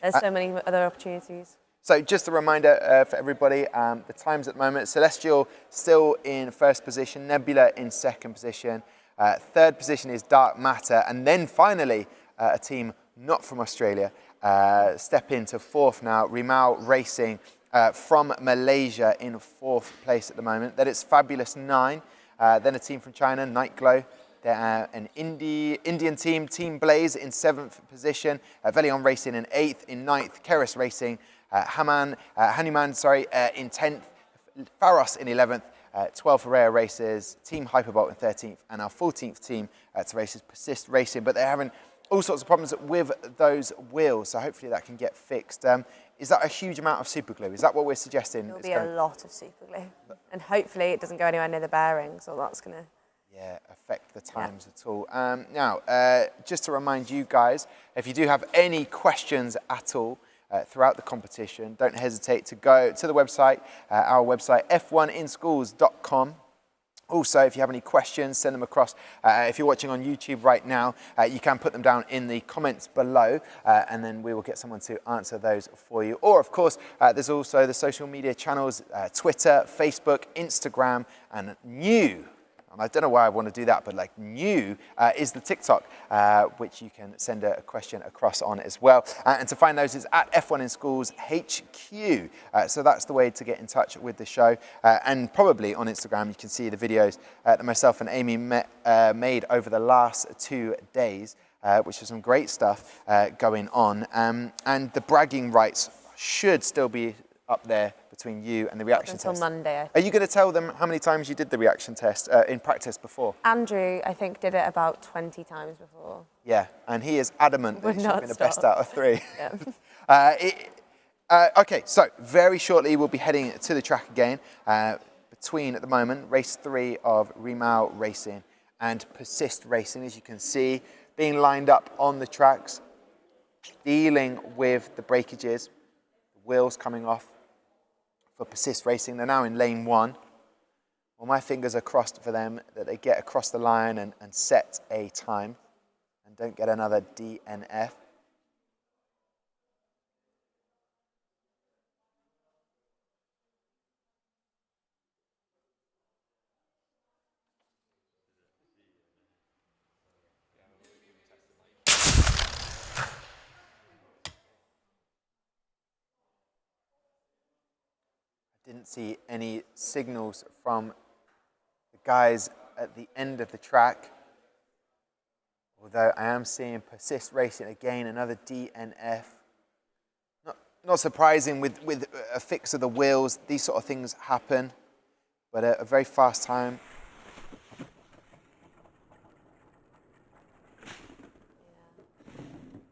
There's so many other opportunities. So just a reminder for everybody, the times at the moment, Celestial still in 1st position, Nebula in 2nd position, 3rd position is Dark Matter, and then finally a team not from Australia step into 4th now, RIMAU Racing from Malaysia in 4th place at the moment. Then it's Fabulous 9, then a team from China, Nightglow. They're an Indian team, Team Blaze in 7th position, VELIONNE Racing in 8th, in 9th, KERIS Racing, Hanuman in 10th, Pharos in 11th, 12th Raya Races, Team Hyperbolt in 13th, and our 14th team to races, Persist Racing. But they're having all sorts of problems with those wheels, so hopefully that can get fixed. Is that a huge amount of super glue? Is that what we're suggesting? There'll be a lot of super glue, and hopefully it doesn't go anywhere near the bearings, or that's going to affect the times at all. Now, just to remind you guys, if you do have any questions at all throughout the competition, don't hesitate to go to the website, our website, f1inschools.com. Also, if you have any questions, send them across. If you're watching on YouTube right now, you can put them down in the comments below, and then we will get someone to answer those for you. Or, of course, there's also the social media channels, Twitter, Facebook, Instagram, and new. I don't know why I want to do that, but like new is the TikTok, which you can send a question across on as well. And to find those is at F1 in Schools HQ. So that's the way to get in touch with the show. And probably on Instagram, you can see the videos that myself and Amy made over the last 2 days, which was some great stuff going on. And the bragging rights should still be up there between you and the reaction test. Until Monday, I think. Are you going to tell them how many times you did the reaction test in practice before? Andrew, I think, did it about 20 times before. Yeah, and he is adamant that it should have been the best out of 3. Yeah. Okay, so very shortly we'll be heading to the track again. Between, at the moment, race 3 of RIMAU Racing and Persist Racing, as you can see, being lined up on the tracks, dealing with the breakages, the wheels coming off. For Persist Racing, they're now in lane 1. Well, my fingers are crossed for them that they get across the line and set a time and don't get another DNF. Didn't see any signals from the guys at the end of the track. Although I am seeing Persist Racing again, another DNF. Not surprising with a fix of the wheels, these sort of things happen, but a very fast time.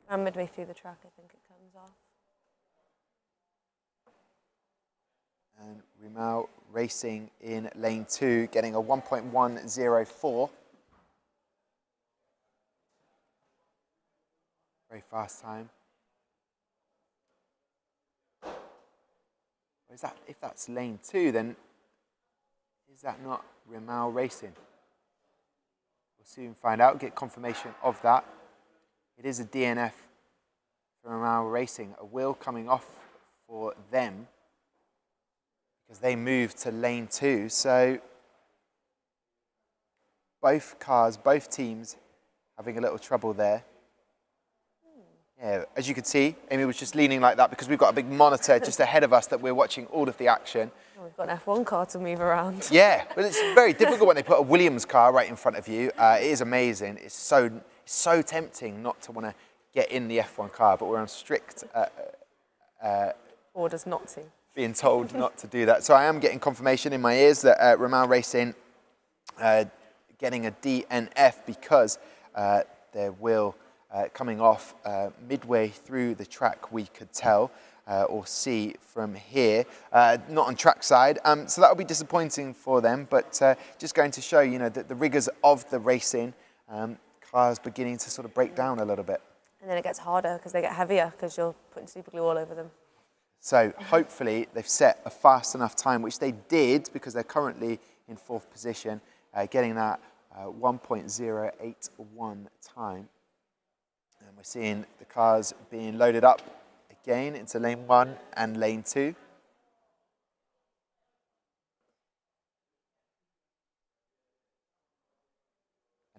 Around midway through the track, I think it comes off. And RIMAU racing in lane 2, getting a 1.104. Very fast time. Is that, if that's lane 2, then is that not RIMAU racing? We'll soon find out, get confirmation of that. It is a DNF for RIMAU racing, a wheel coming off for them because they moved to lane 2. So both cars, both teams having a little trouble there. Yeah, as you can see, Amy was just leaning like that because we've got a big monitor just ahead of us that we're watching all of the action. Oh, we've got an F1 car to move around. Yeah, but it's very difficult when they put a Williams car right in front of you. It is amazing. It's so tempting not to want to get in the F1 car, but we're on strict orders not to. Being told not to do that. So I am getting confirmation in my ears that RIMAU Racing getting a DNF because their wheel coming off midway through the track, we could tell or see from here, not on track side. So that will be disappointing for them, but just going to show, you know, that the rigours of the racing, cars beginning to sort of break down a little bit. And then it gets harder because they get heavier because you're putting super glue all over them. So hopefully they've set a fast enough time, which they did because they're currently in 4th position, getting that 1.081 time. And we're seeing the cars being loaded up again into lane 1 and lane 2. And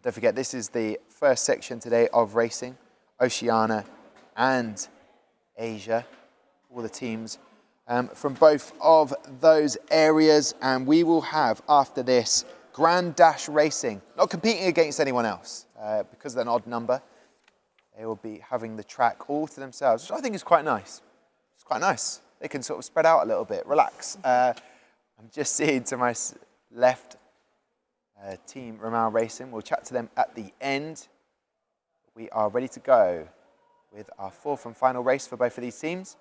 don't forget, this is the first section today of racing, Oceania and Asia. All the teams from both of those areas. And we will have, after this, Grand Dash Racing, not competing against anyone else because they're an odd number. They will be having the track all to themselves, which I think is quite nice. It's quite nice. They can sort of spread out a little bit, relax. I'm just seeing to my left, Team RIMAU Racing. We'll chat to them at the end. We are ready to go with our 4th and final race for both of these teams.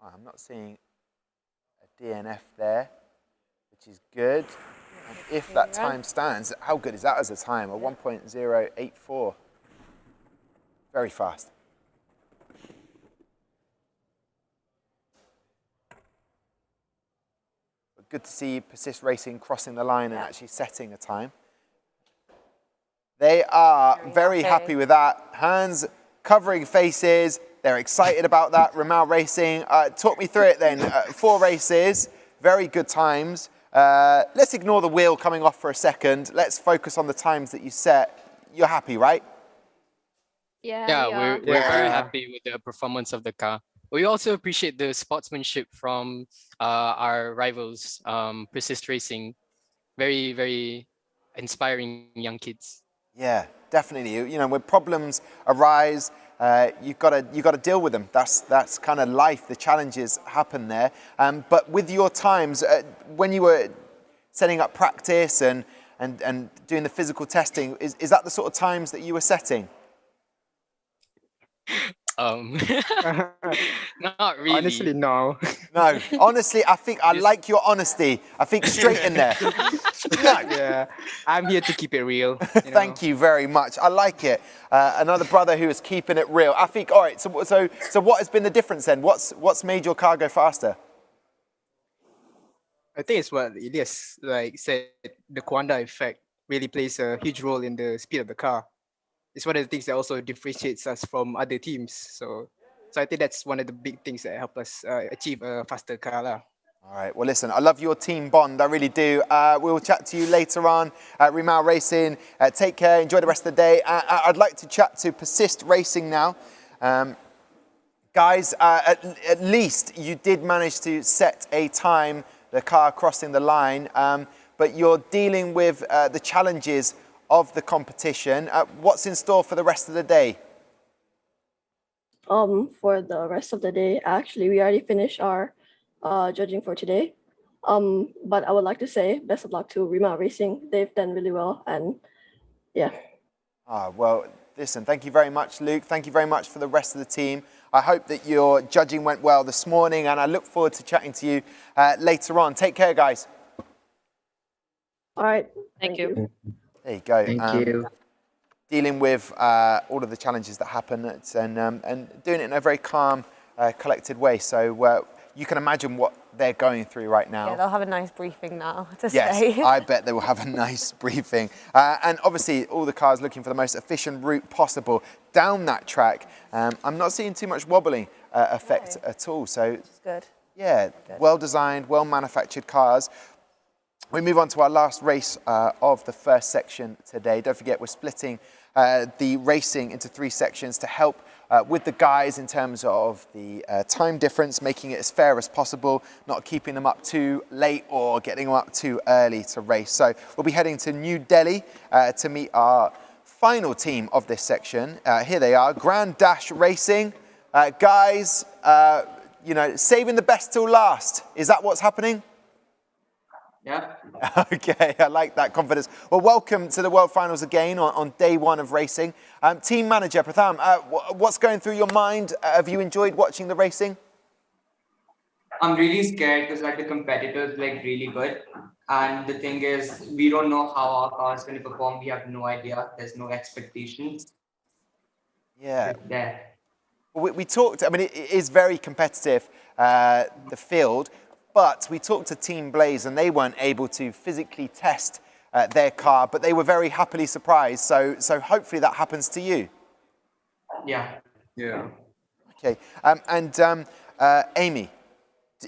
I'm not seeing a DNF there, which is good. And if that time stands, how good is that as a time? A 1.084. Very fast. But good to see Persist Racing crossing the line and actually setting a time. They are very happy with that. Hands covering faces. They're excited about that. RIMAU Racing, talk me through it then. 4 races, very good times. Let's ignore the wheel coming off for a second. Let's focus on the times that you set. You're happy, right? Yeah, we're very happy with the performance of the car. We also appreciate the sportsmanship from our rivals, Persist Racing. Very, very inspiring young kids. Yeah, definitely. You know, when problems arise, you've got to deal with them. That's kind of life. The challenges happen there. But with your times, when you were setting up practice and doing the physical testing, is that the sort of times that you were setting? Not really. Honestly, no. No, honestly, I think I like your honesty. I think straight in there. No. Yeah, I'm here to keep it real. Thank you very much. I like it. Another brother who is keeping it real. I think. All right. So what has been the difference then? What's made your car go faster? I think it's what Elias said. The Kwanda effect really plays a huge role in the speed of the car. It's one of the things that also differentiates us from other teams. So I think that's one of the big things that help us achieve a faster car. All right. Well, listen, I love your team bond. I really do. We'll chat to you later on at RIMAU Racing. Take care. Enjoy the rest of the day. I'd like to chat to Persist Racing now. Guys, at least you did manage to set a time, the car crossing the line, but you're dealing with the challenges of the competition. What's in store for the rest of the day? For the rest of the day, actually, we already finished our judging for today. But I would like to say best of luck to RIMAU Racing. They've done really well, and yeah. Well, listen, thank you very much, Luke. Thank you very much for the rest of the team. I hope that your judging went well this morning, and I look forward to chatting to you later on. Take care, guys. All right. Thank you. There you go. Thank you. Dealing with all of the challenges that happen and doing it in a very calm, collected way. So you can imagine what they're going through right now. Yeah, they'll have a nice briefing now to Yes, say. I bet they will have a nice briefing. And obviously, all the cars looking for the most efficient route possible down that track. I'm not seeing too much wobbling effect at all. So it's good. Yeah, well-designed, well-manufactured cars. We move on to our last race of the first section today. Don't forget, we're splitting the racing into 3 sections to help with the guys in terms of the time difference, making it as fair as possible, not keeping them up too late or getting them up too early to race. So we'll be heading to New Delhi to meet our final team of this section. Here they are, Grand Dash Racing. Guys, you know, saving the best till last. Is that what's happening? Yeah. Okay, I like that confidence. Well, welcome to the World Finals again on day 1 of racing. Team manager, Pratham, what's going through your mind? Have you enjoyed watching the racing? I'm really scared because like the competitors like really good. And the thing is, we don't know how our car is going to perform. We have no idea. There's no expectations. Yeah. There. We talked, I mean, it is very competitive, the field. But we talked to Team Blaze and they weren't able to physically test their car, but they were very happily surprised. So hopefully that happens to you. Yeah. Yeah. Okay. Amy,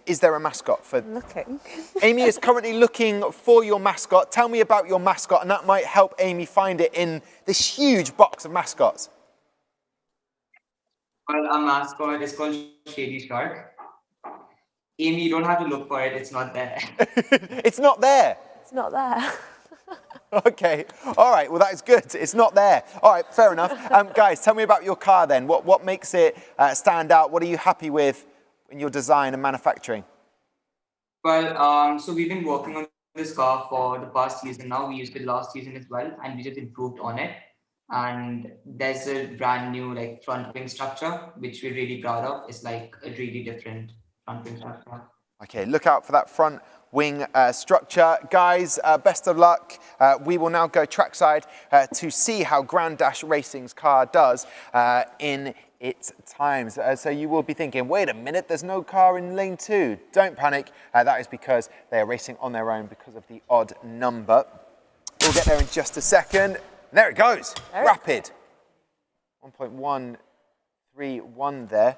is there a mascot for? Looking. Amy is currently looking for your mascot. Tell me about your mascot, and that might help Amy find it in this huge box of mascots. Well, our mascot is called Shady Shark. Amy, you don't have to look for it. It's not there. It's not there? It's not there. Okay. All right. Well, that is good. It's not there. All right. Fair enough. Guys, tell me about your car then. What makes it stand out? What are you happy with in your design and manufacturing? Well, so we've been working on this car for the past season now. We used it last season as well, and we just improved on it. And there's a brand new like front wing structure, which we're really proud of. It's like a really different front wing structure. Okay, look out for that front wing structure. Guys, best of luck. We will now go trackside to see how Grand Dash Racing's car does in its times. So you will be thinking, wait a minute, there's no car in lane 2. Don't panic. That is because they are racing on their own because of the odd number. We'll get there in just a second. There it goes. Rapid. 1.131 there.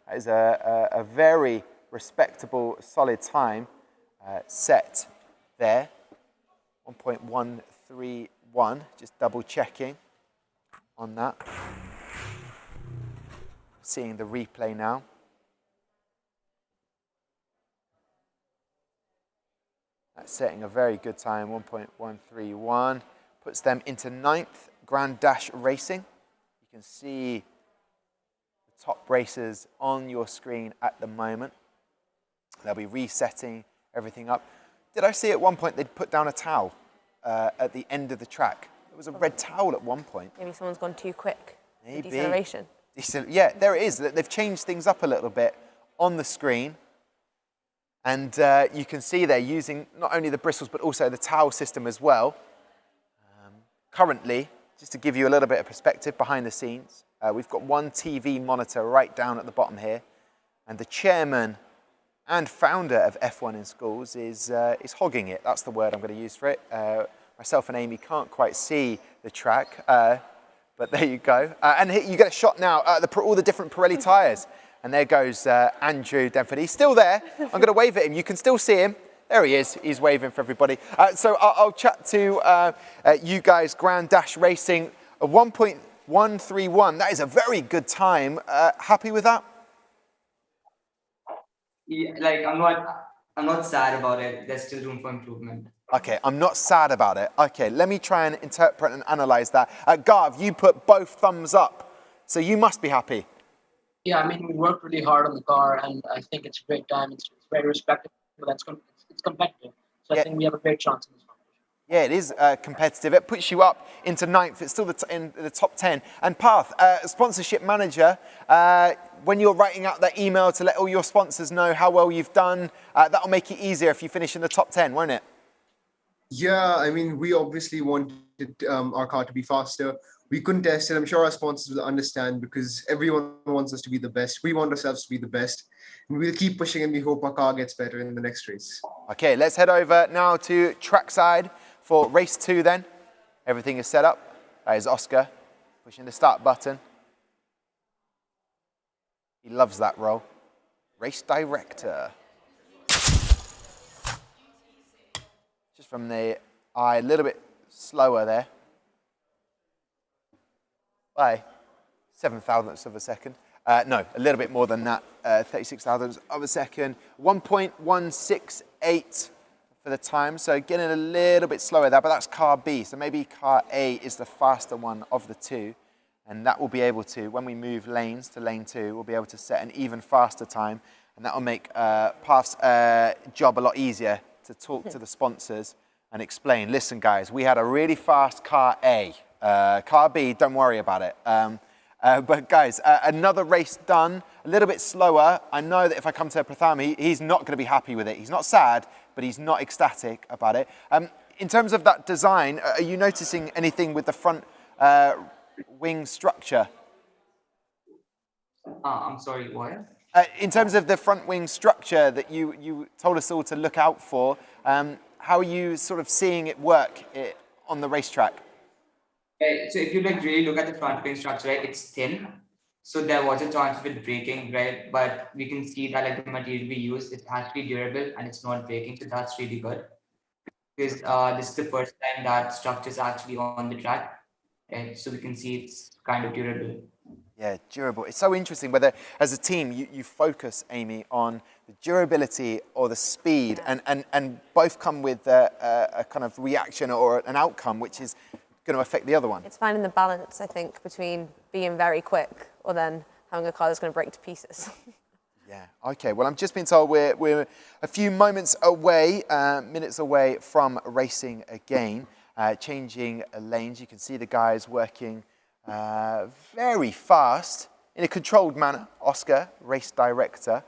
That is a very respectable, solid time set there. 1.131. Just double checking on that. Seeing the replay now. That's setting a very good time, 1.131. Puts them into 9th, Grand Dash Racing. You can see the top racers on your screen at the moment. They'll be resetting everything up. Did I see at one point they'd put down a towel at the end of the track? There was a red towel at one point. Maybe someone's gone too quick. Maybe. Deceleration. Yeah, there it is. They've changed things up a little bit on the screen. And you can see they're using not only the bristles, but also the towel system as well. Currently, just to give you a little bit of perspective behind the scenes, we've got one TV monitor right down at the bottom here. And the chairman and founder of F1 in Schools is hogging it. That's the word I'm going to use for it. Myself and Amy can't quite see the track. But there you go. And you get a shot now at all the different Pirelli tyres. And there goes Andrew Denford. He's still there. I'm going to wave at him. You can still see him. There he is. He's waving for everybody. So I'll chat to you guys, Grand Dash Racing. 1.131 1:31. That is a very good time. Happy with that? Yeah, like I'm not sad about it. There's still room for improvement. Okay, I'm not sad about it. Okay, let me try and interpret and analyze that. Gav, you put both thumbs up, so you must be happy. Yeah, I mean, we worked really hard on the car, and I think it's a great time. It's very respectable. It's competitive. So I think we have a great chance in this one. Yeah, it is competitive. It puts you up into 9th. It's still in the top 10. And Parth, sponsorship manager, when you're writing out that email to let all your sponsors know how well you've done, that'll make it easier if you finish in the top 10, won't it? Yeah, I mean, we obviously wanted our car to be faster. We couldn't test it. I'm sure our sponsors will understand because everyone wants us to be the best. We want ourselves to be the best. And we'll keep pushing and we hope our car gets better in the next race. Okay, let's head over now to trackside for race 2 then. Everything is set up. That is Oscar pushing the start button. He loves that role. Race director. Just from the eye, a little bit slower there. By 7 thousandths of a second. No, a little bit more than that, 36 thousandths of a second. 1.168 for the time, so getting a little bit slower there, but that's car B, so maybe car A is the faster one of the two, and that will be able to, when we move lanes to lane 2, we'll be able to set an even faster time, and that will make Parth's job a lot easier to talk to the sponsors and explain, listen guys, we had a really fast car A. Car B, don't worry about it. But guys, another race done, a little bit slower. I know that if I come to Pratham, he's not going to be happy with it. He's not sad, but he's not ecstatic about it. In terms of that design, are you noticing anything with the front wing structure? I'm sorry, what? In terms of the front wing structure that you told us all to look out for, how are you sort of seeing it work on the racetrack? Right, so if you really look at the front wing structure, right, it's thin. So there was a chance of it breaking, right? But we can see that like the material we use is actually durable and it's not breaking. So that's really good. Because this is the first time that structure is actually on the track. Right? So we can see it's kind of durable. Yeah, durable. It's so interesting whether, as a team, you focus, Amy, on the durability or the speed, and both come with a kind of reaction or an outcome which is going to affect the other one. It's finding the balance, I think, between being very quick or then having a car that's going to break to pieces. Yeah, okay. Well, I'm just being told we're a few moments away, minutes away from racing again, changing lanes. You can see the guys working very fast in a controlled manner. Oscar, race director,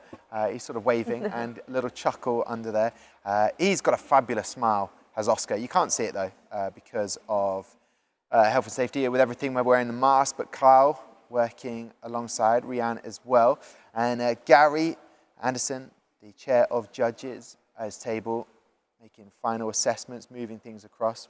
he's sort of waving and a little chuckle under there. He's got a fabulous smile, has Oscar. You can't see it though because of health and safety with everything. We're wearing the mask, but Kyle working alongside Ryan as well. And Gary Anderson, the chair of judges at his table, making final assessments, moving things across.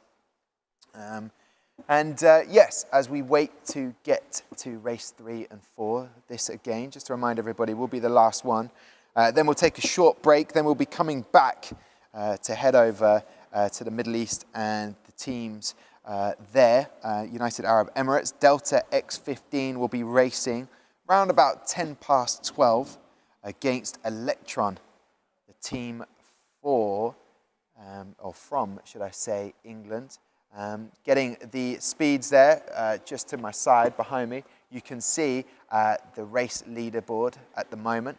Yes, as we wait to get to race 3 and 4, this again, just to remind everybody, will be the last one. Then we'll take a short break. Then we'll be coming back to head over to the Middle East and the teams there. United Arab Emirates, Delta X15 will be racing round about 12 against Electron, the team or from, should I say, England. Getting the speeds there, just to my side behind me, you can see the race leaderboard at the moment.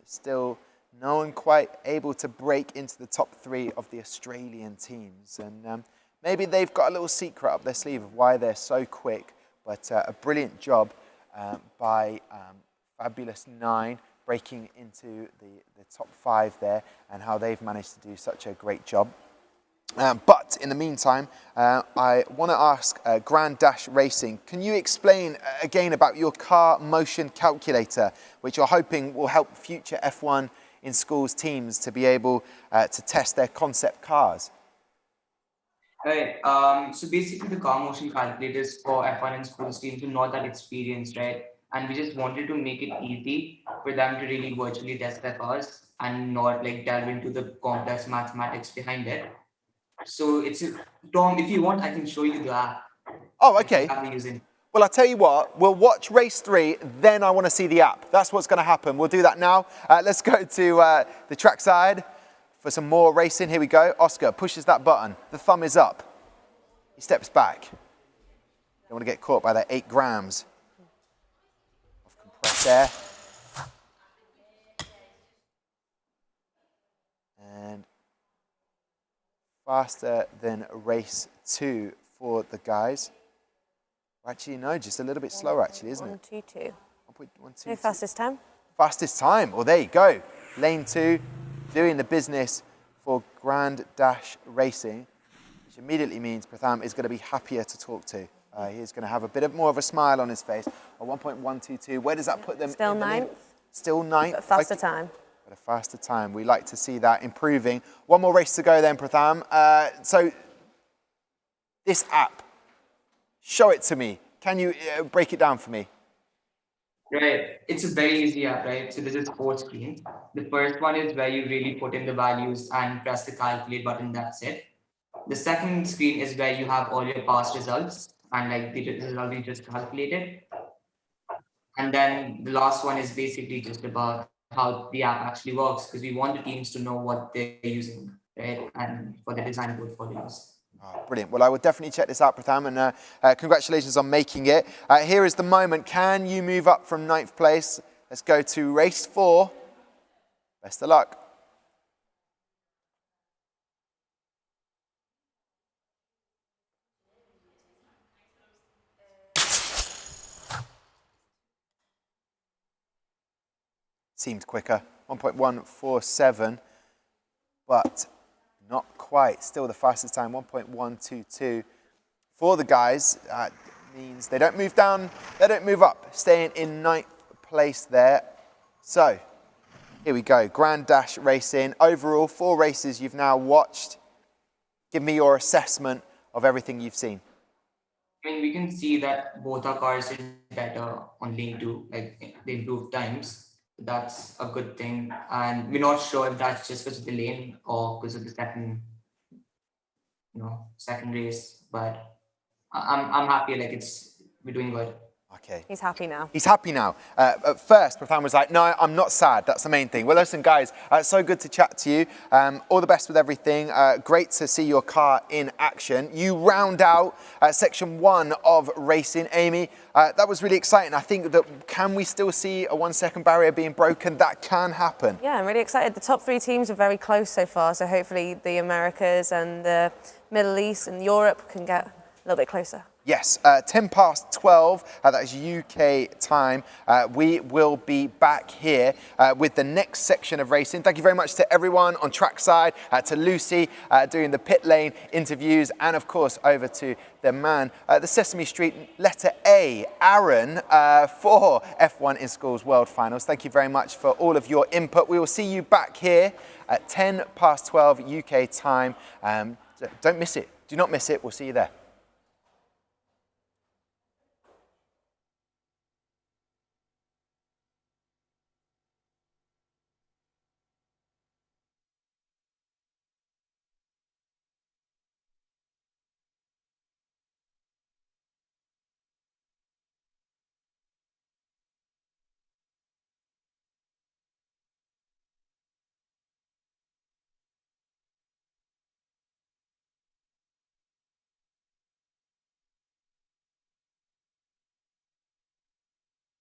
Still no one quite able to break into the top 3 of the Australian teams. And maybe they've got a little secret up their sleeve of why they're so quick, but a brilliant job by Fabulous 9 breaking into the top 5 there and how they've managed to do such a great job. But in the meantime, I want to ask Grand Dash Racing, can you explain again about your car motion calculator, which you're hoping will help future F1 in schools teams to be able to test their concept cars? Right. So basically the car motion calculators for F1 and schools teams are not that experienced, right? And we just wanted to make it easy for them to really virtually test their cars and not like delve into the complex mathematics behind it. So it's Tom, if you want, I can show you the app. Oh, okay. I'm using. Well, I'll tell you what, we'll watch race 3, then I want to see the app. That's what's going to happen. We'll do that now. Let's go to the trackside for some more racing. Here we go. Oscar pushes that button. The thumb is up. He steps back. Don't want to get caught by that 8 grams of compressed air. And faster than race 2 for the guys. Actually, no, just a little bit slower, actually, isn't it? 1:22. 1.122. No fastest time. Fastest time. Well, there you go. Lane 2, doing the business for Grand Dash Racing, which immediately means Pratham is going to be happier to talk to. He's going to have a bit more of a smile on his face. A 1.122. Where does that put them? Still 9th. Still 9th. But faster time. But a faster time. We like to see that improving. One more race to go then, Pratham. So this app, show it to me. Can you break it down for me? Right. It's a very easy app, right? So this is 4 screens. The first one is where you really put in the values and press the calculate button, that's it. The second screen is where you have all your past results and like the result you just calculated. And then the last one is basically just about how the app actually works, because we want the teams to know what they're using, right? And for the design portfolios. Oh, brilliant. Well, I will definitely check this out, Pratham, and congratulations on making it. Here is the moment. Can you move up from 9th place? Let's go to race 4. Best of luck. Seemed quicker, 1.147, but not quite. Still the fastest time, 1.122. For the guys, means they don't move down, they don't move up, staying in 9th place there. So, here we go, Grand Dash Racing. Overall, 4 races you've now watched. Give me your assessment of everything you've seen. I mean, we can see that both our cars did better on lane 2, like they improved times. That's a good thing, and we're not sure if that's just because of the lane or because of the second race. But I'm happy. Like we're doing good. Okay. He's happy now. He's happy now. At first, Pratham was like, no, I'm not sad. That's the main thing. Well, listen, guys, it's so good to chat to you. All the best with everything. Great to see your car in action. You round out section 1 of racing. Amy, that was really exciting. I think that can we still see a 1-second barrier being broken? That can happen. Yeah, I'm really excited. The top 3 teams are very close so far, so hopefully the Americas and the Middle East and Europe can get a little bit closer. Yes, 10 past 12, that is UK time. We will be back here with the next section of racing. Thank you very much to everyone on trackside, to Lucy doing the pit lane interviews, and of course over to the man, the Sesame Street letter A, Aaron, for F1 in Schools World Finals. Thank you very much for all of your input. We will see you back here at 10 past 12 UK time. Don't miss it. Do not miss it. We'll see you there.